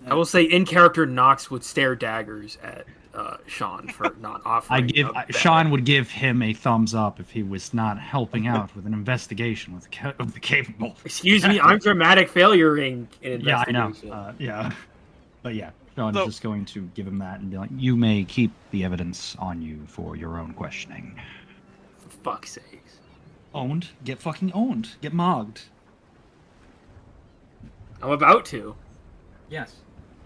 I will say, in character, Nox would stare daggers at Sean for not offering. Sean would give him a thumbs up if he was not helping out with an investigation of the capable. Excuse me, I'm dramatic failuring an Yeah, I investigation. know. Yeah, but yeah, Sean is just going to give him that and be like, "You may keep the evidence on you for your own questioning." For fuck's sakes. Owned? Get fucking owned. Get mogged. I'm about to. Yes.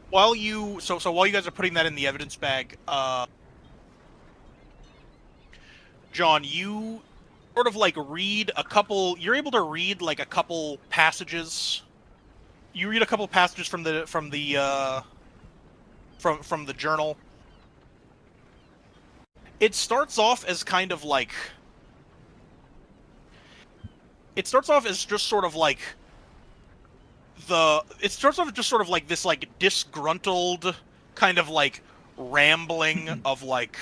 While you while you guys are putting that in the evidence bag, John, you sort of like read a couple. You're able to read like a couple passages. You read a couple passages from the journal. It starts off as kind of like. It starts off as just sort of like. It starts off just sort of like this like disgruntled kind of like rambling of like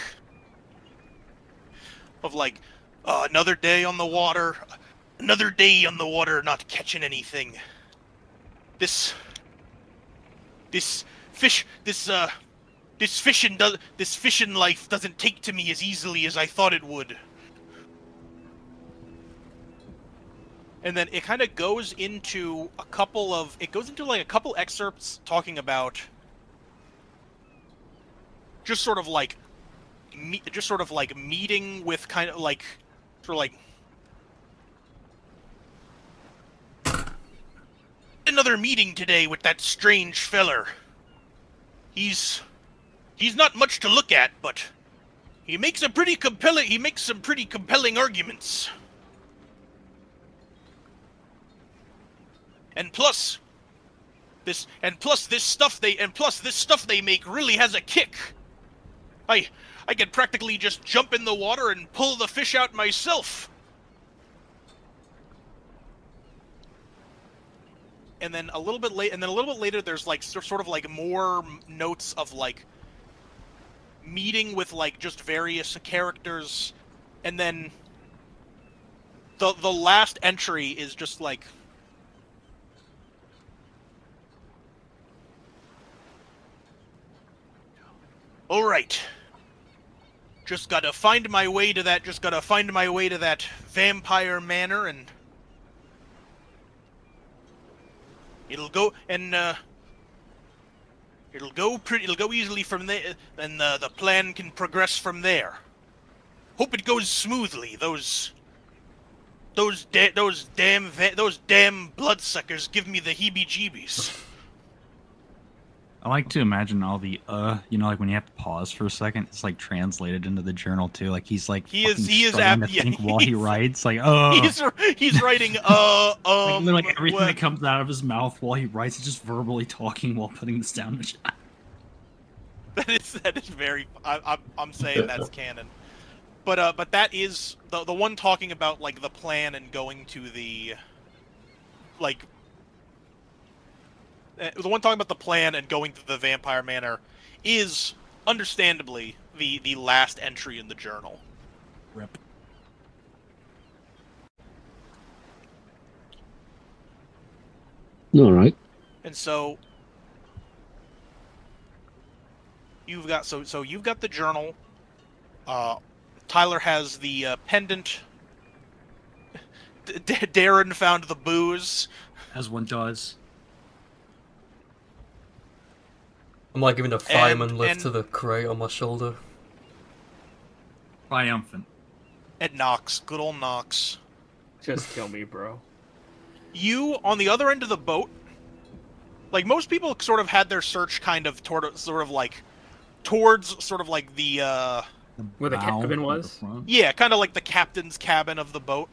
another day on the water, not catching anything. This fishing life doesn't take to me as easily as I thought it would. And then it kind of goes into a couple excerpts talking about just sort of like meeting with kind of like another meeting today with that strange feller. He's not much to look at, but he makes some pretty compelling arguments. And plus this stuff they make really has a kick. I can practically just jump in the water and pull the fish out myself. And then a little bit later, there's like sort of like more notes of like meeting with like just various characters, and then the last entry is just like. All right. Just gotta find my way to that vampire manor, and it'll go easily from there, and the plan can progress from there. Hope it goes smoothly. Those damn bloodsuckers give me the heebie-jeebies. I like to imagine all the like when you have to pause for a second, it's like translated into the journal too. Like he's like he is think while he writes, like he's writing like, literally everything that comes out of his mouth while he writes is just verbally talking while putting this down. That is very. I'm saying that's canon. But that is the one talking about like the plan and going to the the one talking about the plan and going to the vampire manor is understandably the last entry in the journal. Rip. All right. And so you've got you've got the journal. Tyler has the pendant. Darren found the booze. As one does. I'm like giving a fireman lift to the crate on my shoulder. Triumphant. And Knox, good old Knox. Just kill me, bro. You, on the other end of the boat, like most people sort of had their search kind of towards sort of like the where the cabin was? Yeah, kind of like the captain's cabin of the boat.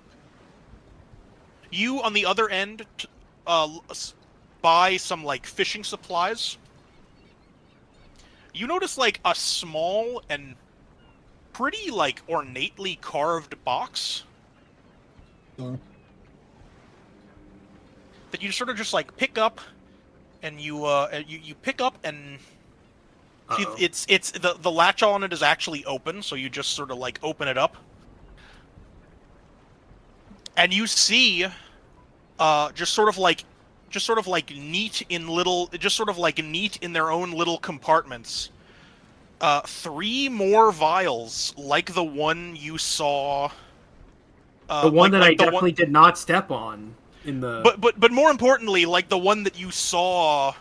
You, on the other end, buy some, like, fishing supplies. You notice, like, a small and pretty, like, ornately carved box. Sure. That you sort of just, like, pick up, and you pick up, and it's the latch on it is actually open, so you just sort of, like, open it up. And you see, just sort of like neat in their own little compartments. 3 more vials, like the one you saw. The one that I definitely did not step on in the. But more importantly, like the one that you saw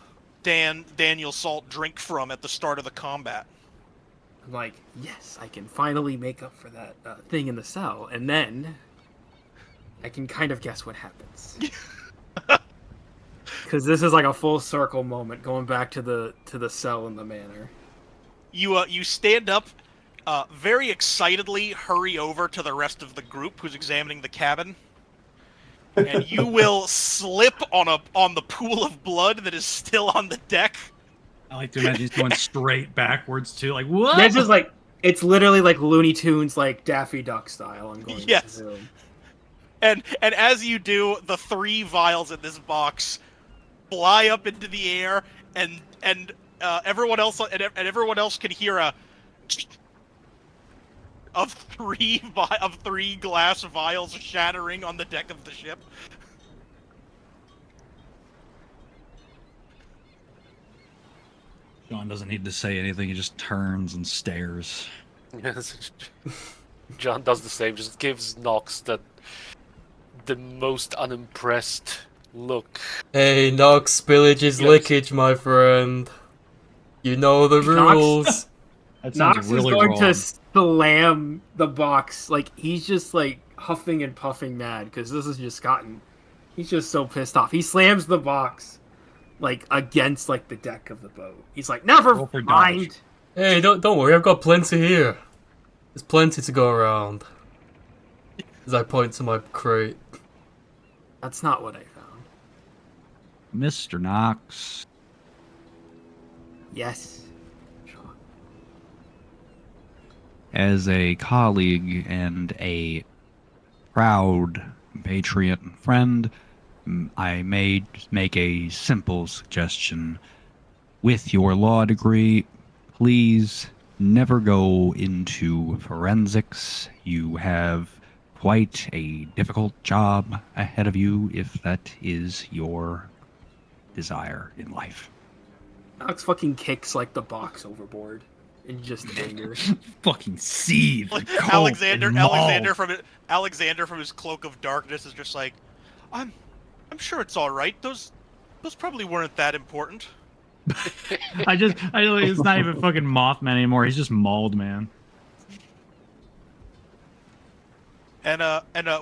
Daniel Salt drink from at the start of the combat. I'm like, yes, I can finally make up for that thing in the cell, and then I can kind of guess what happens. Because this is like a full circle moment, going back to the cell in the manor. You stand up, very excitedly hurry over to the rest of the group who's examining the cabin, and you will slip on the pool of blood that is still on the deck. I like to imagine he's going straight backwards too. Like what? That's just like it's literally like Looney Tunes, like Daffy Duck style. I'm going. Yes. To And as you do, the 3 vials in this box fly up into the air, and everyone else can hear a of 3 glass vials shattering on the deck of the ship. John doesn't need to say anything. He just turns and stares. Yes. John does the same. Just gives Nox the most unimpressed look. Hey, Nox, spillage is leakage, my friend. You know the rules. Nox is going to slam the box. Like, he's just, like, huffing and puffing mad, because this has just gotten... He's just so pissed off. He slams the box, like, against, like, the deck of the boat. He's like, never mind. Hey, don't worry, I've got plenty here. There's plenty to go around. As I point to my crate. That's not what I found. Mr. Knox. Yes. As a colleague and a proud patriot friend, I may make a simple suggestion. With your law degree, please never go into forensics. You have quite a difficult job ahead of you if that is your desire in life. Nox fucking kicks, like, the box overboard in just anger. Fucking seethe. Like, Alexander from his cloak of darkness is just like, I'm sure it's all right. Those probably weren't that important. It's not even fucking Mothman anymore. He's just Mauled Man. And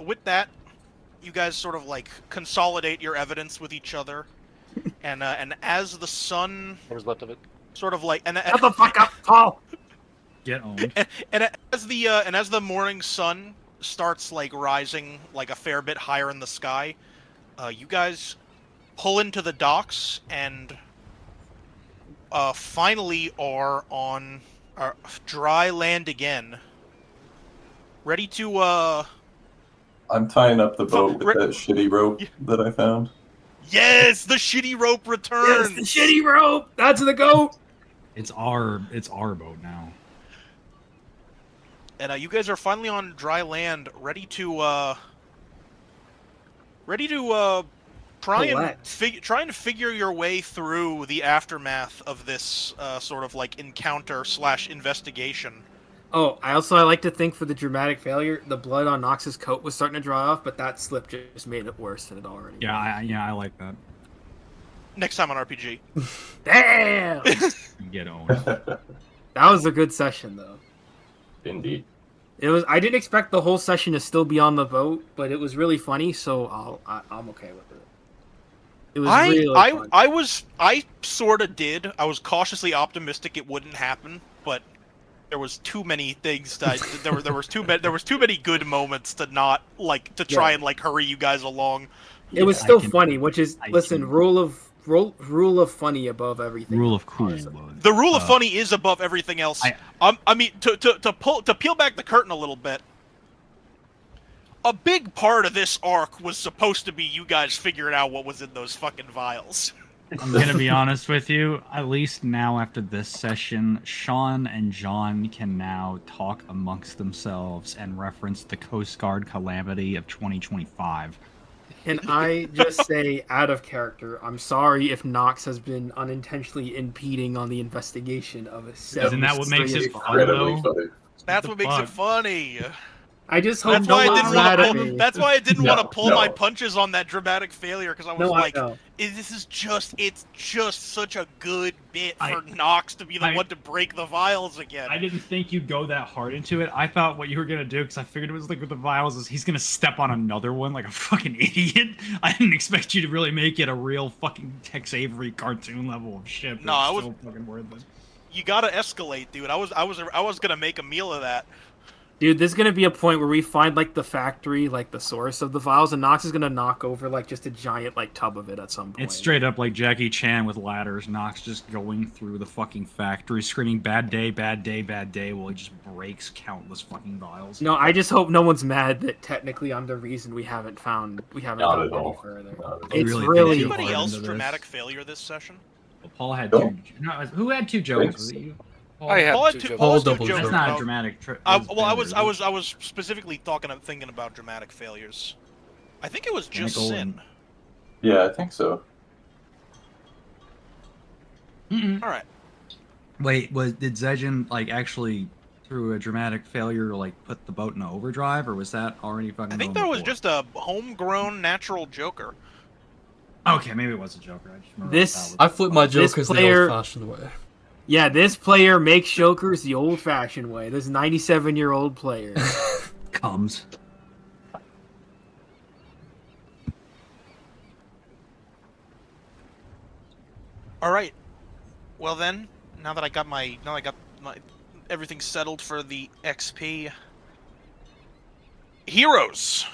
with that, you guys sort of like consolidate your evidence with each other, and as the sun, What's left of it? sort of like, Shut the fuck up, Paul! Get owned. and as the morning sun starts like rising like a fair bit higher in the sky, you guys pull into the docks and finally are on dry land again. ready to I'm tying up the boat with Rick- that shitty rope that I found. Yes, the shitty rope returns. Yes, the shitty rope. That's the goat. It's our boat now. And you guys are finally on dry land, ready to try and figure your way through the aftermath of this sort of like encounter / investigation. Oh, I like to think for the dramatic failure, the blood on Nox's coat was starting to dry off, but that slip just made it worse than it already was. I like that. Next time on RPG. Damn! Get on. That was a good session, though. Indeed. It was. I didn't expect the whole session to still be on the boat, but it was really funny, so I'm okay with it. It was really fun. I sort of did. I was cautiously optimistic it wouldn't happen, but there was too many things that there was too many good moments to not like to try and like hurry you guys along. It was still funny, which is rule of funny above everything. Rule of cool. The rule of funny is above everything else. I mean, to peel back the curtain a little bit. A big part of this arc was supposed to be you guys figuring out what was in those fucking vials. I'm gonna be honest with you. At least now, after this session, Sean and John can now talk amongst themselves and reference the Coast Guard calamity of 2025. Can I just say, out of character, I'm sorry if Nox has been unintentionally impeding on the investigation of a set. Isn't that what makes it fun, Incredibly though? funny. That's what makes it funny. I just hope That's why I didn't No, want to pull no. my punches on that dramatic failure, because I was No, I like, know. it's just such a good bit for Nox to be the one to break the vials again. I didn't think you'd go that hard into it. I thought what you were gonna do, because I figured it was like with the vials, is he's gonna step on another one like a fucking idiot. I didn't expect you to really make it a real fucking Tex Avery cartoon level of shit. No, I was so fucking worthless. You gotta escalate, dude. I was gonna make a meal of that. Dude, there's gonna be a point where we find like the factory, like the source of the vials, and Nox is gonna knock over like just a giant like tub of it at some point. It's straight up like Jackie Chan with ladders. Nox just going through the fucking factory, screaming "Bad day, bad day, bad day," while he just breaks countless fucking vials. No, I just hope no one's mad that technically I'm the reason we haven't gone any further. It's really anybody else dramatic failure this session? Well, Paul had two. No, who had two jokes? Was it you? I had two jokes. That's not a dramatic. I was specifically thinking about dramatic failures. I think it was just Sin. Yeah, I think so. All right. Wait, did Zejin like actually through a dramatic failure like put the boat in overdrive, or was that already fucking? I think that was just a homegrown natural Joker. Okay, maybe it was a Joker. I just remember I flipped my Jokers the old-fashioned way. Yeah, this player makes Jokers the old-fashioned way. This 97-year-old player comes. All right. Well then, now that I got my everything settled for the XP. Heroes.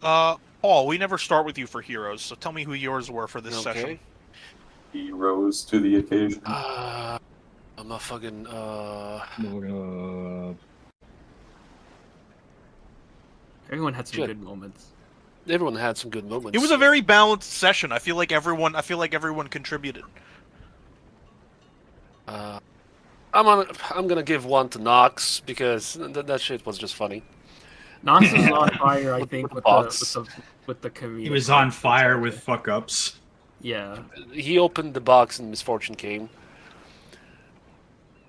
Paul, we never start with you for heroes, so tell me who yours were for this session. He rose to the occasion. I'm a fucking Everyone had some good moments. Everyone had some good moments. It was a very balanced session. I feel like everyone contributed. I'm gonna give one to Nox because that shit was just funny. Nox was on fire, I think, with the community. He was on fire with fuck ups. Yeah. He opened the box and misfortune came.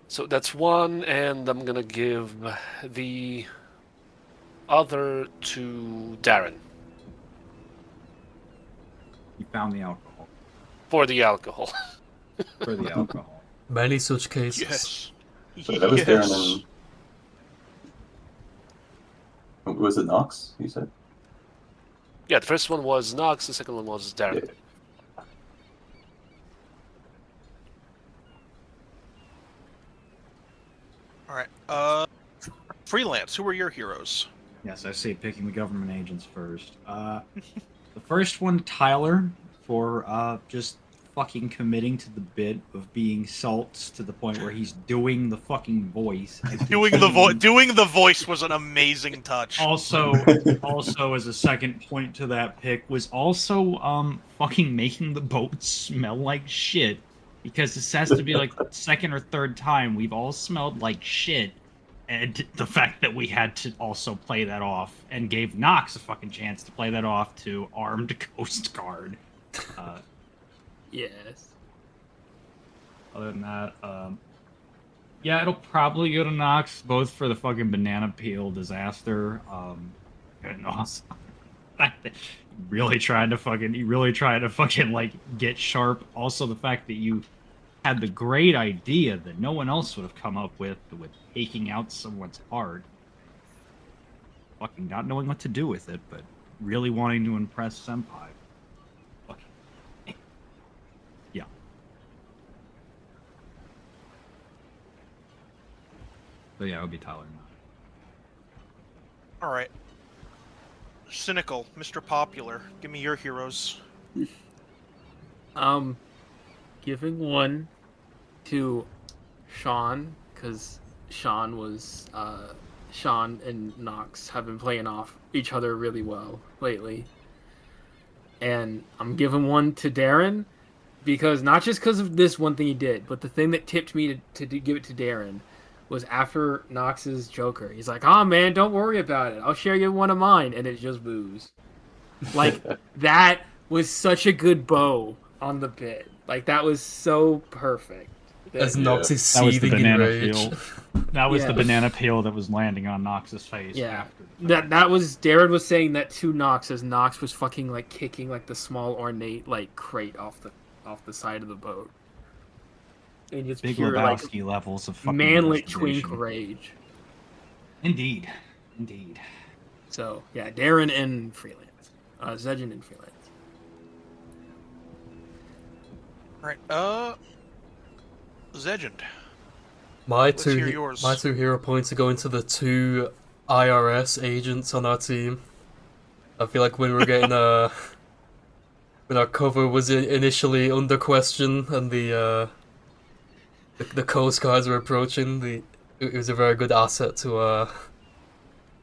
So that's one, and I'm gonna give the other to Darren. You found the alcohol. For the alcohol. For the alcohol. Many such cases. Yes. So that was Darren and... Was it Nox, you said? Yeah, the first one was Nox, the second one was Darren. Yeah. All right. Freelance. Who are your heroes? Yes, I say picking the government agents first. The first one, Tyler, for just fucking committing to the bit of being salts to the point where he's doing the fucking voice. Doing the voice was an amazing touch. Also, as a second point to that pick was also fucking making the boat smell like shit, because this has to be like the second or third time we've all smelled like shit, and the fact that we had to also play that off and gave Nox a fucking chance to play that off to armed Coast Guard. Yes. Other than that, yeah, it'll probably go to Nox, both for the fucking banana peel disaster, and also the fact that he really tried to fucking like get sharp. Also, the fact that you had the great idea that no one else would have come up with taking out someone's heart, fucking not knowing what to do with it, but really wanting to impress Senpai. Fucking yeah. But yeah, it would be Tyler. All right. Cynical, Mr. Popular, give me your heroes. Giving one to Sean, because Sean and Nox have been playing off each other really well lately. And I'm giving one to Darren, because not just because of this one thing he did, but the thing that tipped me to give it to Darren was after Nox's Joker. He's like, "Oh man, don't worry about it. I'll share you one of mine," and it's just booze. Like, that was such a good bow on the bit. Like, that was so perfect. As Nox is That was the seething in banana rage. peel. That was Yeah. the banana peel that was landing on Nox's face. Yeah, After that was Darren was saying that to Nox as Nox was fucking like kicking like the small ornate like crate off the side of the boat. And just Big pure Lebowski like levels of fucking manly investigation. twink rage. Indeed. So yeah, Darren and Freelance, Zedgen and Freelance. All right, Zegend. My Let's hear two yours. hero points are going to the two IRS agents on our team. I feel like when we were getting when our cover was initially under question and the Coast Guards were approaching, it was a very good asset to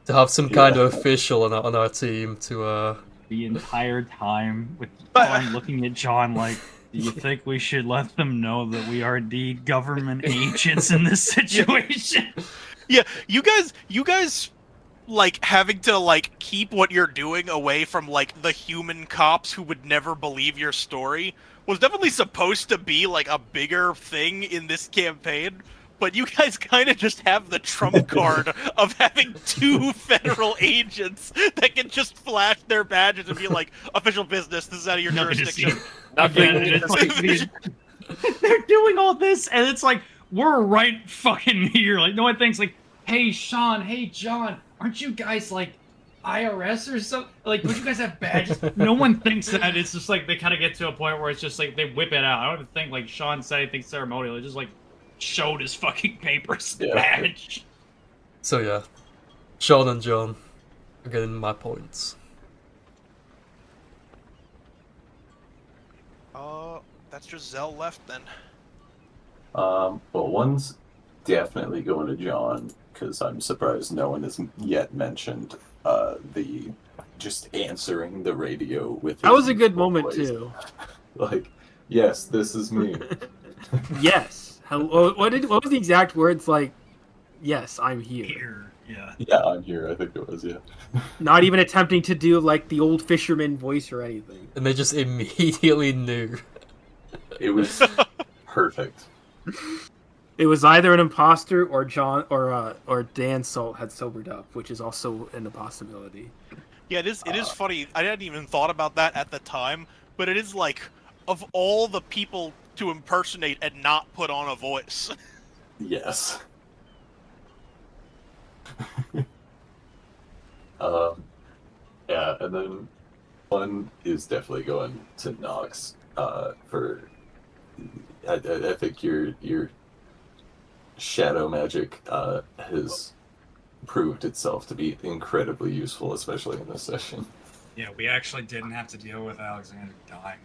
have some kind of official on our team to The entire time with John looking at John like, do you think we should let them know that we are indeed government agents in this situation? Yeah, you guys like having to like keep what you're doing away from like the human cops who would never believe your story was definitely supposed to be like a bigger thing in this campaign, but you guys kind of just have the trump card of having two federal agents that can just flash their badges and be like, official business, this is out of your Nothing to jurisdiction. see. It's like, they're doing all this, and it's like, we're right fucking here. Like, no one thinks like, hey Sean, hey John, aren't you guys like IRS or something? Like, don't you guys have badges? No one thinks that. It's just like they kind of get to a point where it's just like they whip it out. I don't think like Sean said anything ceremonial. They just like showed his fucking papers and badge. So yeah, Sean and John are getting my points. That's just Zell left then. Well, one's definitely going to John, because I'm surprised no one has yet mentioned the just answering the radio with That his was a good usual moment voice. too. Like, yes, this is me. Yes. Hello. What was the exact words? Like, yes, I'm here. Yeah. Yeah, I'm here, I think it was, yeah. Not even attempting to do like the old fisherman voice or anything. And they just immediately knew. It was perfect. It was either an imposter or John or Dan Salt had sobered up, which is also a possibility. Yeah, it is funny. I hadn't even thought about that at the time, but it is like, of all the people to impersonate and not put on a voice. Yes. Yeah, and then one is definitely going to Nox for. I think your shadow magic has proved itself to be incredibly useful, especially in this session. Yeah, we actually didn't have to deal with Alexander dying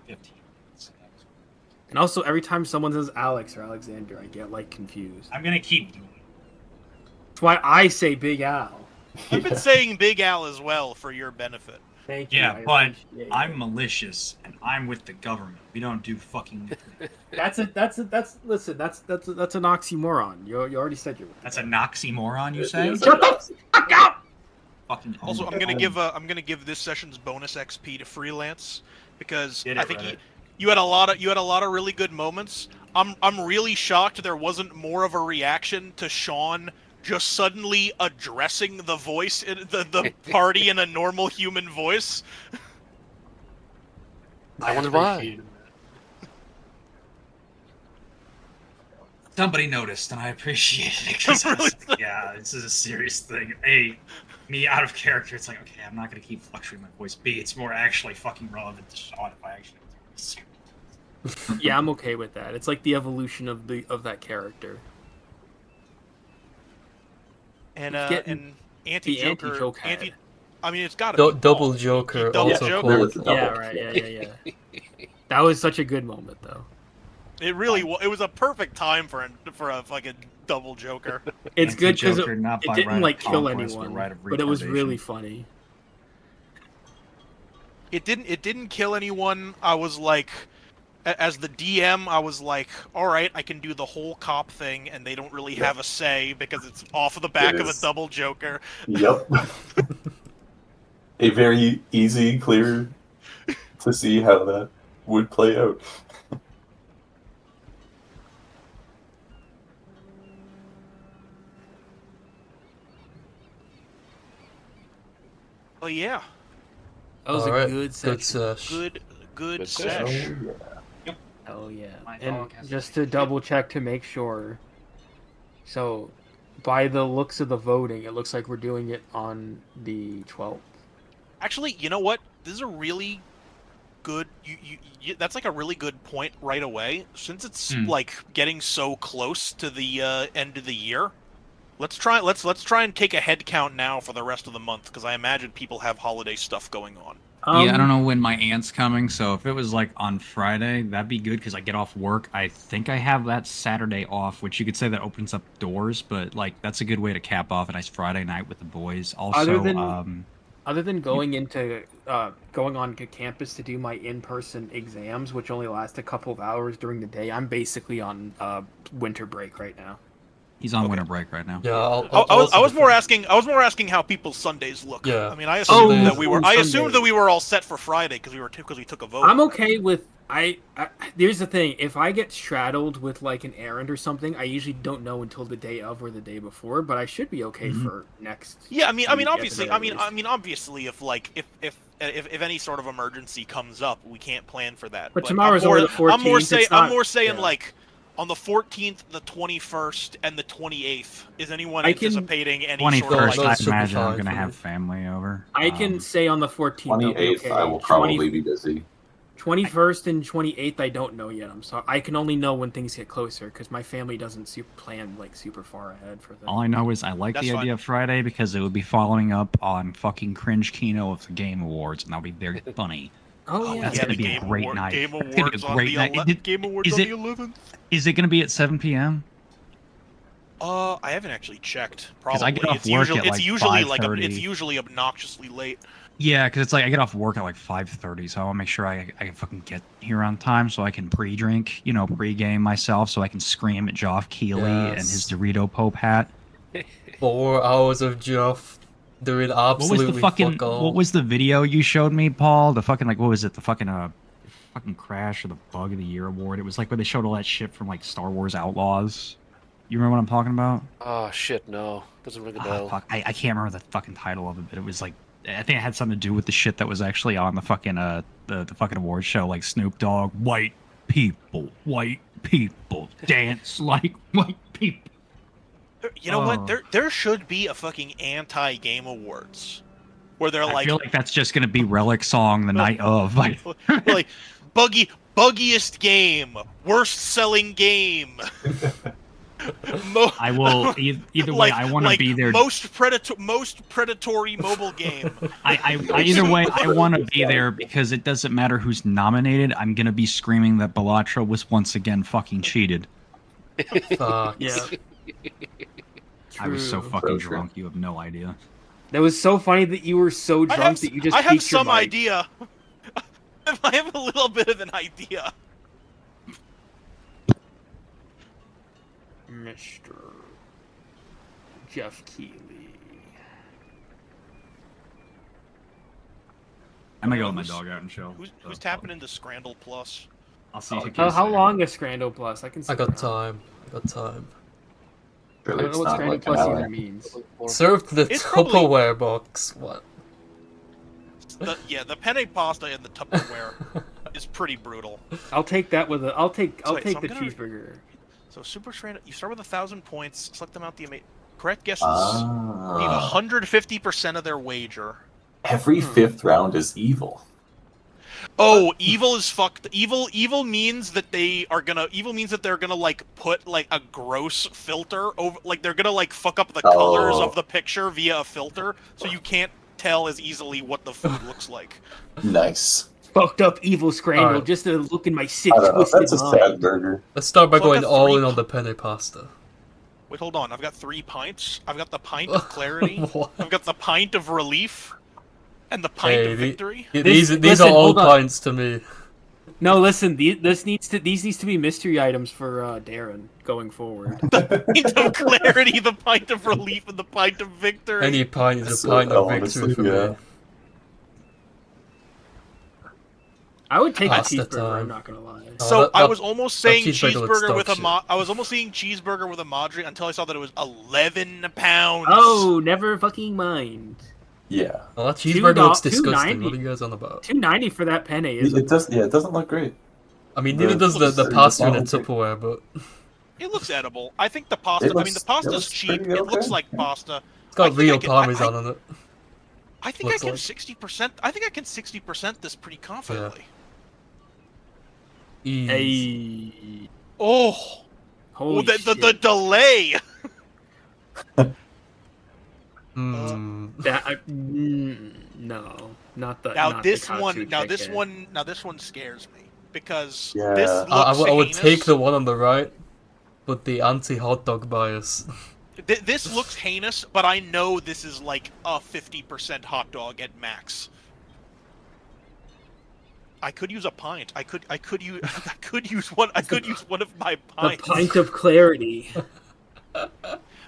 within like 15 minutes. So that was And also, every time someone says Alex or Alexander, I get like confused. I'm gonna keep doing it. That's why I say Big Al. I've been saying Big Al as well for your benefit. Thank you. Yeah, but I'm malicious and I'm with the government. We don't do fucking. That's an oxymoron. You already said you're. That's an oxymoron, you say? Shut the fuck up! Fucking. Also, I'm gonna give this session's bonus XP to Freelance because I think you had a lot of really good moments. I'm really shocked there wasn't more of a reaction to Sean just suddenly addressing the voice the party in a normal human voice. I wonder why. Somebody noticed, and I appreciate it. 'Cause yeah, this is a serious thing. A, me out of character, it's like, okay, I'm not going to keep fluctuating my voice. B, it's more actually fucking relevant to Sean if I actually do this. Yeah, I'm okay with that. It's like the evolution of that character. And anti-Joker, I mean, it's got to be double Joker. Double also Joker. called. Yeah, right. Yeah. That was such a good moment, though. It really was. It was a perfect time for a fucking double Joker. It's good because it by didn't right like of kill conquest, anyone, right of but it was retardation. really funny. It didn't kill anyone. I was like, as the DM, I was like, all right, I can do the whole cop thing, and they don't really have a say because it's off of the back of a double Joker. Yep. A very easy, clear to see how that would play out. Oh yeah. That was Alright, a good session. Good session. Oh yeah. And just to double check to make sure. So, by the looks of the voting, it looks like we're doing it on the 12th. Actually, you know what? This is a really good. That's like a really good point right away. Since it's like getting so close to the end of the year, let's try and take a head count now for the rest of the month because I imagine people have holiday stuff going on. Yeah, I don't know when my aunt's coming, so if it was like on Friday, that'd be good because I get off work. I think I have that Saturday off, which you could say that opens up doors, but like that's a good way to cap off a nice Friday night with the boys. Also, other than going on to campus to do my in-person exams, which only last a couple of hours during the day, I'm basically on winter break right now. He's on winter break right now. Yeah, I was more asking how people's Sundays look. Yeah. I mean, I assumed that we were. I Sunday. assumed that we were all set for Friday because we took a vote. I'm okay with. Here's the thing: if I get straddled with like an errand or something, I usually don't know until the day of or the day before. But I should be okay for next. Yeah, I mean, week at the obviously, very least. obviously, if any sort of emergency comes up, we can't plan for that. But tomorrow's already the 14th. I'm more saying like. On the 14th, the 21st, and the 28th, is anyone anticipating any sort of 21st, like... I imagine I'm going to have family over. I can say on the 14th. 28th, okay. I will probably be busy. 21st and 28th, I don't know yet. I'm sorry. I can only know when things get closer because my family doesn't plan like super far ahead for them. All I know is I like the idea of Friday because it would be following up on fucking Cringe Kino of the Game Awards, and that'll be very funny. Oh yeah, that's going to be a great night. Game That's gonna be Awards a great night. Game Awards on the 11th. Is it going to be at 7 p.m.? I haven't actually checked. Probably. I get off work at like 5:30. It's usually obnoxiously late. Yeah, because it's like I get off work at like 5:30, so I want to make sure I can fucking get here on time so I can pre-drink, pre-game myself, so I can scream at Geoff Keighley and his Dorito Pope hat. 4 hours of Geoff doing absolutely fuck all. What was the video you showed me, Paul? The fucking what was it? The fucking Crash or the Bug of the Year award. It was like where they showed all that shit from like Star Wars Outlaws. You remember what I'm talking about? Oh shit, no, doesn't ring a bell. Fuck. I can't remember the fucking title of it, but it was like I think it had something to do with the shit that was actually on the fucking the fucking award show, like Snoop Dogg, white people dance like white people. You know what? There should be a fucking anti-Game Awards where they're like. I feel like that's just gonna be Relic song the night of like buggiest game, worst selling game. I will either way. I want to be there. Most predatory mobile game. I either way. I want to be there because it doesn't matter who's nominated. I'm gonna be screaming that Bellatra was once again fucking cheated. Fuck. Yeah. I was so True. fucking drunk. You have no idea. That was so funny that you were so drunk that you just. I have peeked your some mic. idea. I have a little bit of an idea. Mr. Jeff Keighley. I'm gonna go let my dog out and chill. Who's tapping into Scrandle Plus? I'll see if you How long is Scrandle Plus? I can. I got time. I don't know what Scrandle Plus even means. Served the It's probably- Tupperware box. What? The penne pasta in the Tupperware is pretty brutal. I'll take that with a. I'll take So the I'm gonna- cheeseburger. So Super Strand, you start with 1,000 points, select them out the correct guesses. Leave 150% of their wager. Every fifth round is evil. Oh, evil is fucked. Evil means that they are gonna. Evil means that they're gonna like put like a gross filter over. Like they're gonna like fuck up the colors of the picture via a filter, so you can't tell as easily what the food looks like. Nice. Fucked up evil Scrandle Alright. just to look in my sick I don't know. twisted That's a mind. sad burger. Let's start by So I've going got all three in on the penne pasta. Wait, hold on. I've got 3 pints. I've got the pint of clarity. What? I've got the pint of relief, and the pint Hey, of victory. These Listen, are all hold on. pints to me. No, listen. These needs to be mystery items for Darren going forward. The pint of clarity, the pint of relief, and the pint of victory. Any pint is a So, pint of honestly, victory for yeah. me. I would take Pasta a cheeseburger. time. I'm not gonna lie. So I was almost saying cheeseburger looks cheeseburger with a dog I was almost saying cheeseburger with a Madre until I saw that it was 11 pounds. Oh, never fucking mind. Yeah. Oh, that cheeseburger looks $2.90. disgusting. What are you guys on about? $2.90 for that penne is. It does. Yeah, it doesn't look great. I mean, The- neither does the the pasta in a pasta- Tupperware, but It looks edible. I think the pasta. It I mean, looks- the it pasta's looks cheap. pretty It looks okay. like pasta. it's got I think real I can- parmesan on it. I think I Looks can like. 60%. I think I can 60% this pretty confidently. Ease. Hey. Oh, Holy the shit. delay. Hmm. No, not the. Now not this the one. Katsu Now this chicken. one. Now this one scares me because Yeah. this I looks would heinous. take the one on the right, but the anti-hot dog bias. This looks heinous, but I know this is like a 50% hot dog at max. I could use a pint. I could use. I could use one. I could use one of my The pints. pint of clarity.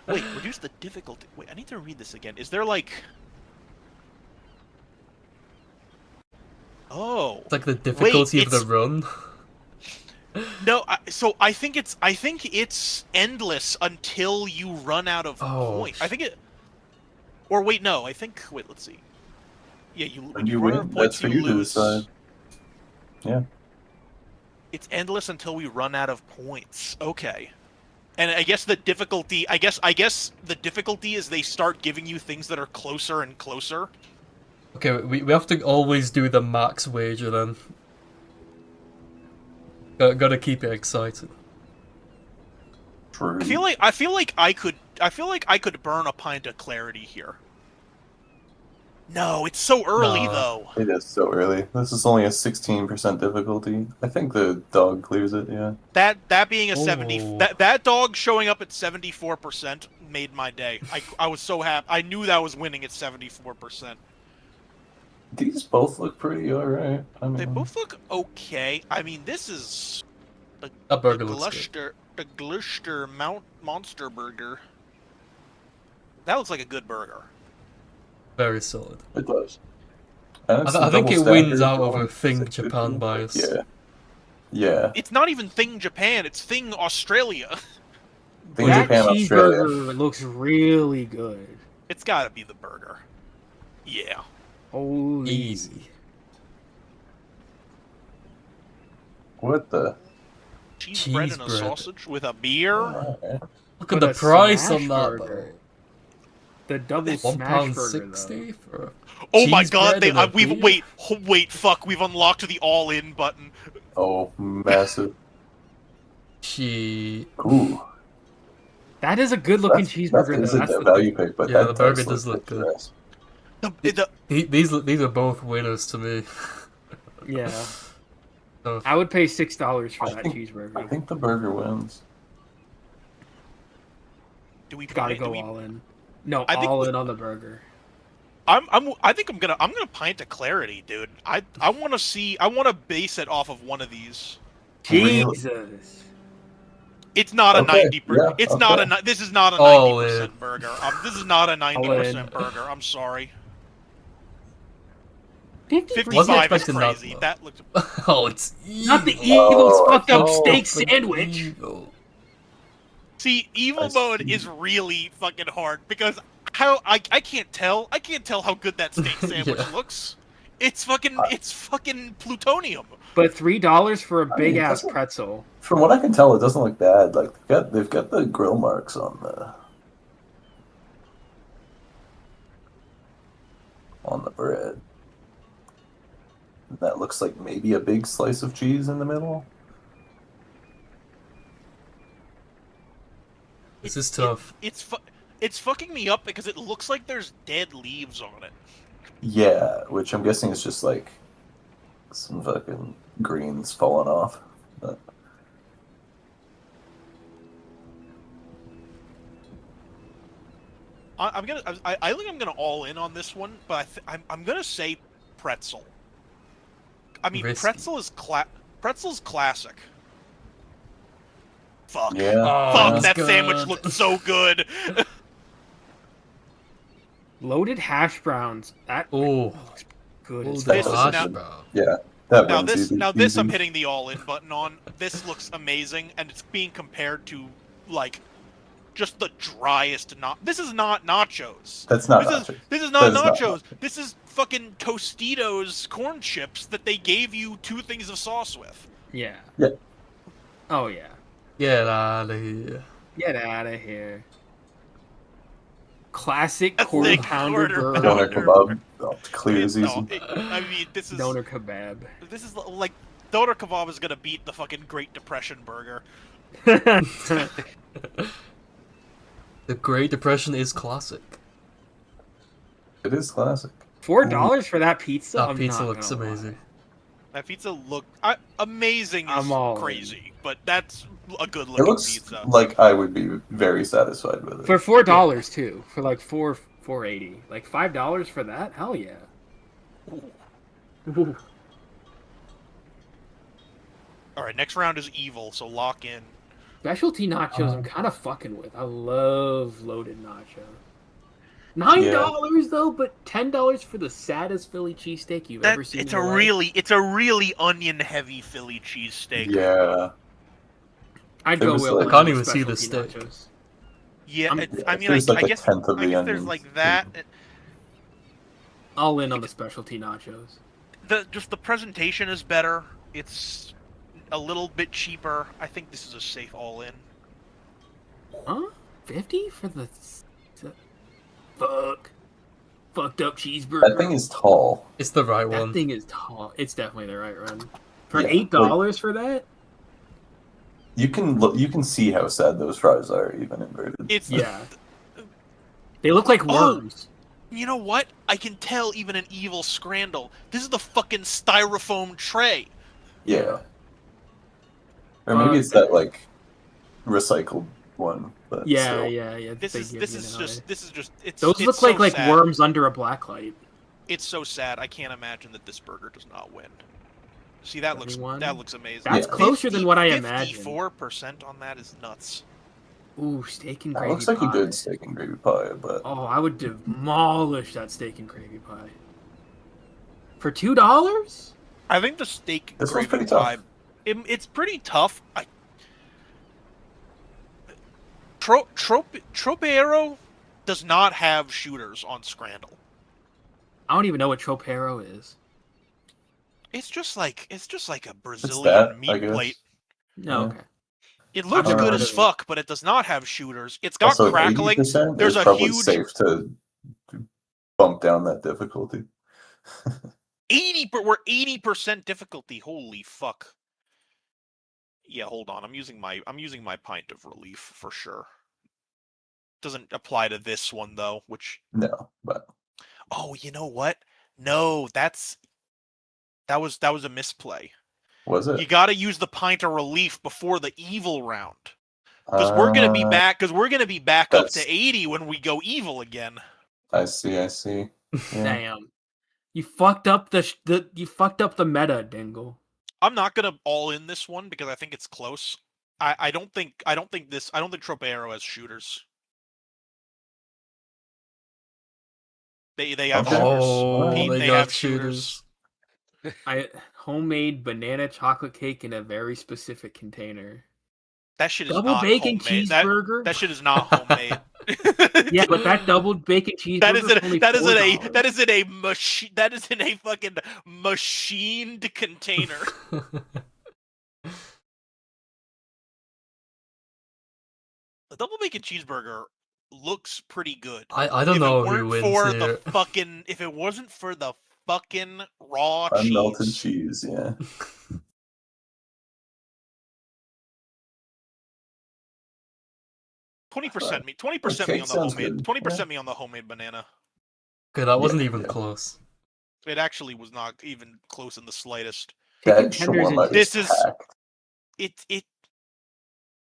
Wait, reduce the difficulty. Wait, I need to read this again. Is there like? Oh. It's like the difficulty of the it's- run. No, so I think it's endless until you run out of Oh. points. I think it. Or wait, no. I think. Wait, let's see. Yeah, when When you run out of win, points, that's for you to lose. decide. Yeah. It's endless until we run out of points. Okay. And I guess the difficulty. I guess the difficulty is they start giving you things that are closer and closer. Okay, we have to always do the max wager then. Gotta keep it exciting. True. I feel like I could burn a pint of clarity here. No, it's so early No. though. It is so early. This is only a 16% difficulty. I think the dog clears it, yeah. That being a 70, Oh. that dog showing up at 74% made my day. I was so happy. I knew that was winning at 74%. These both look pretty alright. I mean, They both look okay. I mean, this is That burger looks good. the Gloucester Monster Burger. That looks like a good burger. Very solid. It does. And it's I the think it double wins stacker out over going Thing 650. Japan bias. Yeah. Yeah. It's not even Thing Japan. It's Thing Australia. Thing That Japan, Australia. cheeseburger looks really good. It's got to be the burger. Yeah. Holy. Easy. What the? Cheese bread and a bread. sausage with a beer. Alright. Look at But the a price smash on that, burger. The double though. smash burger, though. £1.60 for. Oh my Cheese god! bread and a beer? Wait! Fuck! We've unlocked the all-in button. Oh, massive. She. Ooh. That is a good looking cheeseburger. That is though. a That's the value thing. pick, but Yeah, that the burger does does look good. picturesque. These are both winners to me. Yeah. So, I would pay $6 for that I cheeseburger. think the burger wins. Do we Gotta pint? go all in. No, I think all we- in on the burger. I think I'm gonna pint of clarity, dude. I want to base it off of one of these. Really? Jesus. It's not a Okay, 90. yeah, It's okay. not a. This is not a All 90% burger. This is not a 90% in. burger. I'm sorry. 50 Wasn't 55 is expecting that, crazy. though. That looks. oh, it's evil. Not the evil's fucked up Oh, steak fucking sandwich. evil. See, evil I mode see. is really fucking hard because how I can't tell how good that steak sandwich Yeah. looks. It's fucking plutonium. But $3 for a I big mean, ass that's- pretzel. From what I can tell, it doesn't look bad. Like they've got the grill marks on the bread. That looks like maybe a big slice of cheese in the middle. This is tough. It's fucking me up because it looks like there's dead leaves on it. Yeah, which I'm guessing is just like some fucking greens falling off. But I think I'm gonna all in on this one, but I'm gonna say pretzel. I mean, Risky. pretzel's classic. Fuck. yeah, Oh, Fuck, that's that sandwich good. looked so good. Loaded hash browns. That Oh, looks good oh as the This is hash now- brown. yeah. That Now one's this, easy, this I'm easy. hitting the all-in button on. This looks amazing, and it's being compared to like just the driest. This is not nachos. That's not This nachos. is not That is not nachos. This is fucking Tostitos corn chips that they gave you 2 things of sauce with. Yeah. Yeah. Oh yeah. Get out of here. Get out of here. Classic A quarter thick pounder quarter burger. Doner pounder. kebab, oh, clear as easy. No, I mean, this is Doner kebab. This is like doner kebab is gonna beat the fucking Great Depression burger. The Great Depression is classic. It is classic. $4 for that pizza? That I'm pizza not looks gonna lie. amazing. That pizza looked amazing. Is I'm all in. crazy, but that's a good It looking looks pizza. like I would be very satisfied with it. For $4 too. For like $4.80. Like $5 for that? Hell yeah. Ooh. All right, next round is evil, so lock in. Specialty nachos I'm kind of fucking with. I love loaded nachos. $9 though, but $10 for the saddest Philly cheesesteak you've ever seen. It's in a your life. it's a really onion heavy Philly cheesesteak. Yeah, I'd There go was, with like- I can't even see the specialty steak. nachos. Yeah, I'm- I mean, there's like I a guess, tenth of I the guess there's onions. like that. All in on the specialty nachos. Just the presentation is better. It's a little bit cheaper. I think this is a safe all in. Huh? 50 for the fucked up cheeseburger. that thing is tall. It's the right That one. thing is tall. It's definitely the right run. For Yeah, $8 for that? You can look. You can see how sad those fries are, even inverted. It's Yeah. They look like Oh. worms. You know what? I can tell even an evil scrandle. This is the fucking styrofoam tray. Yeah. Or maybe it's that like recycled one. But Yeah, still. yeah. This they is give this you is now. just it's Those it's look so like sad. worms under a blacklight. It's so sad. I can't imagine that this burger does not win. See, that looks 31? amazing. That's Yeah. closer than what I imagined. 54% on that is nuts. Ooh, steak and That gravy looks like pie. a good steak and gravy pie, but Oh, I would demolish that steak and gravy pie. For $2? I think the steak This one's gravy pretty tough. pie, it's pretty tough. Tropero does not have shooters on Scrandle. I don't even know what tropero is. It's just like a that, Brazilian I meat guess. plate. No, Yeah. okay. It looks I've never good heard as of it. fuck, but it does not have shooters. It's got Also, crackling. 80% There's is a probably huge safe to bump down that difficulty. 80. We're 80% difficulty. Holy fuck. Yeah, hold on. I'm using my pint of relief for sure. Doesn't apply to this one though. Which No, but oh, you know what? No, that was a misplay. was it? You got to use the pint of relief before the evil round. Because we're gonna be back. Because we're gonna be back up to 80 when we go evil again. I see. Yeah. Damn, you fucked up the meta, Dingle. I'm not gonna all in this one because I think it's close. I don't think Tropero has shooters. They have Okay. shooters. Oh, Pete, they they got have shooters. Homemade banana chocolate cake in a very specific container. That shit is Double not bacon homemade. cheeseburger. That shit is not homemade. Yeah, but that double bacon cheeseburger. that is in a fucking machined container. The double bacon cheeseburger looks pretty good. I don't know who wins here. If it wasn't for the fucking raw Unmelted cheese, yeah. 20% me. 20% me on the homemade. 20% me on the homemade banana. Okay, that wasn't even close. It actually was not even close in the slightest. That shawarma This is is packed. it.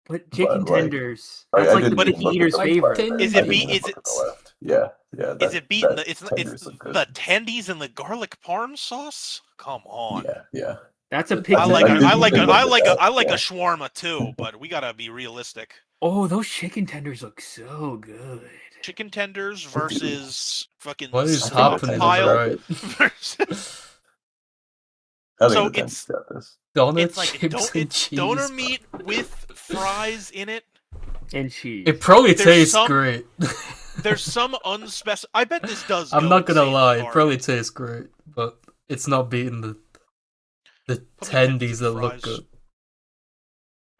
But chicken But, like, tenders. I That's like didn't the even look eater's at the favorite. left. Is I it didn't be? even Is look it? at the left. Yeah. Is it beating that the? It's tenders look good. the tendies and the garlic parm sauce. Come on. Yeah. That's a pig. I I like didn't a even look at that, I like yeah. a shawarma too, but we gotta be realistic. Oh, those chicken tenders look so good. Chicken tenders versus fucking What is stock happening, pile right? versus. I think So the tenders got this. Donut It's like chips and it's cheese. donor meat with fries in it. And cheese. It probably There's tastes some- great. There's some unspecified. I bet this does. I'm go not gonna insanely lie, it hard. probably tastes great, but it's not beating the tendies that look fries. good.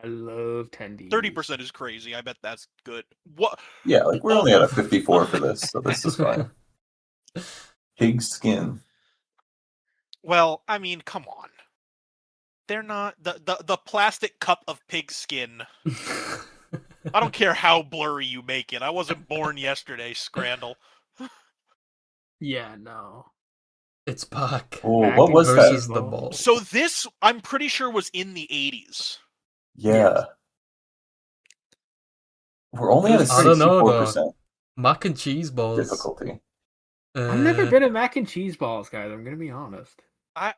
I love tendies. 30% is crazy. I bet that's good. What? Yeah, like we're only at a 54 for this, so this is fine. Pig skin. Well, I mean, come on. They're not the plastic cup of pig skin. I don't care how blurry you make it. I wasn't born yesterday, Scrandle. Yeah, no. It's back. Oh, what was versus that? the ball. So this, I'm pretty sure, was in the 80s. Yeah. We're only at a I don't know, 64% Mac and cheese balls. difficulty. I've never been a mac and cheese balls, guys. I'm gonna be honest. I'm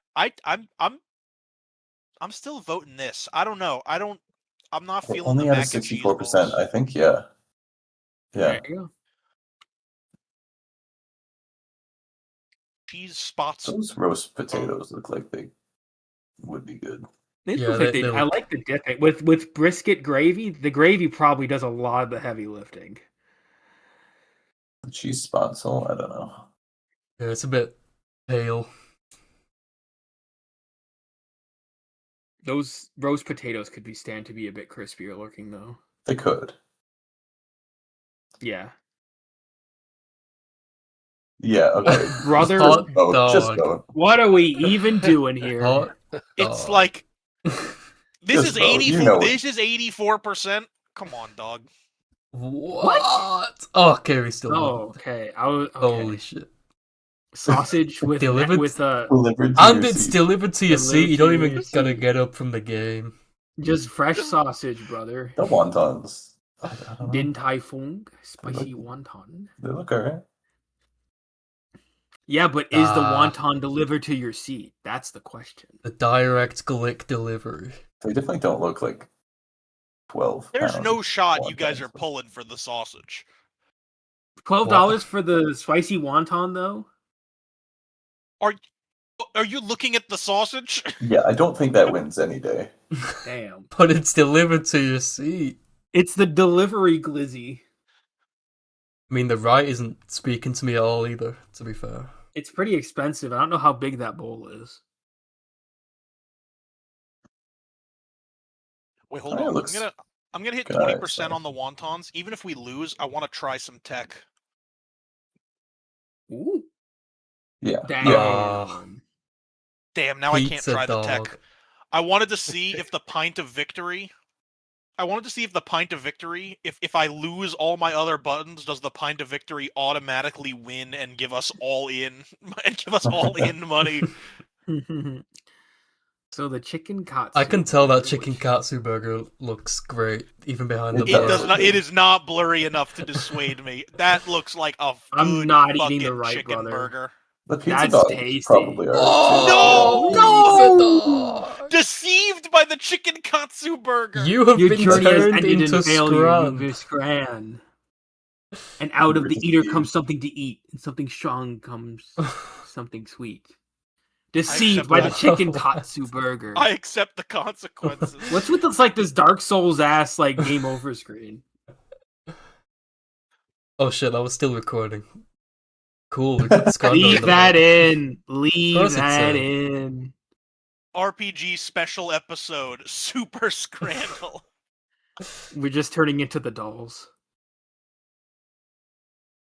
still voting this. I don't know. I'm not We're feeling only the at a mac and cheese 64%, balls. I think, yeah. Yeah. There you go. Cheese spots. Those roast potatoes look like they would be good. They Yeah, look like they I look- like the dipping with brisket gravy. The gravy probably does a lot of the heavy lifting. The cheese spatzel, I don't know. Yeah, it's a bit pale. Those roast potatoes could stand to be a bit crispier looking, though. They could. Yeah, Yeah, okay. brother. Hot Just dog. vote. What are we even doing here? Hot It's dog. like this Just is vote. 84. You know it. This is 84%. Come on, dog. What? Oh, okay, we still Oh, won. okay. Okay. Holy shit. Sausage with Delivered- Delivered to And your it's seat. delivered to your Delivered seat. You to don't your even gotta seat. get up from the game. just fresh sausage, brother. The wontons. I don't know. Din Tai Fung, spicy wonton. They look alright. Yeah, but is the Ah. wonton delivered to your seat? That's the question. The direct glick delivery. They definitely don't look like 12. There's pound no shot you guys wontons. are pulling for the sausage. $12 for the spicy wonton, though. Are you looking at the sausage? Yeah, I don't think that wins any day. Damn, But it's delivered to your seat. it's the delivery glizzy. I mean, the right isn't speaking to me at all either, to be fair. It's pretty expensive. I don't know how big that bowl is. Wait, hold Oh, it on. looks I'm gonna hit good, 20% so. on the wontons. Even if we lose, I want to try some tech. Ooh, Yeah. damn. Yeah. Damn, now I can't Pizza try the dog. tech. I wanted to see if the pint of victory I wanted to see if the Pint of Victory, if I lose all my other buttons, does the Pint of Victory automatically win and give us all in money? So the chicken katsu. I can tell that burger, chicken which- katsu burger looks great, even behind the It It bar. does not. It is not blurry enough to dissuade me. That looks like a I'm good not fucking eating the right, chicken brother. burger. The pizza That's dogs tasty. probably are Oh, No! pizza dog! Deceived by the chicken katsu burger. You have Your been journey has turned ended into in failure, Scran. you Scran. And out of the eater comes something to eat, and something strong comes something sweet. Deceived by the that. chicken katsu burger. I accept the consequences. What's with this like this Dark Souls ass like game over screen? Oh shit, I was still recording. Cool, we put Scran Leave on the that board. in. Leave course it's that in. in. RPG special episode Super Scrandle. We're just turning into the dolls.